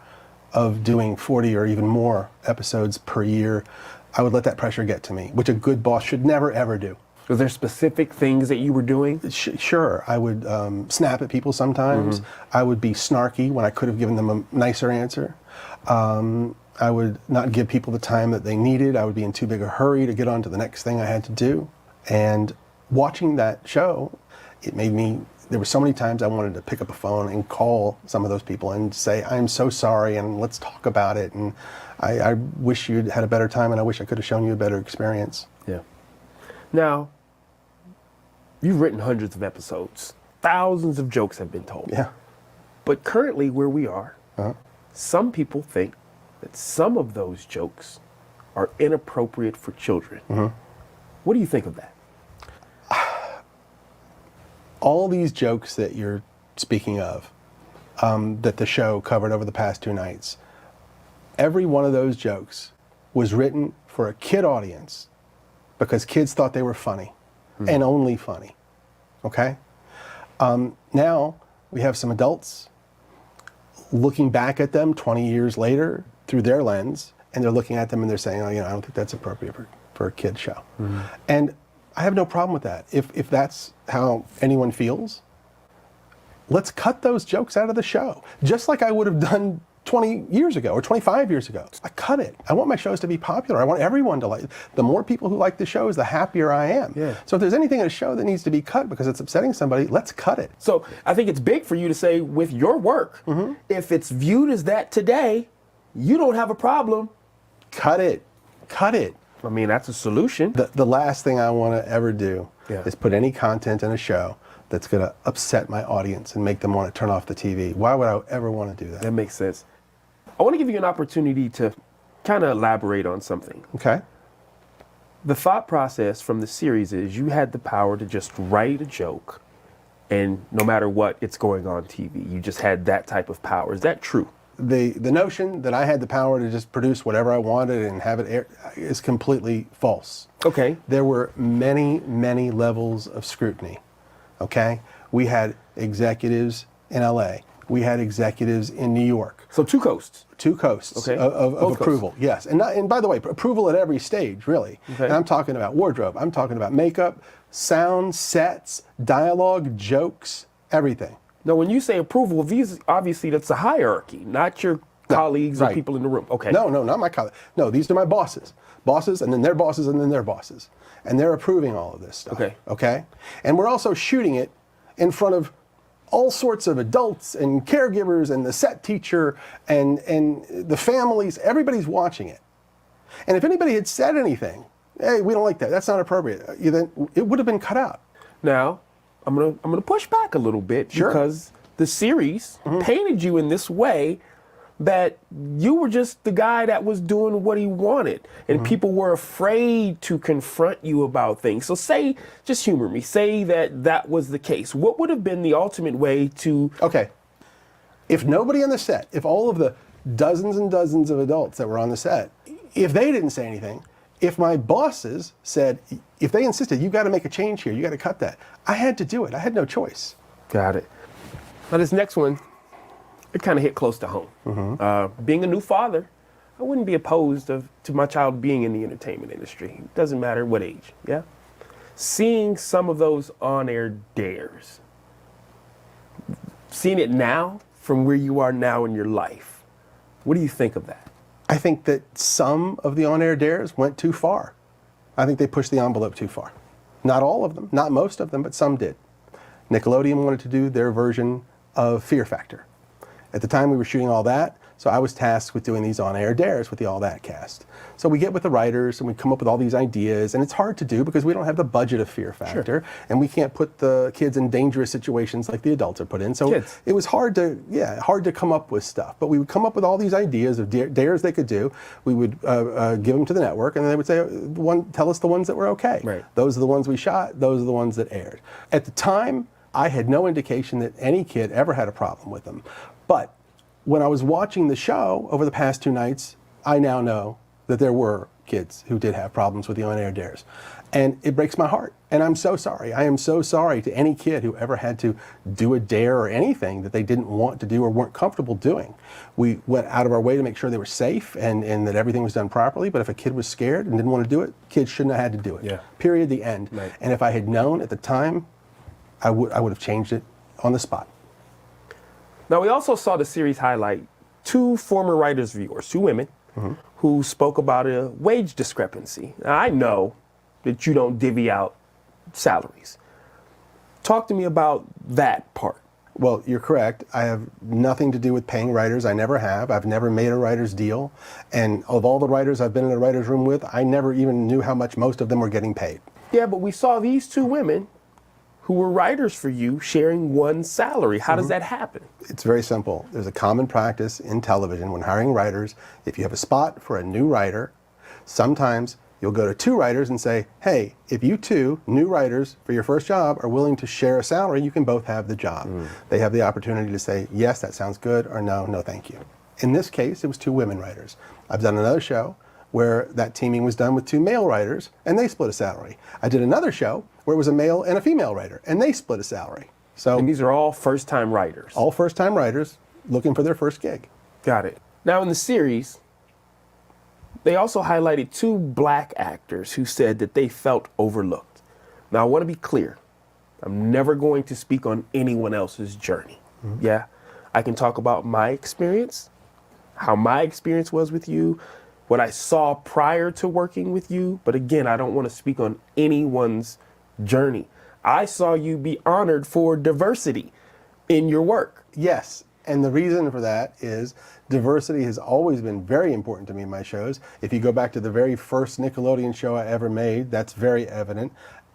of doing 40 or even more episodes per year, I would let that pressure get to me, which a good boss should never, ever do. Was there specific things that you were doing? Sure. I would snap at people sometimes. I would be snarky when I could have given them a nicer answer. I would not give people the time that they needed. I would be in too big a hurry to get on to the next thing I had to do. And watching that show, it made me, there were so many times I wanted to pick up a phone and call some of those people and say, I'm so sorry and let's talk about it. And I wish you'd had a better time and I wish I could have shown you a better experience. Yeah. Now, you've written hundreds of episodes. Thousands of jokes have been told. Yeah. But currently where we are, some people think that some of those jokes are inappropriate for children. What do you think of that? All these jokes that you're speaking of, that the show covered over the past 2 nights, every one of those jokes was written for a kid audience because kids thought they were funny and only funny, okay? Now we have some adults looking back at them 20 years later through their lens, and they're looking at them and they're saying, oh, you know, I don't think that's appropriate for a kid's show. And I have no problem with that. If that's how anyone feels, let's cut those jokes out of the show. Just like I would have done 20 years ago or 25 years ago. I cut it. I want my shows to be popular. I want everyone to like. The more people who like the shows, the happier I am. Yeah. So if there's anything in a show that needs to be cut because it's upsetting somebody, let's cut it. So I think it's big for you to say with your work, if it's viewed as that today, you don't have a problem. Cut it. Cut it. I mean, that's a solution. The last thing I want to ever do is put any content in a show that's going to upset my audience and make them want to turn off the TV. Why would I ever want to do that? That makes sense. I want to give you an opportunity to kind of elaborate on something. Okay. The thought process from the series is you had the power to just write a joke and no matter what, it's going on TV. You just had that type of power. Is that true? The notion that I had the power to just produce whatever I wanted and have it air is completely false. Okay. There were many, many levels of scrutiny. Okay? We had executives in LA. We had executives in New York. So 2 coasts. 2 coasts of approval. Coasts. Yes. And by the way, approval at every stage, really. Okay. And I'm talking about wardrobe. I'm talking about makeup, sound, sets, dialogue, jokes, everything. Now, when you say approval, these obviously that's a hierarchy, not your colleagues or people in the room. Okay. No, not my colleagues. No, these are my bosses. Bosses, and then their bosses, and then their bosses. And they're approving all of this stuff. Okay. Okay? And we're also shooting it in front of all sorts of adults and caregivers and the set teacher and the families. Everybody's watching it. And if anybody had said anything, hey, we don't like that, that's not appropriate, then it would have been cut out. Now, I'm gonna push back a little bit because the series painted you in this way that you were just the guy that was doing what he wanted, and people were afraid to confront you about things. So say, just humor me, say that was the case. What would have been the ultimate way to... Okay, if nobody on the set, if all of the dozens and dozens of adults that were on the set, if they didn't say anything, if my bosses said, if they insisted, you got to make a change here, you got to cut that, I had to do it. I had no choice. Got it. Now this next one, it kind of hit close to home. Being a new father, I wouldn't be opposed to my child being in the entertainment industry. It doesn't matter what age, yeah? Seeing some of those on-air dares, seeing it now from where you are now in your life, what do you think of that? I think that some of the on-air dares went too far. I think they pushed the envelope too far. Not all of them, not most of them, but some did. Nickelodeon wanted to do their version of Fear Factor. At the time we were shooting All That, so I was tasked with doing these on-air dares with the All That cast. So we get with the writers and we come up with all these ideas, and it's hard to do because we don't have the budget of Fear Factor, and we can't put the kids in dangerous situations like the adults are put in. So it was hard to come up with stuff. But we would come up with all these ideas of dares they could do. We would give them to the network, and they would say, tell us the ones that were okay. Right. Those are the ones we shot. Those are the ones that aired. At the time, I had no indication that any kid ever had a problem with them. But when I was watching the show over the past 2 nights, I now know that there were kids who did have problems with the on-air dares. And it breaks my heart. And I'm so sorry. I am so sorry to any kid who ever had to do a dare or anything that they didn't want to do or weren't comfortable doing. We went out of our way to make sure they were safe and that everything was done properly. But if a kid was scared and didn't want to do it, kids shouldn't have had to do it. Yeah. Period, the end. Right. And if I had known at the time, I would have changed it on the spot. Now, we also saw the series highlight 2 former writers' viewers, 2 women, who spoke about a wage discrepancy. Now, I know that you don't divvy out salaries. Talk to me about that part. Well, you're correct. I have nothing to do with paying writers. I never have. I've never made a writer's deal. And of all the writers I've been in a writer's room with, I never even knew how much most of them were getting paid. Yeah, but we saw these 2 women who were writers for you sharing one salary. How does that happen? It's very simple. There's a common practice in television when hiring writers. If you have a spot for a new writer, sometimes you'll go to 2 writers and say, hey, if you 2 new writers for your first job are willing to share a salary, you can both have the job. They have the opportunity to say, yes, that sounds good, or no, no thank you. In this case, it was 2 women writers. I've done another show where that teaming was done with 2 male writers, and they split a salary. I did another show where it was a male and a female writer, and they split a salary. So, and these are all first-time writers? All first-time writers looking for their first gig. Got it. Now, in the series, they also highlighted 2 black actors who said that they felt overlooked. Now, I want to be clear. I'm never going to speak on anyone else's journey. Yeah? I can talk about my experience, how my experience was with you, what I saw prior to working with you, but again, I don't want to speak on anyone's journey. I saw you be honored for diversity in your work. Yes, and the reason for that is diversity has always been very important to me in my shows. If you go back to the very first Nickelodeon show I ever made, that's very evident,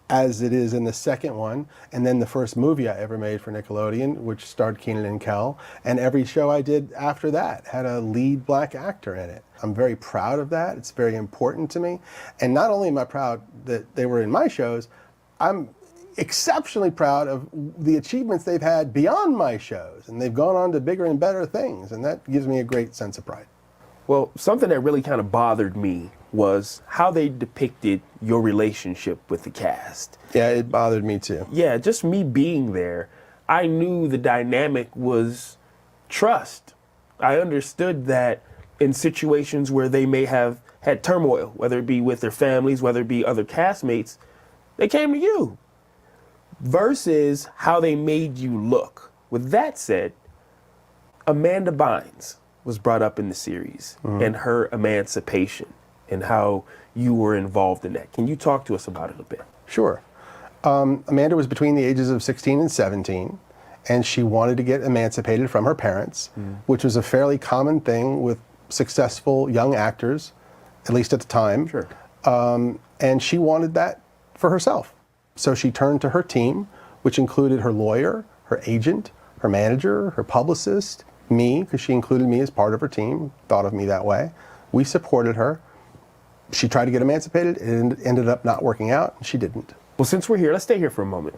as it is in the second one, and then the first movie I ever made for Nickelodeon, which starred Kenan and Kel, and every show I did after that had a lead black actor in it. I'm very proud of that. It's very important to me. And not only am I proud that they were in my shows, I'm exceptionally proud of the achievements they've had beyond my shows, and they've gone on to bigger and better things, and that gives me a great sense of pride. Well, something that really kind of bothered me was how they depicted your relationship with the cast. Yeah, it bothered me too. Yeah, just me being there, I knew the dynamic was trust. I understood that in situations where they may have had turmoil, whether it be with their families, whether it be other castmates, they came to you. Versus how they made you look. With that said, Amanda Bynes was brought up in the series and her emancipation and how you were involved in that. Can you talk to us about it a bit? Sure. Amanda was between the ages of 16 and 17, and she wanted to get emancipated from her parents, which was a fairly common thing with successful young actors, at least at the time. Sure. And she wanted that for herself. So she turned to her team, which included her lawyer, her agent, her manager, her publicist, me, because she included me as part of her team, thought of me that way. We supported her. She tried to get emancipated. It ended up not working out. She didn't. Well, since we're here, let's stay here for a moment.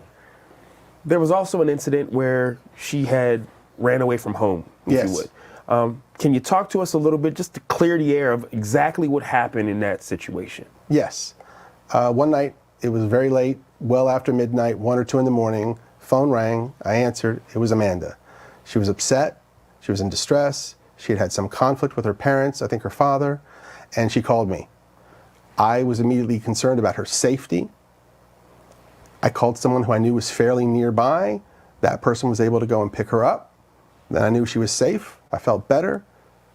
There was also an incident where she had ran away from home, if you would. Can you talk to us a little bit just to clear the air of exactly what happened in that situation? Yes. One night, it was very late, well after midnight, 1 or 2 in the morning. Phone rang. I answered. It was Amanda. She was upset. She was in distress. She had had some conflict with her parents, I think her father, and she called me. I was immediately concerned about her safety. I called someone who I knew was fairly nearby. That person was able to go and pick her up. Then I knew she was safe. I felt better.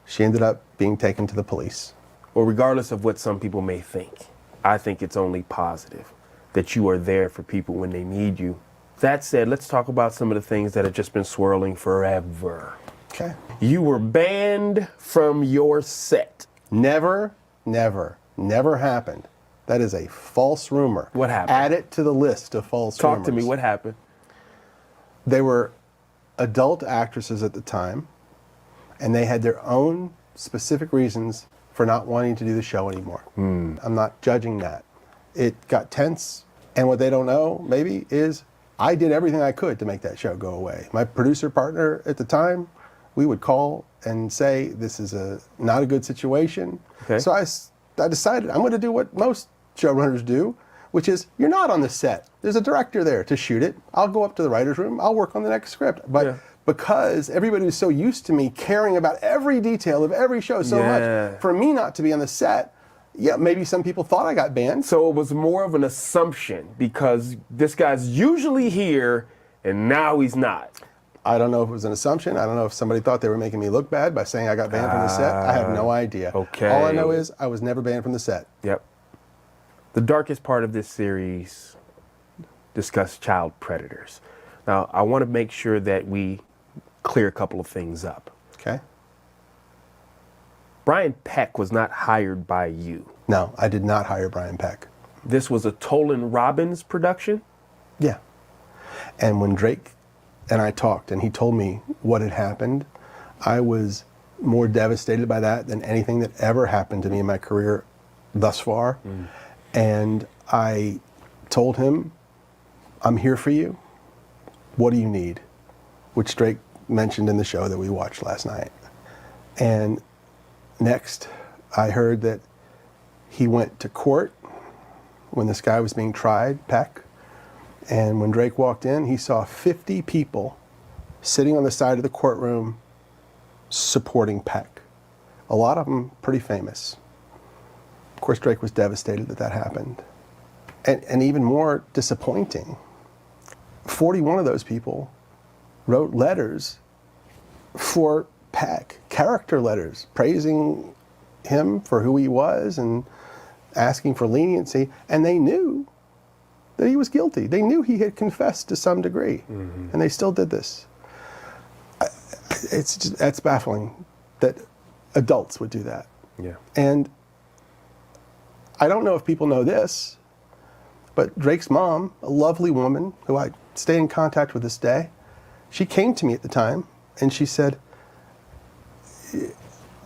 She ended up being taken to the police. Well, regardless of what some people may think, I think it's only positive that you are there for people when they need you. That said, let's talk about some of the things that have just been swirling forever. Okay. You were banned from your set. Never happened. That is a false rumor. What happened? Add it to the list of false rumors. Talk to me, what happened? They were adult actresses at the time, and they had their own specific reasons for not wanting to do the show anymore. I'm not judging that. It got tense, and what they don't know, maybe, is I did everything I could to make that show go away. My producer partner at the time, we would call and say, this is not a good situation. Okay. So I decided I'm going to do what most showrunners do, which is you're not on the set. There's a director there to shoot it. I'll go up to the writer's room. I'll work on the next script. But because everybody was so used to me caring about every detail of every show so much, for me not to be on the set, maybe some people thought I got banned. So it was more of an assumption because this guy's usually here and now he's not. I don't know if it was an assumption. I don't know if somebody thought they were making me look bad by saying I got banned from the set. I have no idea. Okay. All I know is I was never banned from the set. Yep. The darkest part of this series discussed child predators. Now, I want to make sure that we clear a couple of things up. Okay. Brian Peck was not hired by you. No, I did not hire Brian Peck. This was a Tolan Robbins production? Yeah. And when Drake and I talked and he told me what had happened, I was more devastated by that than anything that ever happened to me in my career thus far. And I told him, I'm here for you. What do you need? Which Drake mentioned in the show that we watched last night. And next, I heard that he went to court when this guy was being tried, Peck. And when Drake walked in, he saw 50 people sitting on the side of the courtroom supporting Peck. A lot of them pretty famous. Of course, Drake was devastated that that happened. And even more disappointing, 41 of those people wrote letters for Peck, character letters, praising him for who he was and asking for leniency. And they knew that he was guilty. They knew he had confessed to some degree, and they still did this. That's baffling that adults would do that. Yeah. And I don't know if people know this, but Drake's mom, a lovely woman who I stay in contact with this day, she came to me at the time and she said,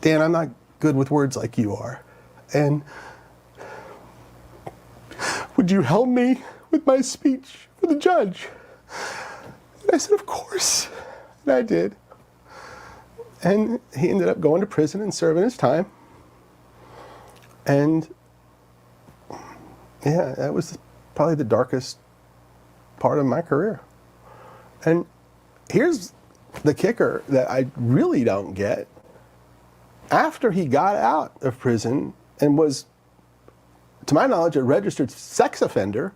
Dan, I'm not good with words like you are. And would you help me with my speech for the judge? And I said, of course. And I did. And he ended up going to prison and serving his time. And yeah, that was probably the darkest part of my career. And here's the kicker that I really don't get. After he got out of prison and was, to my knowledge, a registered sex offender,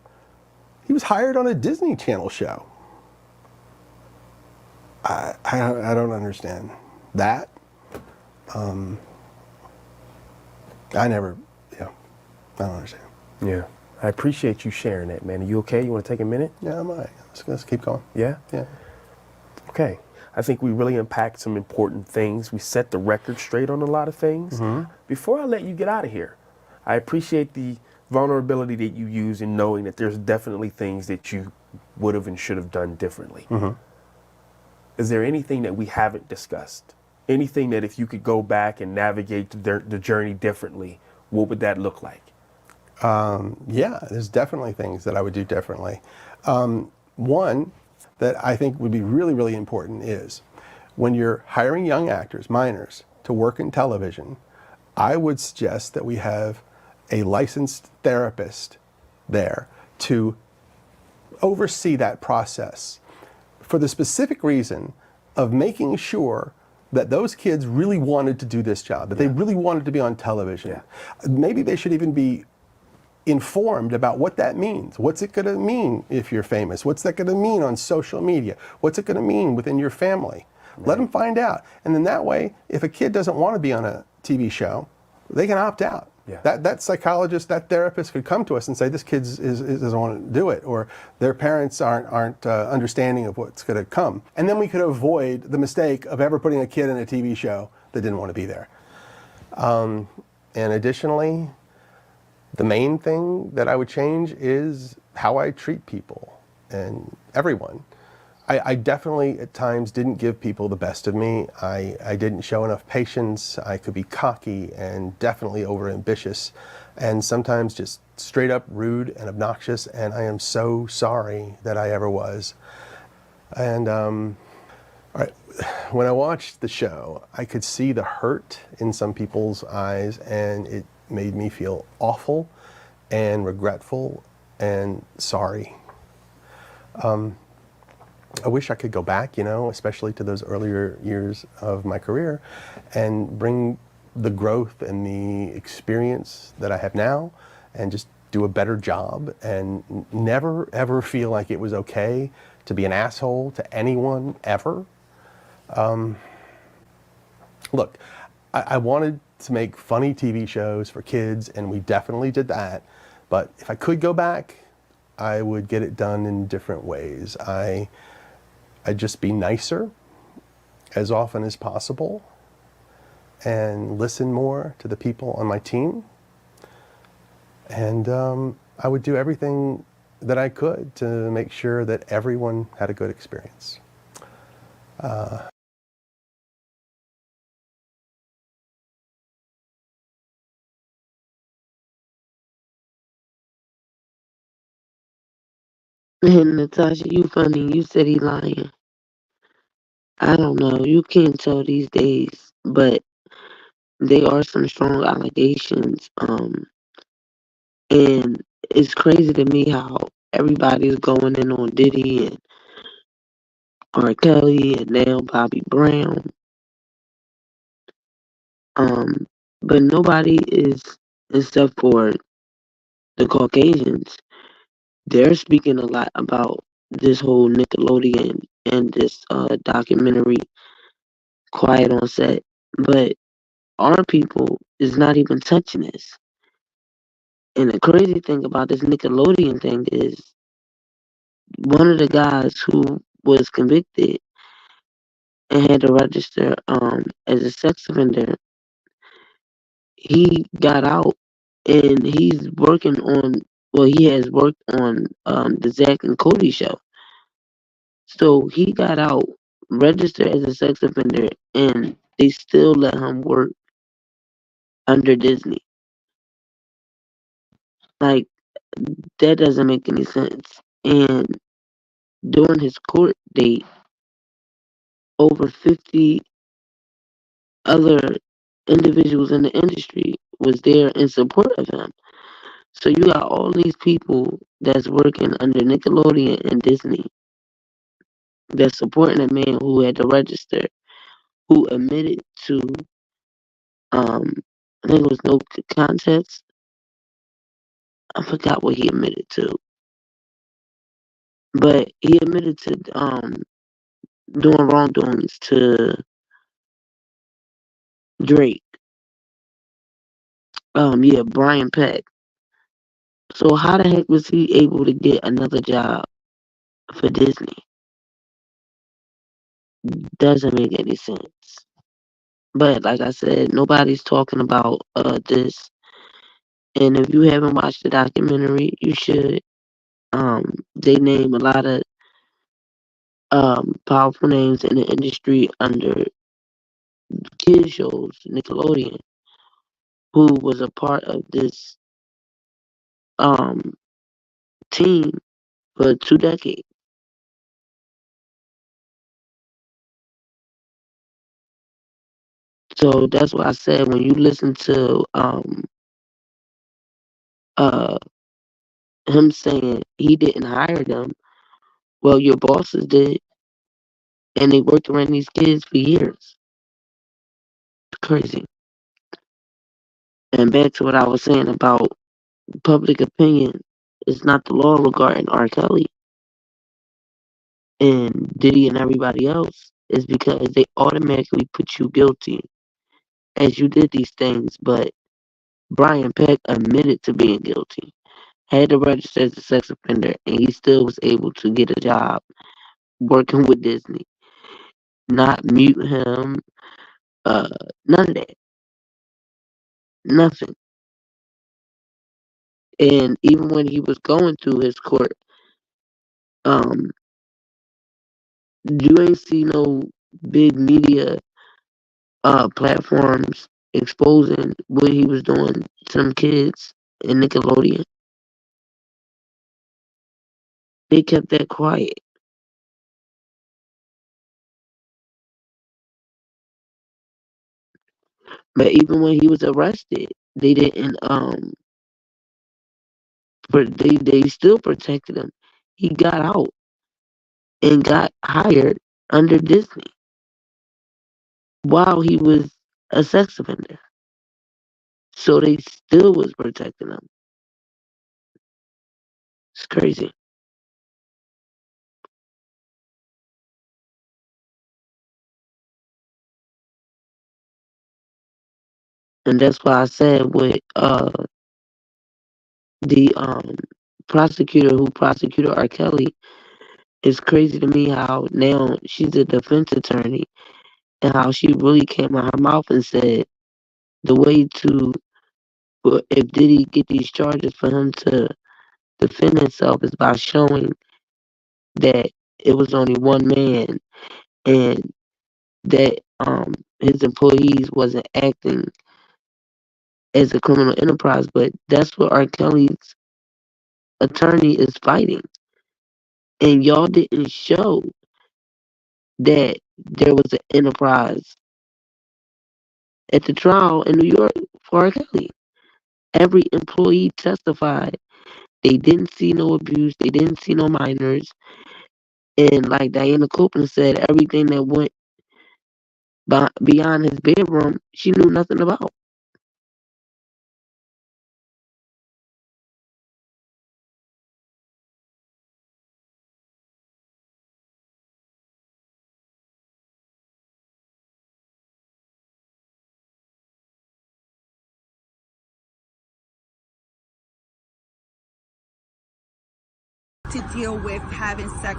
he was hired on a Disney Channel show. I don't understand that. I don't understand. Yeah. I appreciate you sharing that, man. Are you okay? You want to take a minute? Yeah, I'm all right. Let's keep going. Yeah? Yeah. Okay. I think we really unpacked some important things. We set the record straight on a lot of things. Before I let you get out of here, I appreciate the vulnerability that you use in knowing that there's definitely things that you would have and should have done differently. Is there anything that we haven't discussed? Anything that if you could go back and navigate the journey differently, what would that look like? Yeah, there's definitely things that I would do differently. One that I think would be really, really important is when you're hiring young actors, minors, to work in television, I would suggest that we have a licensed therapist there to oversee that process for the specific reason of making sure that those kids really wanted to do this job, that they really wanted to be on television. Maybe they should even be informed about what that means. What's it going to mean if you're famous? What's that going to mean on social media? What's it going to mean within your family? Let them find out. And then that way, if a kid doesn't want to be on a TV show, they can opt out. That psychologist, that therapist could come to us and say, this kid doesn't want to do it, or their parents aren't understanding of what's going to come. And then we could avoid the mistake of ever putting a kid in a TV show that didn't want to be there. And additionally, the main thing that I would change is how I treat people and everyone. I definitely at times didn't give people the best of me. I didn't show enough patience. I could be cocky and definitely overambitious, and sometimes just straight up rude and obnoxious, and I am so sorry that I ever was. And all right, when I watched the show, I could see the hurt in some people's eyes, and it made me feel awful and regretful and sorry. I wish I could go back, especially to those earlier years of my career, and bring the growth and the experience that I have now and just do a better job and never ever feel like it was okay to be an asshole to anyone ever. Look, I wanted to make funny TV shows for kids, and we definitely did that. But if I could go back, I would get it done in different ways. I'd just be nicer as often as possible and listen more to the people on my team. And I would do everything that I could to make sure that everyone had a good experience. And Natasha, you funny. You said he lying. I don't know. You can't tell these days, but there are some strong allegations. And it's crazy to me how everybody's going in on Diddy and Rkelly and now Bobby Brown. But nobody is, except for the Caucasians, they're speaking a lot about this whole Nickelodeon and this documentary, Quiet on Set. But our people is not even touching this. And the crazy thing about this Nickelodeon thing is one of the guys who was convicted and had to register as a sex offender, he got out and he's working on, well, he has worked on the Zach and Cody show. So he got out, registered as a sex offender, and they still let him work under Disney. Like, that doesn't make any sense. And during his court date, over 50 other individuals in the industry was there in support of him. So you got all these people that's working under Nickelodeon and Disney that's supporting a man who had to register, who admitted to, I think it was no contest. I forgot what he admitted to, but he admitted to doing wrongdoings to Drake. Yeah, Brian Peck. So how the heck was he able to get another job for Disney? Doesn't make any sense. But like I said, nobody's talking about this. And if you haven't watched the documentary, you should. They name a lot of powerful names in the industry under kids shows, Nickelodeon, who was a part of this team for 2 decades. So that's why I said when you listen to him saying he didn't hire them, well, your bosses did, and they worked around these kids for years. It's crazy. And back to what I was saying about public opinion is not the law regarding R. Kelly and Diddy and everybody else. Is because they automatically put you guilty as you did these things, but Brian Peck admitted to being guilty, had to register as a sex offender, and he still was able to get a job working with Disney. Not mute him, uh, none of that. Nothing. And even when he was going through his court, um, you ain't see no big media platforms exposing what he was doing to them kids in Nickelodeon. They kept that quiet. But even when he was arrested, they didn't but they still protected him. He got out and got hired under Disney while he was a sex offender. So they still was protecting him. It's crazy. And that's why I said with the prosecutor who prosecuted R. Kelly, it's crazy to me how now she's a defense attorney and how she really came out her mouth and said the way to, if Diddy get these charges, for him to defend himself is by showing that it was only one man and that his employees wasn't acting as a criminal enterprise. But that's what R. Kelly's attorney is fighting. And y'all didn't show that there was an enterprise at the trial in New York for R. Kelly. Every employee testified they didn't see no abuse, they didn't see no minors, and like Diana Copeland said, everything that went beyond his bedroom, she knew nothing about. To deal with having sex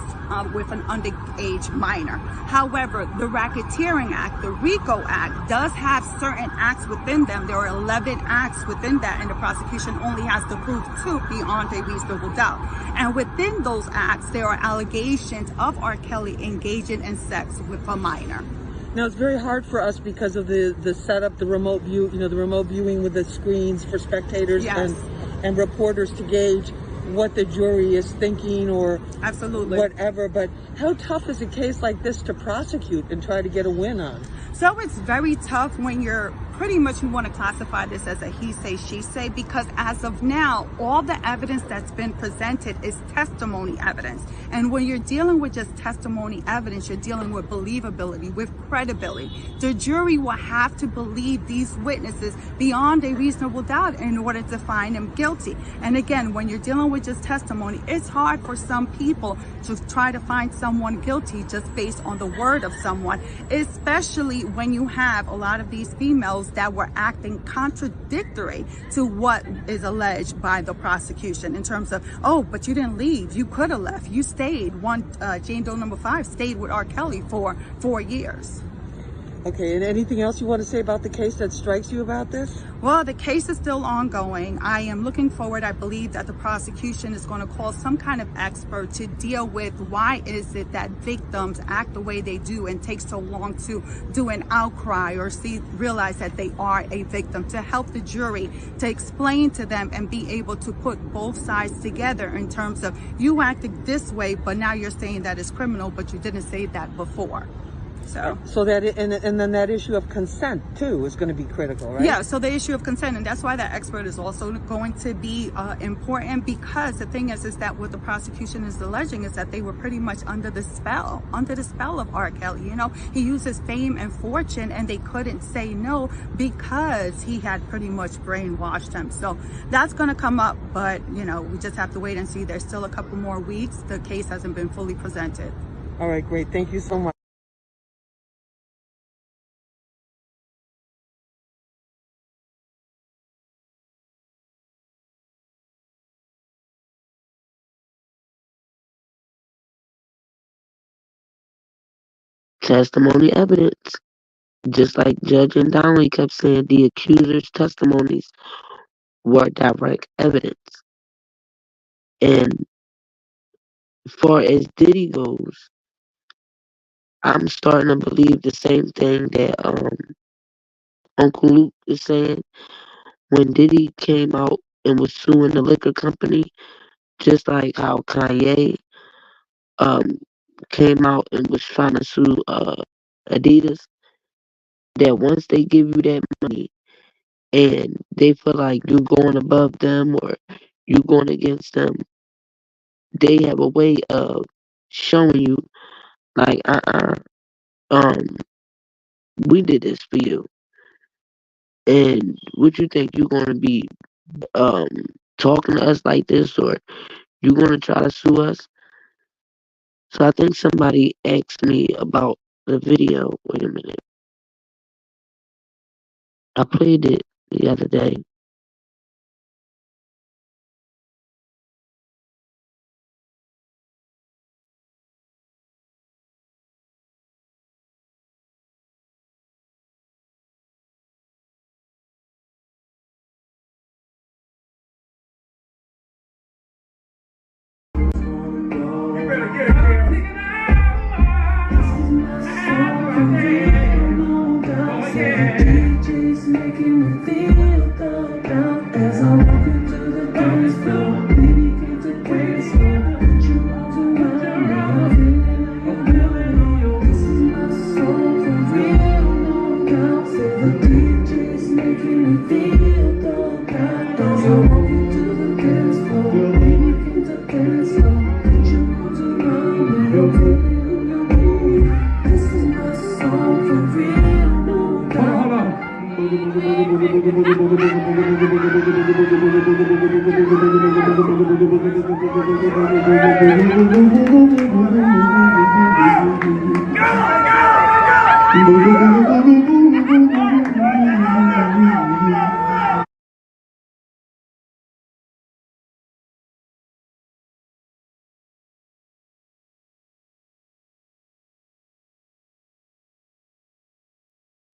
with an underage minor. However, the Racketeering Act, the RICO Act, does have certain acts within them. There are 11 acts within that, and the prosecution only has to prove 2 beyond a reasonable doubt. And within those acts, there are allegations of R. Kelly engaging in sex with a minor. Now, it's very hard for us because of the setup, the remote view, the remote viewing with the screens for spectators. Yes. and reporters to gauge what the jury is thinking or absolutely whatever. But how tough is a case like this to prosecute and try to get a win on? So it's very tough when you're pretty much, you want to classify this as a he say, she say, because as of now, all the evidence that's been presented is testimony evidence. And when you're dealing with just testimony evidence, you're dealing with believability, with credibility. The jury will have to believe these witnesses beyond a reasonable doubt in order to find them guilty. And again, when you're dealing with just testimony, it's hard for some people to try to find someone guilty just based on the word of someone, especially when you have a lot of these females that were acting contradictory to what is alleged by the prosecution in terms of, oh, but you didn't leave, you could have left, you stayed. Jane Doe number 5 stayed with R. Kelly for 4 years. Okay, and anything else you want to say about the case that strikes you about this? Well, the case is still ongoing. I am looking forward. I believe that the prosecution is going to call some kind of expert to deal with why is it that victims act the way they do and take so long to do an outcry or realize that they are a victim, to help the jury to explain to them and be able to put both sides together in terms of you acted this way, but now you're saying that it's criminal, but you didn't say that before. So that and then that issue of consent too is going to be critical, right? Yeah, so the issue of consent, and that's why that expert is also going to be important, because the thing is that what the prosecution is alleging is that they were pretty much under the spell of R. Kelly. You know, he used his fame and fortune, and they couldn't say no because he had pretty much brainwashed them. So that's going to come up, but you know, we just have to wait and see. There's still a couple more weeks. The case hasn't been fully presented. All right, great. Thank you so much. testimony evidence. Just like Judge and Donnelly kept saying, the accuser's testimonies were direct evidence. And as far as Diddy goes, I'm starting to believe the same thing that Uncle Luke is saying. When Diddy came out and was suing the liquor company, just like how Kanye um came out and was trying to sue Adidas, that once they give you that money and they feel like you going above them or you going against them, they have a way of showing you like um we did this for you. And what you think you gonna be um talking to us like this, or you gonna try to sue us? So I think somebody asked me about the video. Wait a minute. I played it the other day.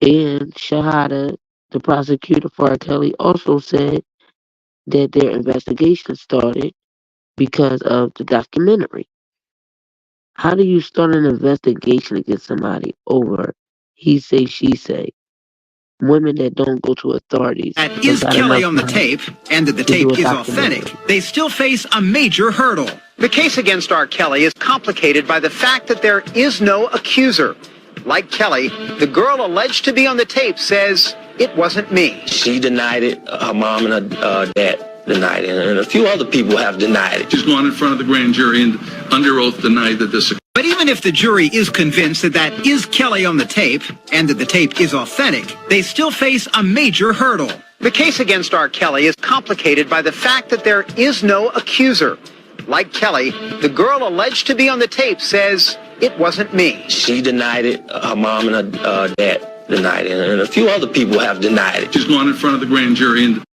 And Shahada, the prosecutor for Rkelly, also said that their investigation started because of the documentary. How do you start an investigation against somebody over he say, she say? Women that don't go to authorities. That is Kelly on the tape, and that the tape is authentic, they still face a major hurdle. The case against R. Kelly is complicated by the fact that there is no accuser. Like Kelly, the girl alleged to be on the tape says, "It wasn't me." She denied it. Her mom and her dad denied it. And a few other people have denied it. She's gone in front of the grand jury and under oath denied that this. But even if the jury is convinced that that is Kelly on the tape, and that the tape is authentic, they still face a major hurdle. The case against R. Kelly is complicated by the fact that there is no accuser. Like Kelly, the girl alleged to be on the tape says, "It wasn't me." She denied it. Her mom and her dad denied it. And a few other people have denied it. She's gone in front of the grand jury and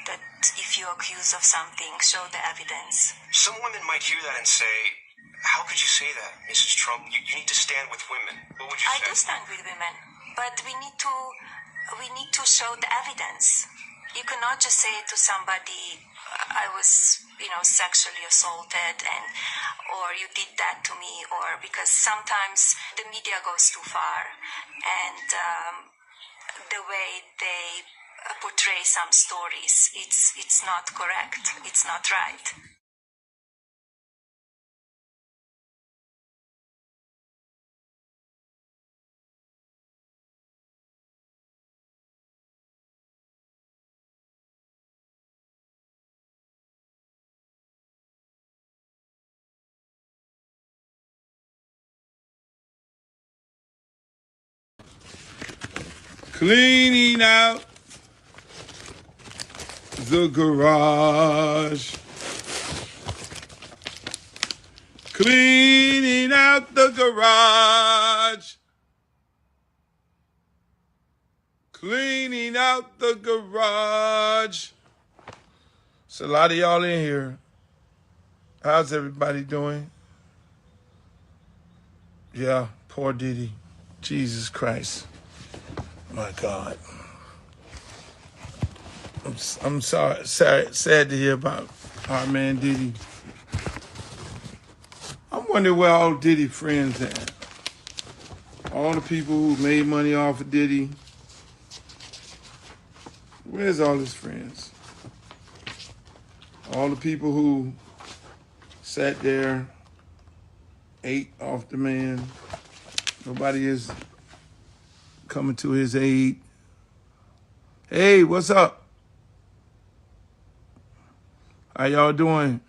that if you're accused of something, show the evidence. Some women might hear that and say, "How could you say that, Mrs. Trump? You need to stand with women." What would you say? I do stand with women, but we need to show the evidence. You cannot just say to somebody, "I was, sexually assaulted," or "you did that to me," or because sometimes the media goes too far, and the way they portray some stories, it's not correct. It's not right. Cleaning out the garage. Cleaning out the garage. Cleaning out the garage. It's a lot of y'all in here. How's everybody doing? Yeah, poor Diddy. Jesus Christ. My God. I'm sorry, sad to hear about our man Diddy. I'm wondering where all Diddy friends at. All the people who made money off of Diddy. Where's all his friends? All the people who sat there, ate off the man. Nobody is coming to his aid. Hey, what's up? How y'all doing?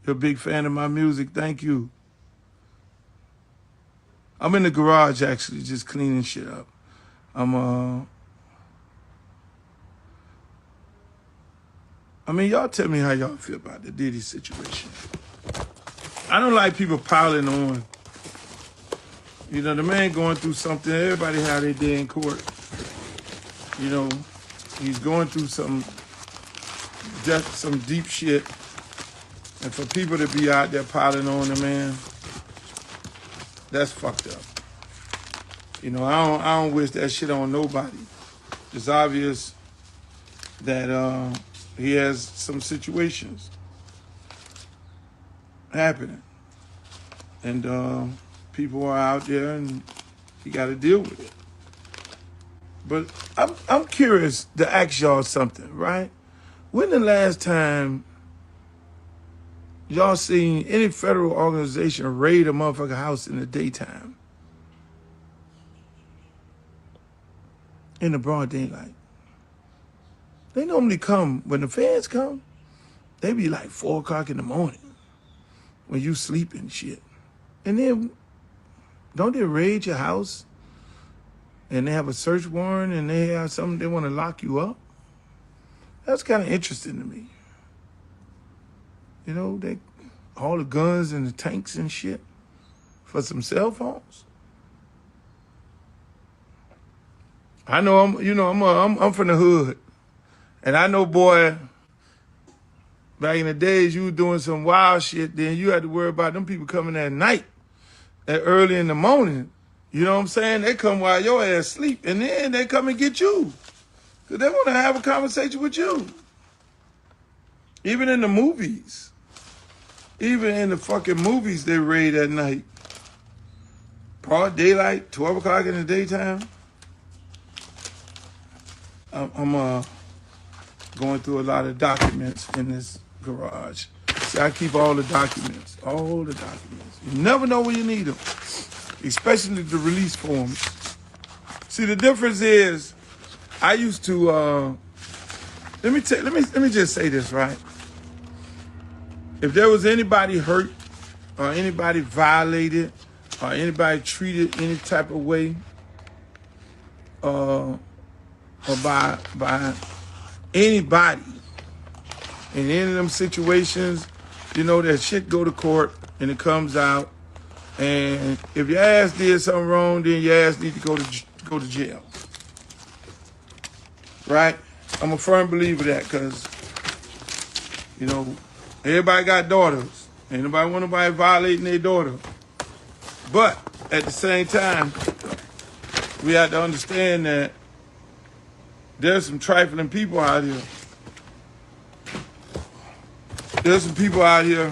You're a big fan of my music. Thank you. I'm in the garage, actually, just cleaning shit up. Y'all tell me how y'all feel about the Diddy situation. I don't like people piling on. You know, the man going through something. Everybody had their day in court. You know, he's going through some deep shit. And for people to be out there piling on the man, that's fucked up. You know, I don't wish that shit on nobody. It's obvious that he has some situations happening. And people are out there and he got to deal with it. But I'm curious to ask y'all something, right? When the last time y'all seen any federal organization raid a motherfucking house in the daytime? In the broad daylight. They normally come, when the feds come, they be like 4 o'clock in the morning when you sleep and shit. And then, don't they raid your house and they have a search warrant and they have something, they want to lock you up? That's kind of interesting to me. You know, all the guns and the tanks and shit for some cell phones. I know I'm from the hood. And I know, boy, back in the days, you were doing some wild shit, then you had to worry about them people coming at night, at early in the morning. You know what I'm saying? They come while your ass sleep, and then they come and get you. Because they want to have a conversation with you. Even in the movies. Even in the fucking movies, they raid at night. Broad daylight, 12 o'clock in the daytime. I'm going through a lot of documents in this garage. See, I keep all the documents. All the documents. You never know when you need them. Especially the release forms. See, the difference is, I used to, let me just say this, right? If there was anybody hurt, or anybody violated, or anybody treated any type of way, or by anybody in any of them situations, you know, that shit go to court and it comes out. And if your ass did something wrong, then your ass need to go to jail. Right? I'm a firm believer of that because, you know, everybody got daughters. Ain't nobody want nobody violating their daughter. But at the same time, we have to understand that there's some trifling people out here. There's some people out here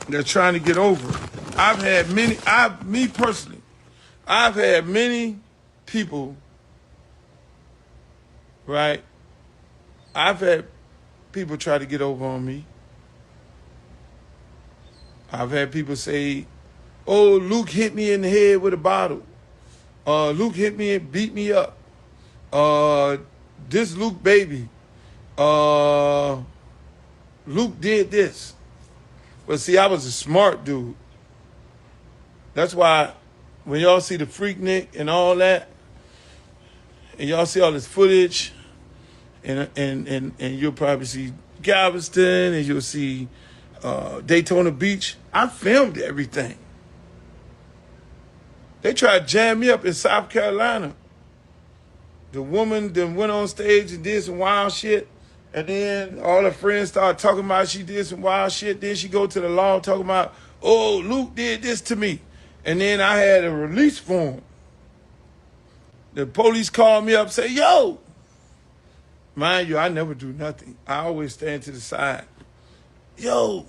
that are trying to get over it. I've had many people, right? I've had people try to get over on me. I've had people say, oh, Luke hit me in the head with a bottle. Luke hit me and beat me up. This Luke baby. Luke did this. But see, I was a smart dude. That's why when y'all see the Freaknik and all that, and y'all see all this footage, and you'll probably see Galveston, and you'll see Daytona Beach. I filmed everything. They tried to jam me up in South Carolina. The woman then went on stage and did some wild shit, and then all her friends started talking about she did some wild shit. Then she go to the law talking about, oh, Luke did this to me. And then I had a release form. The police called me up, say, yo. Mind you, I never do nothing. I always stand to the side. Yo,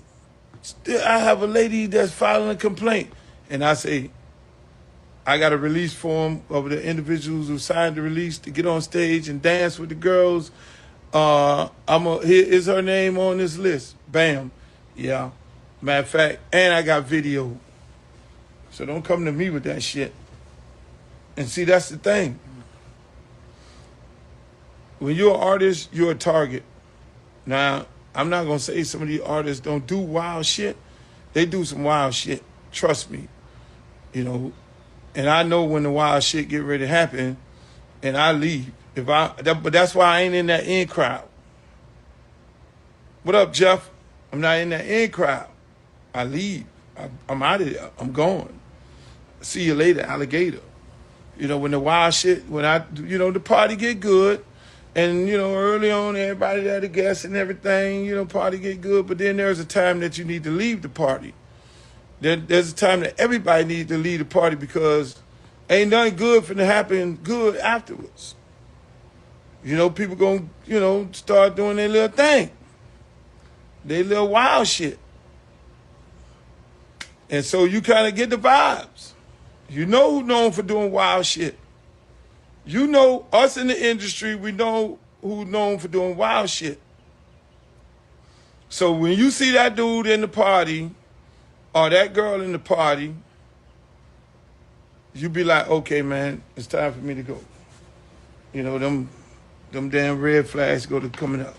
I have a lady that's filing a complaint. And I say, I got a release form of the individuals who signed the release to get on stage and dance with the girls. Here is her name on this list. Bam. Yeah. Matter of fact, and I got video. So don't come to me with that shit. And see, that's the thing. When you're an artist, you're a target. Now, I'm not going to say some of these artists don't do wild shit. They do some wild shit. Trust me. You know, and I know when the wild shit get ready to happen, and I leave. But that's why I ain't in that in crowd. What up, Jeff? I'm not in that in crowd. I leave. I'm out of there. I'm going. See you later, alligator. You know, when the wild shit, the party get good, and, early on, everybody had a guest and everything, party get good, but then there's a time that you need to leave the party. There's a time that everybody needs to leave the party because ain't nothing good finna happen good afterwards. People gonna, start doing their little thing. Their little wild shit. And so you kind of get the vibes. You know who's known for doing wild shit. You know us in the industry, we know who's known for doing wild shit. So when you see that dude in the party or that girl in the party, you be like, okay, man, it's time for me to go. Them damn red flags go to coming up.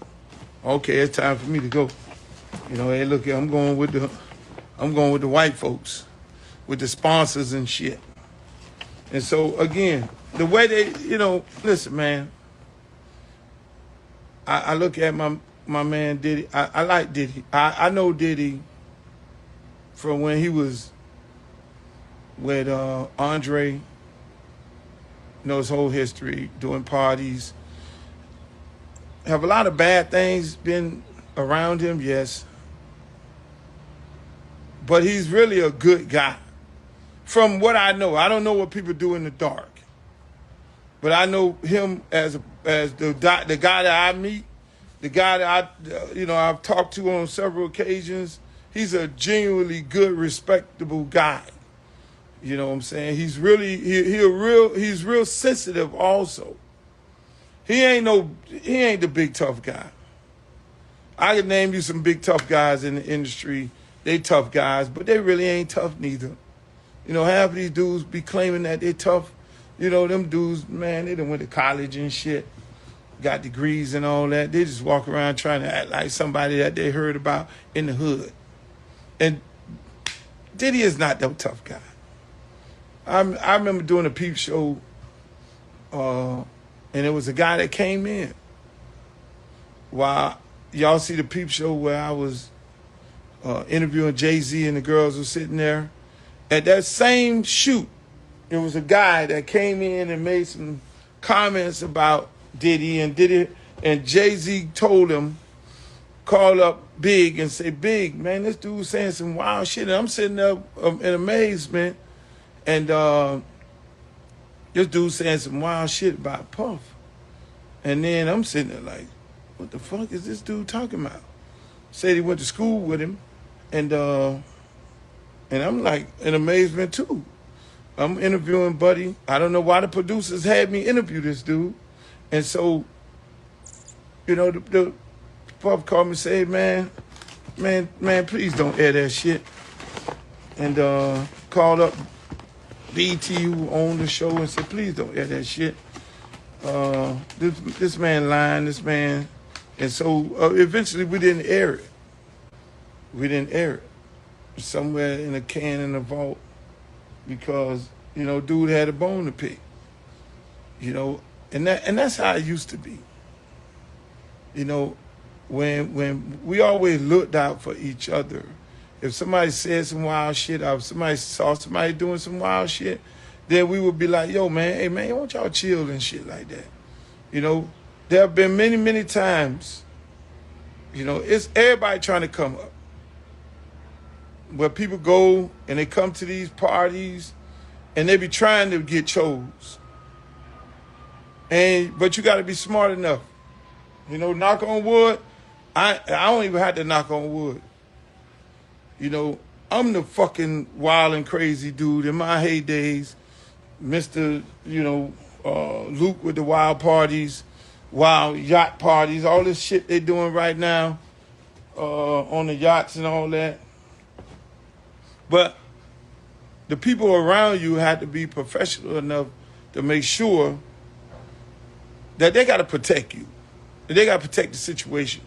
Okay, it's time for me to go. Hey, look, I'm going with the white folks, with the sponsors and shit. And so again, the way they, listen, man. I look at my man Diddy. I like Diddy. I know Diddy from when he was with Andre. Know his whole history, doing parties. Have a lot of bad things been around him, yes. But he's really a good guy. From what I know, I don't know what people do in the dark. But I know him as the guy that I meet, the guy that I've talked to on several occasions. He's a genuinely good, respectable guy. You know what I'm saying? He's really he's real sensitive also. He ain't the big tough guy. I could name you some big tough guys in the industry. They tough guys, but they really ain't tough neither. Half of these dudes be claiming that they tough. Them dudes, man, they done went to college and shit, got degrees and all that. They just walk around trying to act like somebody that they heard about in the hood. And Diddy is not that tough guy. I remember doing a peep show, and it was a guy that came in. While y'all see the peep show where I was interviewing Jay-Z and the girls were sitting there, at that same shoot, there was a guy that came in and made some comments about Diddy, and Jay-Z told him, call up Big and say, Big, man, this dude's saying some wild shit. And I'm sitting there in amazement, and this dude's saying some wild shit about Puff. And then I'm sitting there like, what the fuck is this dude talking about? Said he went to school with him, and I'm like in amazement too. I'm interviewing Buddy. I don't know why the producers had me interview this dude. And so, the Puff called me and said, man, please don't air that shit. And called up BET, who owned the show, and said, please don't air that shit. This man lying, this man. And so eventually we didn't air it. We didn't air it. Somewhere in a can in the vault, because, dude had a bone to pick. And that's how it used to be. You know, when we always looked out for each other. If somebody said some wild shit, or if somebody saw somebody doing some wild shit, then we would be like, yo, man, hey, man, why don't y'all chill and shit like that? You know, there have been many, many times, you know, it's everybody trying to come up. Where people go and they come to these parties and they be trying to get chose. But you got to be smart enough. You know, knock on wood, I don't even have to knock on wood. You know, I'm the fucking wild and crazy dude in my heydays. Mr., you know, Luke with the wild parties, wild yacht parties, all this shit they doing right now on the yachts and all that. But the people around you had to be professional enough to make sure that they got to protect you. They got to protect the situation.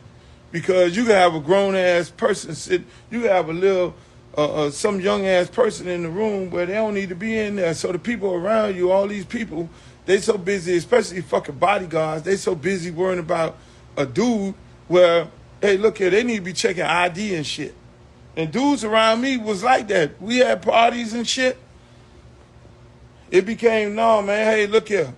Because you can have a grown-ass person sit, you can have a little, some young-ass person in the room where they don't need to be in there. So the people around you, all these people, they so busy, especially fucking bodyguards, they so busy worrying about a dude where, hey, look here, they need to be checking ID and shit. And dudes around me was like that. We had parties and shit. It became, no, man, hey, look here.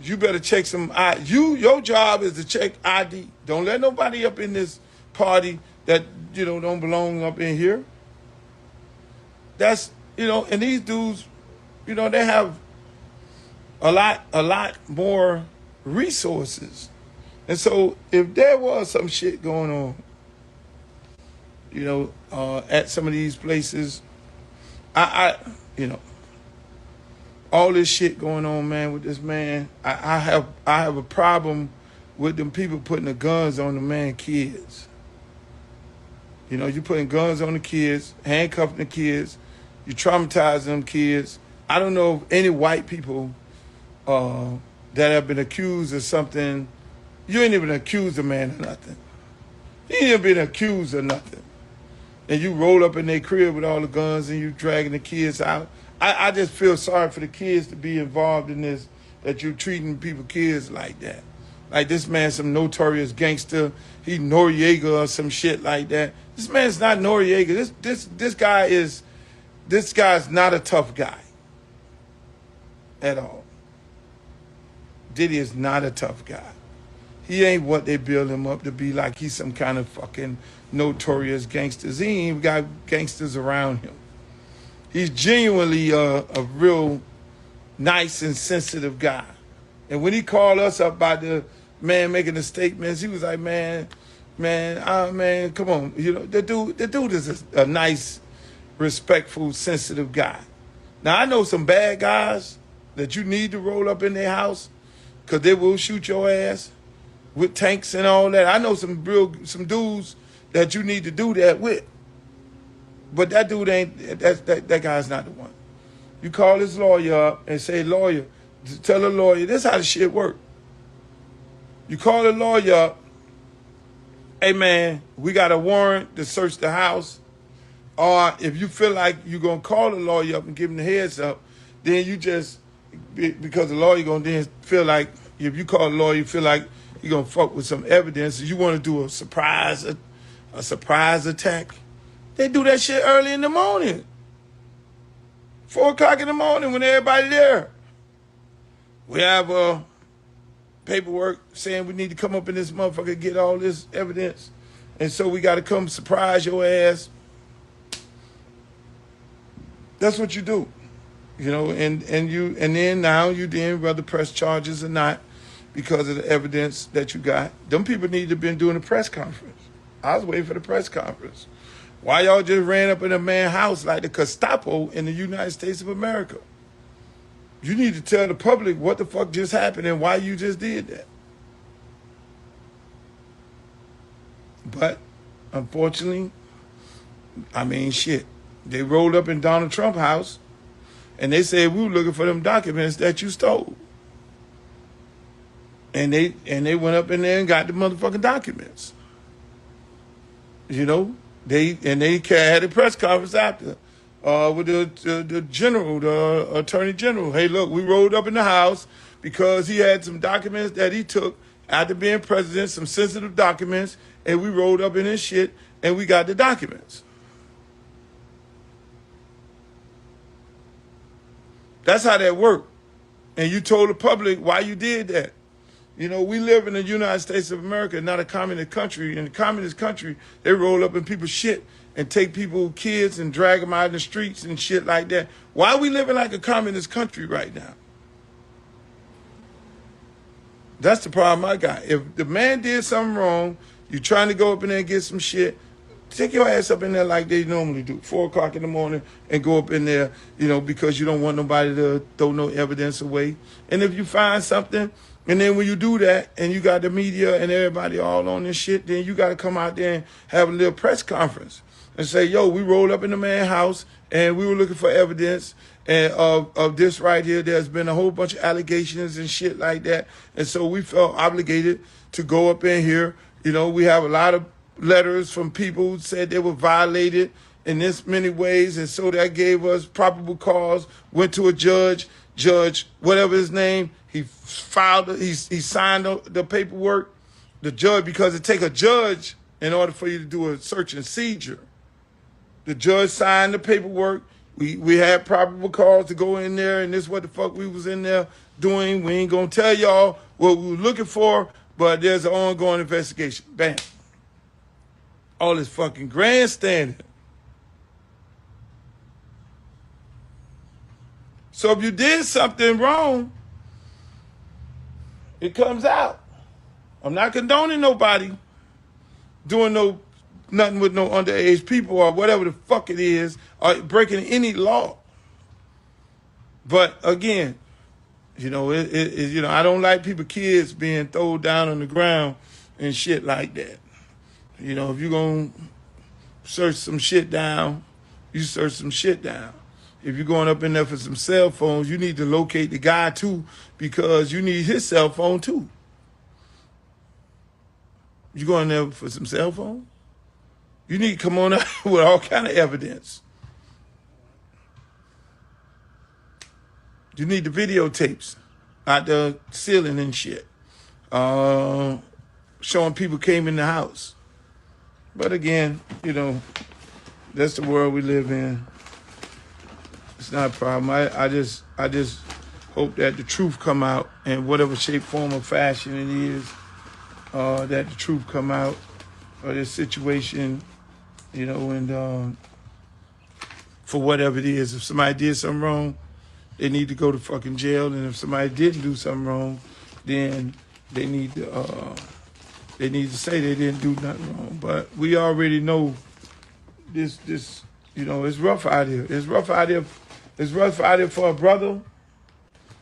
You better check some ID. Your job is to check ID. Don't let nobody up in this party that, you know, don't belong up in here. That's, you know, and these dudes, you know, they have a lot more resources. And so if there was some shit going on, you know, at some of these places, you know, all this shit going on, man, with this man. I have a problem with them people putting the guns on the man kids. You know, you putting guns on the kids, handcuffing the kids, you traumatizing them kids. I don't know if any white people that have been accused of something, you ain't even accused a man of nothing. You ain't even been accused of nothing. And you roll up in their crib with all the guns and you dragging the kids out. I just feel sorry for the kids to be involved in this, that you're treating people, kids like that. Like this man, some notorious gangster, he Noriega or some shit like that. This man's not Noriega. This guy's not a tough guy at all. Diddy is not a tough guy. He ain't what they build him up to be, like he's some kind of fucking notorious gangsters. He ain't even got gangsters around him. He's genuinely a real nice and sensitive guy. And when he called us up by the man making the statements, he was like, man, come on. You know, the dude is a nice, respectful, sensitive guy. Now, I know some bad guys that you need to roll up in their house because they will shoot your ass with tanks and all that. I know some dudes that you need to do that with. But that dude ain't, that guy's not the one. You call this lawyer up and say, lawyer, tell the lawyer, this is how the shit work. You call the lawyer up, hey man, we got a warrant to search the house. Or if you feel like you're going to call the lawyer up and give him the heads up, then you just, because the lawyer going to then feel like, if you call the lawyer, you feel like you're going to fuck with some evidence, you want to do a surprise attack. They do that shit early in the morning. 4 o'clock in the morning when everybody there. We have paperwork saying we need to come up in this motherfucker, get all this evidence. And so we got to come surprise your ass. That's what you do. You know, and then now you then whether press charges or not because of the evidence that you got. Them people need to have been doing a press conference. I was waiting for the press conference. Why y'all just ran up in a man's house like the Gestapo in the United States of America? You need to tell the public what the fuck just happened and why you just did that. But, unfortunately, I mean, shit. They rolled up in Donald Trump's house and they said we were looking for them documents that you stole. And they went up in there and got the motherfucking documents. You know? They had a press conference after with the general, the attorney general. Hey, look, we rolled up in the house. because he had some documents that he took after being president, some sensitive documents, and we rolled up in his shit and we got the documents. That's how that worked. And you told the public why you did that. You know, we live in the United States of America, not a communist country. In a communist country, they roll up in people's shit and take people's kids and drag them out in the streets and shit like that. Why are we living like a communist country right now? That's the problem I got. If the man did something wrong, you trying to go up in there and get some shit, take your ass up in there like they normally do, 4 o'clock in the morning, and go up in there, you know, because you don't want nobody to throw no evidence away. And if you find something, and then when you do that, and you got the media and everybody all on this shit, then you got to come out there and have a little press conference and say, yo, we rolled up in the man's house, and we were looking for evidence and of this right here. There's been a whole bunch of allegations and shit like that. And so we felt obligated to go up in here. You know, we have a lot of letters from people who said they were violated in this many ways. And so that gave us probable cause, went to a judge, whatever his name, he signed the paperwork. The judge, because it take a judge in order for you to do a search and seizure. The judge signed the paperwork. We had probable cause to go in there, and this is what the fuck we was in there doing. We ain't gonna tell y'all what we were looking for, but there's an ongoing investigation. Bam. All this fucking grandstanding. So if you did something wrong, it comes out. I'm not condoning nobody doing nothing with no underage people or whatever the fuck it is, or breaking any law. But again, you know, you know, I don't like kids being thrown down on the ground and shit like that. You know, if you're gonna search some shit down, you search some shit down. If you're going up in there for some cell phones, you need to locate the guy too, because you need his cell phone too. You going there for some cell phone? You need to come on out with all kind of evidence. You need the videotapes out the ceiling and shit, showing people came in the house. But again, you know, that's the world we live in. It's not a problem. I just hope that the truth come out in whatever shape, form, or fashion it is. That the truth come out of this situation. You know, and for whatever it is, if somebody did something wrong, they need to go to fucking jail. And if somebody didn't do something wrong, then they need to say they didn't do nothing wrong. But we already know this. You know, it's rough out here. It's rough out here. It's rough out here for a brother.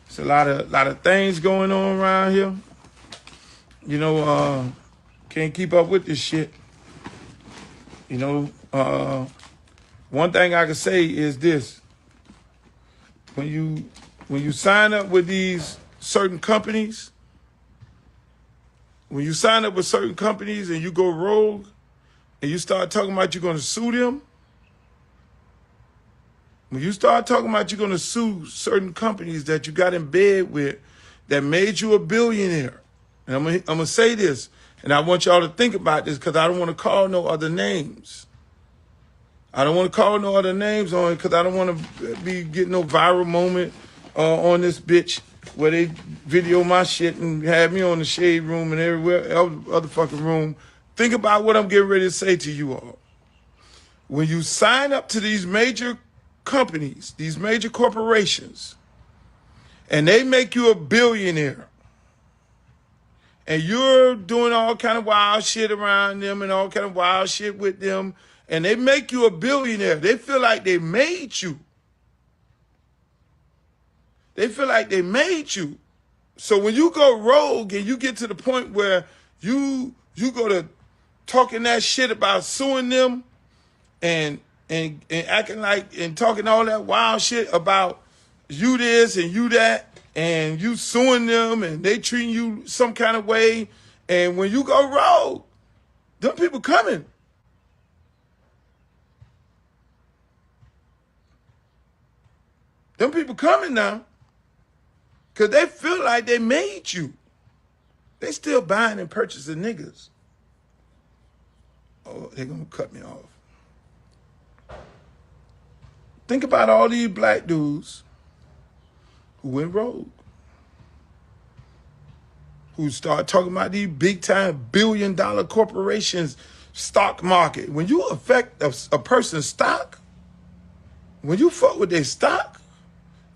It's a lot of things going on around here. You know, can't keep up with this shit. You know, one thing I can say is this: when you sign up with these certain companies, when you sign up with certain companies and you go rogue and you start talking about you're going to sue them, when you start talking about you're going to sue certain companies that you got in bed with that made you a billionaire, and I'm gonna say this, and I want y'all to think about this because I don't want to call no other names. I don't want to call no other names on it because I don't want to be getting no viral moment on this bitch where they video my shit and have me on the shade room and everywhere, other fucking room. Think about what I'm getting ready to say to you all. When you sign up to these major companies, these major corporations, and they make you a billionaire, and you're doing all kind of wild shit around them and all kind of wild shit with them, and they make you a billionaire, they feel like they made you. They feel like they made you. So when you go rogue and you get to the point where you go to talking that shit about suing them and acting like and talking all that wild shit about you this and you that, and you suing them and they treating you some kind of way, and when you go rogue, them people coming. Them people coming now. Because they feel like they made you. They still buying and purchasing niggas. Oh, they're going to cut me off. Think about all these black dudes who went rogue. Who start talking about these big-time billion-dollar corporations, stock market. When you affect a person's stock, when you fuck with their stock,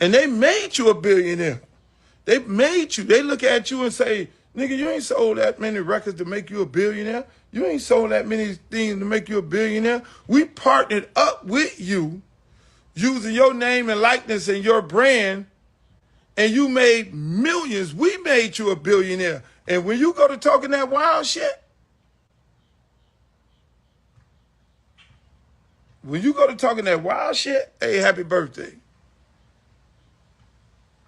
and they made you a billionaire, they made you. They look at you and say, nigga, you ain't sold that many records to make you a billionaire. You ain't sold that many things to make you a billionaire. We partnered up with you using your name and likeness and your brand, and you made millions. We made you a billionaire. And when you go to talking that wild shit, hey, happy birthday.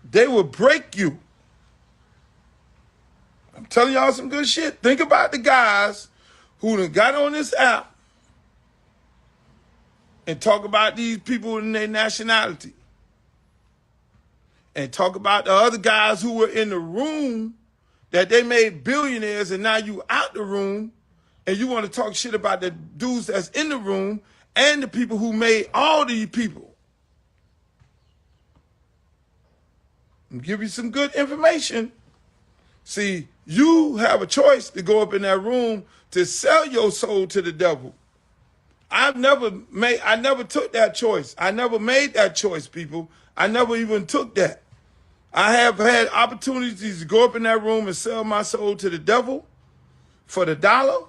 They will break you. I'm telling y'all some good shit. Think about the guys who done got on this app and talk about these people and their nationality. And talk about the other guys who were in the room that they made billionaires, and now you out the room and you want to talk shit about the dudes that's in the room and the people who made all these people. I'll give you some good information. See, you have a choice to go up in that room to sell your soul to the devil. I never took that choice. I never made that choice, people. I never even took that. I have had opportunities to go up in that room and sell my soul to the devil for the dollar.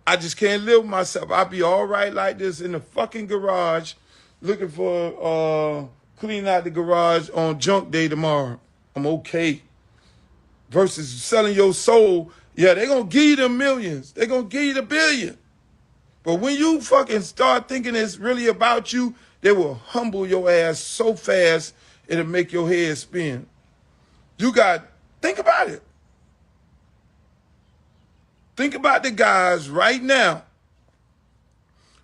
I just can't live with myself. I'll be all right like this in the fucking garage looking for cleaning out the garage on junk day tomorrow. I'm okay. Versus selling your soul. Yeah, they're going to give you the millions. They're going to give you the billion. But when you fucking start thinking it's really about you, they will humble your ass so fast it'll make your head spin. Think about it. Think about the guys right now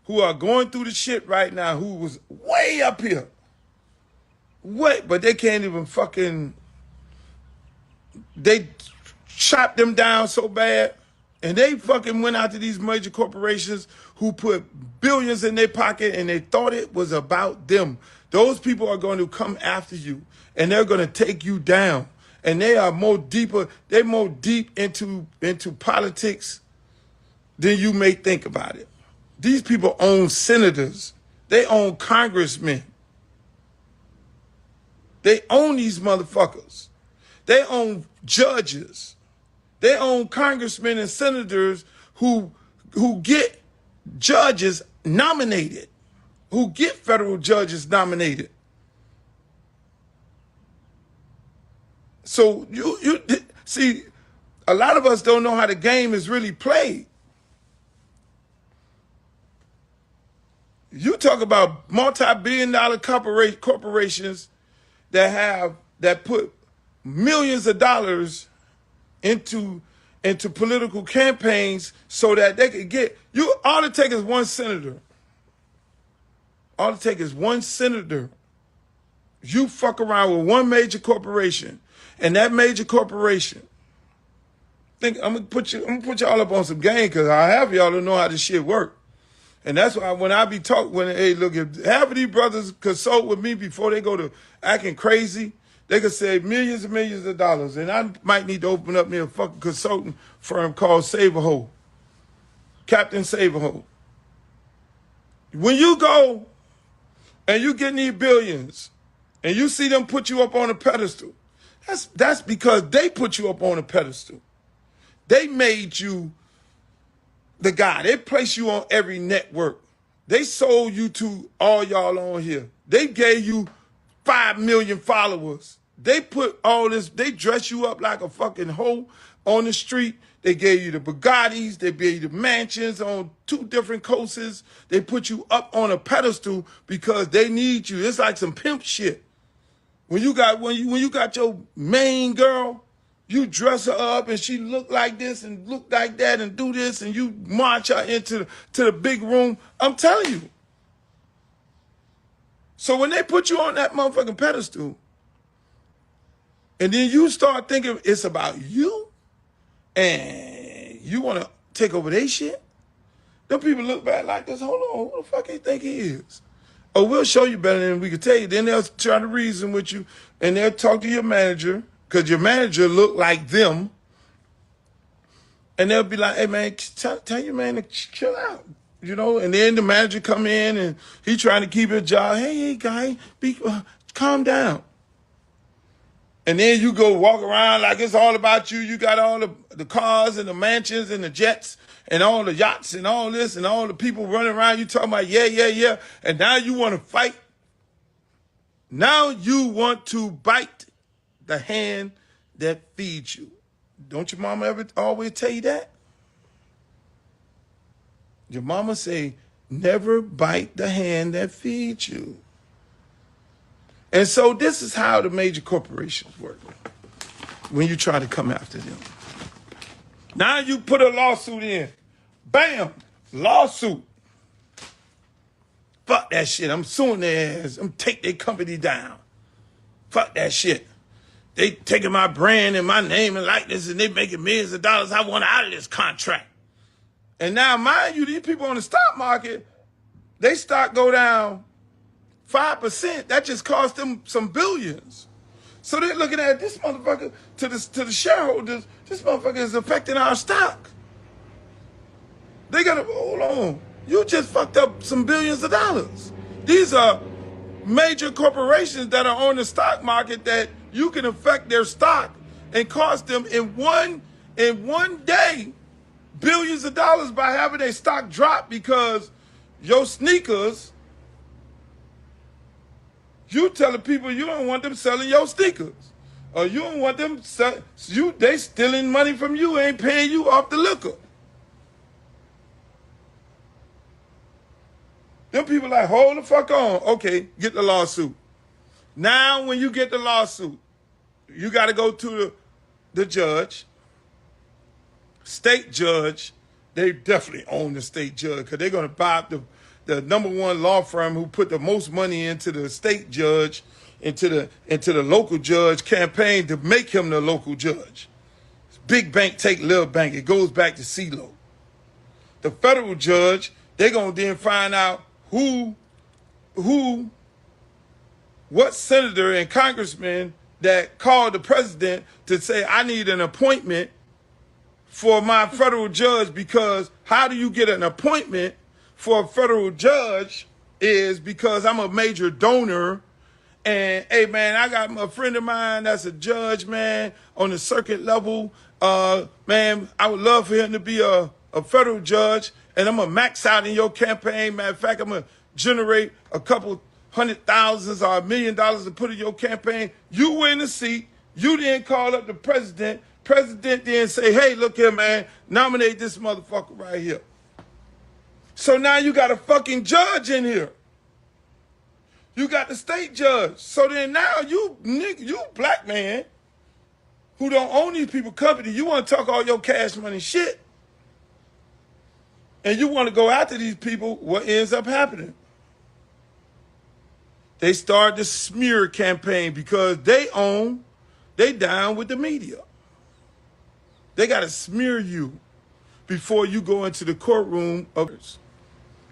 who are going through the shit right now, who was way up here. But they can't even fucking, they chopped them down so bad. And they fucking went out to these major corporations who put billions in their pocket and they thought it was about them. Those people are going to come after you and they're going to take you down. And they are more deep into politics than you may think about it. These people own senators. They own congressmen. They own these motherfuckers. They own judges. They own congressmen and senators who get judges nominated, who get federal judges nominated. So you see, a lot of us don't know how the game is really played. You talk about multi-billion-dollar corporations that put millions of dollars into political campaigns so that they could get you. All it takes is one senator. All it takes is one senator. You fuck around with one major corporation, and that major corporation. I'm gonna put y'all up on some game because I have y'all to know how this shit work. And that's why when I be talking, hey, look, if half of these brothers consult with me before they go to acting crazy, they could save millions and millions of dollars. And I might need to open up me a fucking consulting firm called Save-A-Hole. Captain Save-A-Hole. When you go and you get these billions and you see them put you up on a pedestal, that's because they put you up on a pedestal. They made you the guy. They placed you on every network. They sold you to all y'all on here. They gave you 5 million followers. They put all this, they dress you up like a fucking hoe on the street. They gave you the Bugattis. They gave you the mansions on 2 different coasts. They put you up on a pedestal because they need you. It's like some pimp shit. When you got your main girl, you dress her up and she look like this and look like that and do this and you march her into the big room. I'm telling you. So when they put you on that motherfucking pedestal And then you start thinking it's about you and you want to take over their shit. Them people look back like this. Hold on, who the fuck you think he is? Oh, we'll show you better than we can tell you. Then they'll try to reason with you, and they'll talk to your manager, because your manager look like them. And they'll be like, hey, man, tell your man to chill out, you know? And then the manager come in, and he trying to keep his job. Hey, guy, calm down. And then you go walk around like it's all about you. You got all the cars and the mansions and the jets and all the yachts and all this and all the people running around. You talking about, yeah. And now you want to fight. Now you want to bite the hand that feeds you. Don't your mama ever always tell you that? Your mama say, never bite the hand that feeds you. And so this is how the major corporations work when you try to come after them. Now you put a lawsuit in. Bam! Lawsuit. Fuck that shit. I'm suing their ass. I'm take their company down. Fuck that shit. They taking my brand and my name and likeness and they making millions of dollars. I want out of this contract. And now, mind you, these people on the stock market, they stock go down 5%, that just cost them some billions. So they're looking at this motherfucker, to the shareholders, this motherfucker is affecting our stock. They gotta, hold on, you just fucked up some billions of dollars. These are major corporations that are on the stock market that you can affect their stock and cost them in one day billions of dollars by having their stock drop because your sneakers, you telling people you don't want them selling your sneakers. Or you don't want them they stealing money from you, ain't paying you off the liquor. Them people like, hold the fuck on. Okay, get the lawsuit. Now when you get the lawsuit, you got to go to the judge. State judge, they definitely own the state judge because they're going to buy up the number one law firm who put the most money into the state judge, into the local judge campaign to make him the local judge. Big bank take little bank. It goes back to CeeLo. The federal judge, they're going to then find out what senator and congressman that called the president to say, I need an appointment for my federal judge, because how do you get an appointment for a federal judge is because I'm a major donor. And hey, man, I got a friend of mine that's a judge, man, on the circuit level. Man, I would love for him to be a federal judge, and I'm going to max out in your campaign. Matter of fact, I'm going to generate a couple $100,000 or $1 million to put in your campaign. You win the seat. You then call up the president. President then say, hey, look here, man, nominate this motherfucker right here. So now you got a fucking judge in here. You got the state judge. So then now you black man who don't own these people company, you want to talk all your cash money shit. And you want to go after these people, what ends up happening? They start the smear campaign because they down with the media. They got to smear you before you go into the courtroom of others.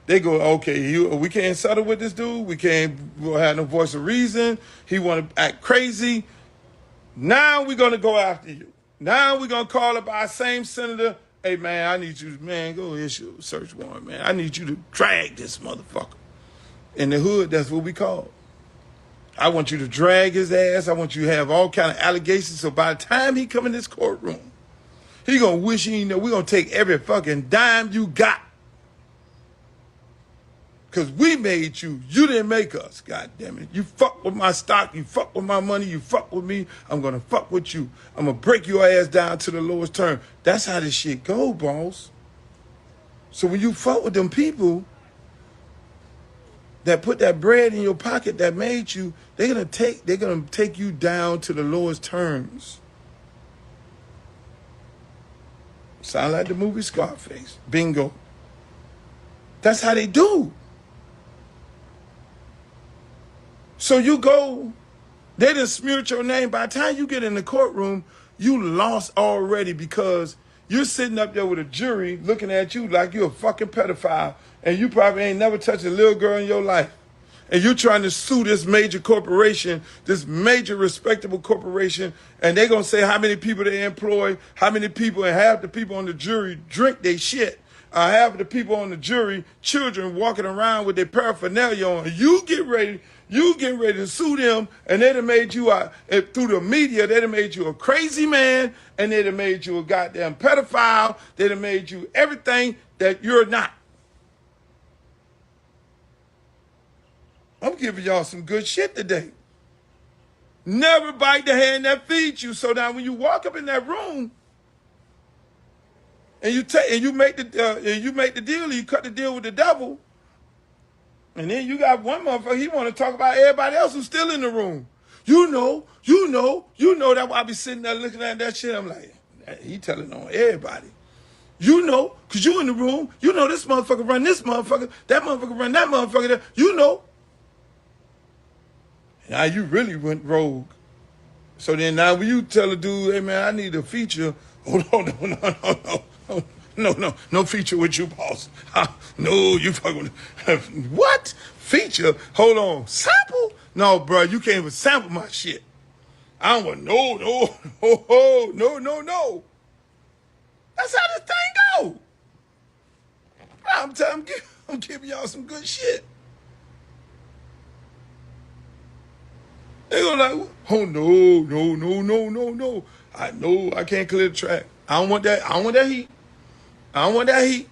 They go, okay, we can't settle with this dude. We can't have no voice of reason. He want to act crazy. Now we're going to go after you. Now we're going to call up our same senator. Hey, man, I need you, man, go issue a search warrant, man. I need you to drag this motherfucker. In the hood, that's what we call it. I want you to drag his ass. I want you to have all kind of allegations. So by the time he come in this courtroom, he going to wish he know we're going to take every fucking dime you got. Because we made you. You didn't make us, God damn it. You fuck with my stock. You fuck with my money. You fuck with me. I'm going to fuck with you. I'm going to break your ass down to the lowest term. That's how this shit go, boss. So when you fuck with them people that put that bread in your pocket that made you, they're gonna take you down to the lowest terms. Sound like the movie Scarface. Bingo. That's how they do. So you go They done smeared your name. By the time you get in the courtroom, you lost already because you're sitting up there with a jury looking at you like you're a fucking pedophile and you probably ain't never touched a little girl in your life. And you're trying to sue this major corporation, this major respectable corporation, and they're going to say how many people they employ, how many people, and half the people on the jury drink their shit. Half of the people on the jury, children walking around with their paraphernalia on. You get ready to sue them, and they'd have made you, through the media, they'd have made you a crazy man, and they'd have made you a goddamn pedophile. They'd have made you everything that you're not. I'm giving y'all some good shit today. Never bite the hand that feeds you. So now when you walk up in that room and you make the deal, you cut the deal with the devil, and then you got one motherfucker, he want to talk about everybody else who's still in the room. You know. That's why I be sitting there looking at that shit. I'm like, he telling on everybody. You know, because you in the room. You know this motherfucker run this motherfucker. That motherfucker run that motherfucker. You know. Now you really went rogue. So then now when you tell a dude, hey man, I need a feature. Oh no feature with you, boss. No, you fucking what? Feature? Hold on. Sample? No, bro, you can't even sample my shit. I don't want no. That's how this thing go. I'm giving y'all some good shit. They go like, oh no. I know I can't clear the track. I don't want that heat.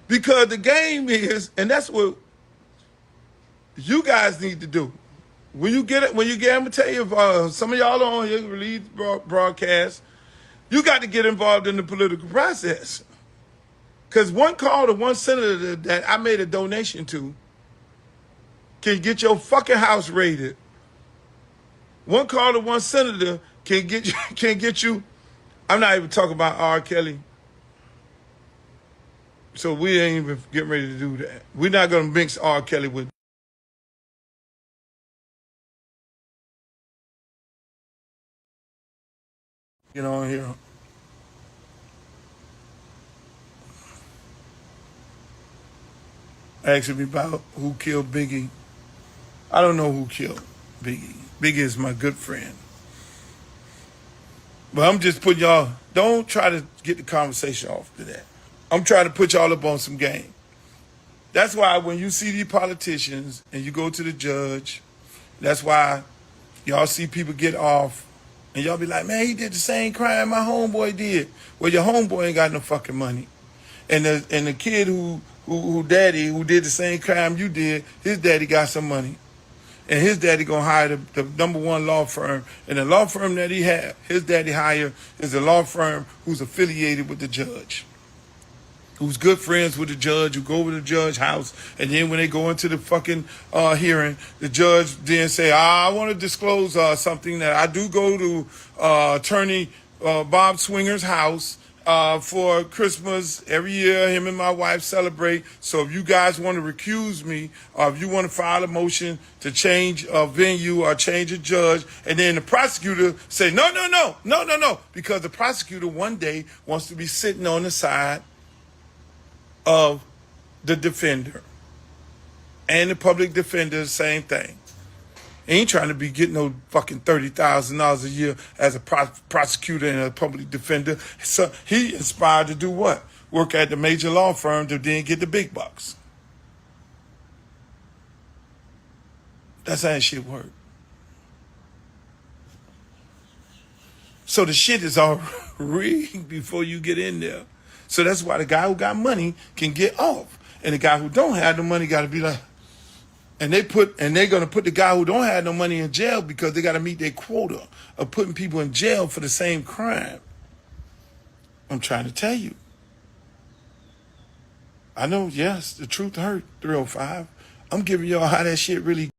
Because the game is, and that's what you guys need to do. I'm gonna tell you, if some of y'all are on here, release broadcast, you got to get involved in the political process. Because one call to one senator that I made a donation to can get your fucking house raided. One call to one senator can get you. I'm not even talking about Rkelly. So we ain't even getting ready to do that. We're not gonna mix Rkelly with. Get on here. Asking me about who killed Biggie. I don't know who killed Biggie. Biggie is my good friend. But I'm just putting y'all, don't try to get the conversation off to that. I'm trying to put y'all up on some game. That's why when you see these politicians and you go to the judge, that's why y'all see people get off and y'all be like, man, he did the same crime my homeboy did. Well, your homeboy ain't got no fucking money. And the kid who did the same crime you did, his daddy got some money. And his daddy gonna hire the number one law firm. And the law firm that he had, his daddy hired, is a law firm who's affiliated with the judge, who's good friends with the judge, who go over to the judge's house. And then when they go into the fucking hearing, the judge then say, I want to disclose something that I do go to attorney Bob Swinger's house for Christmas every year. Him and my wife celebrate. So if you guys want to recuse me, or if you want to file a motion to change a venue or change a judge, and then the prosecutor say, no, because the prosecutor one day wants to be sitting on the side of the defender. And the public defender, the same thing. Ain't trying to be getting no fucking $30,000 a year as a prosecutor and a public defender. So he inspired to do what? Work at the major law firm to then get the big bucks. That's how that shit work. So the shit is all rigged before you get in there. So that's why the guy who got money can get off. And the guy who don't have the money got to be like, and they're going to put the guy who don't have no money in jail because they got to meet their quota of putting people in jail for the same crime. I'm trying to tell you. I know, yes, the truth hurt, 305. I'm giving y'all how that shit really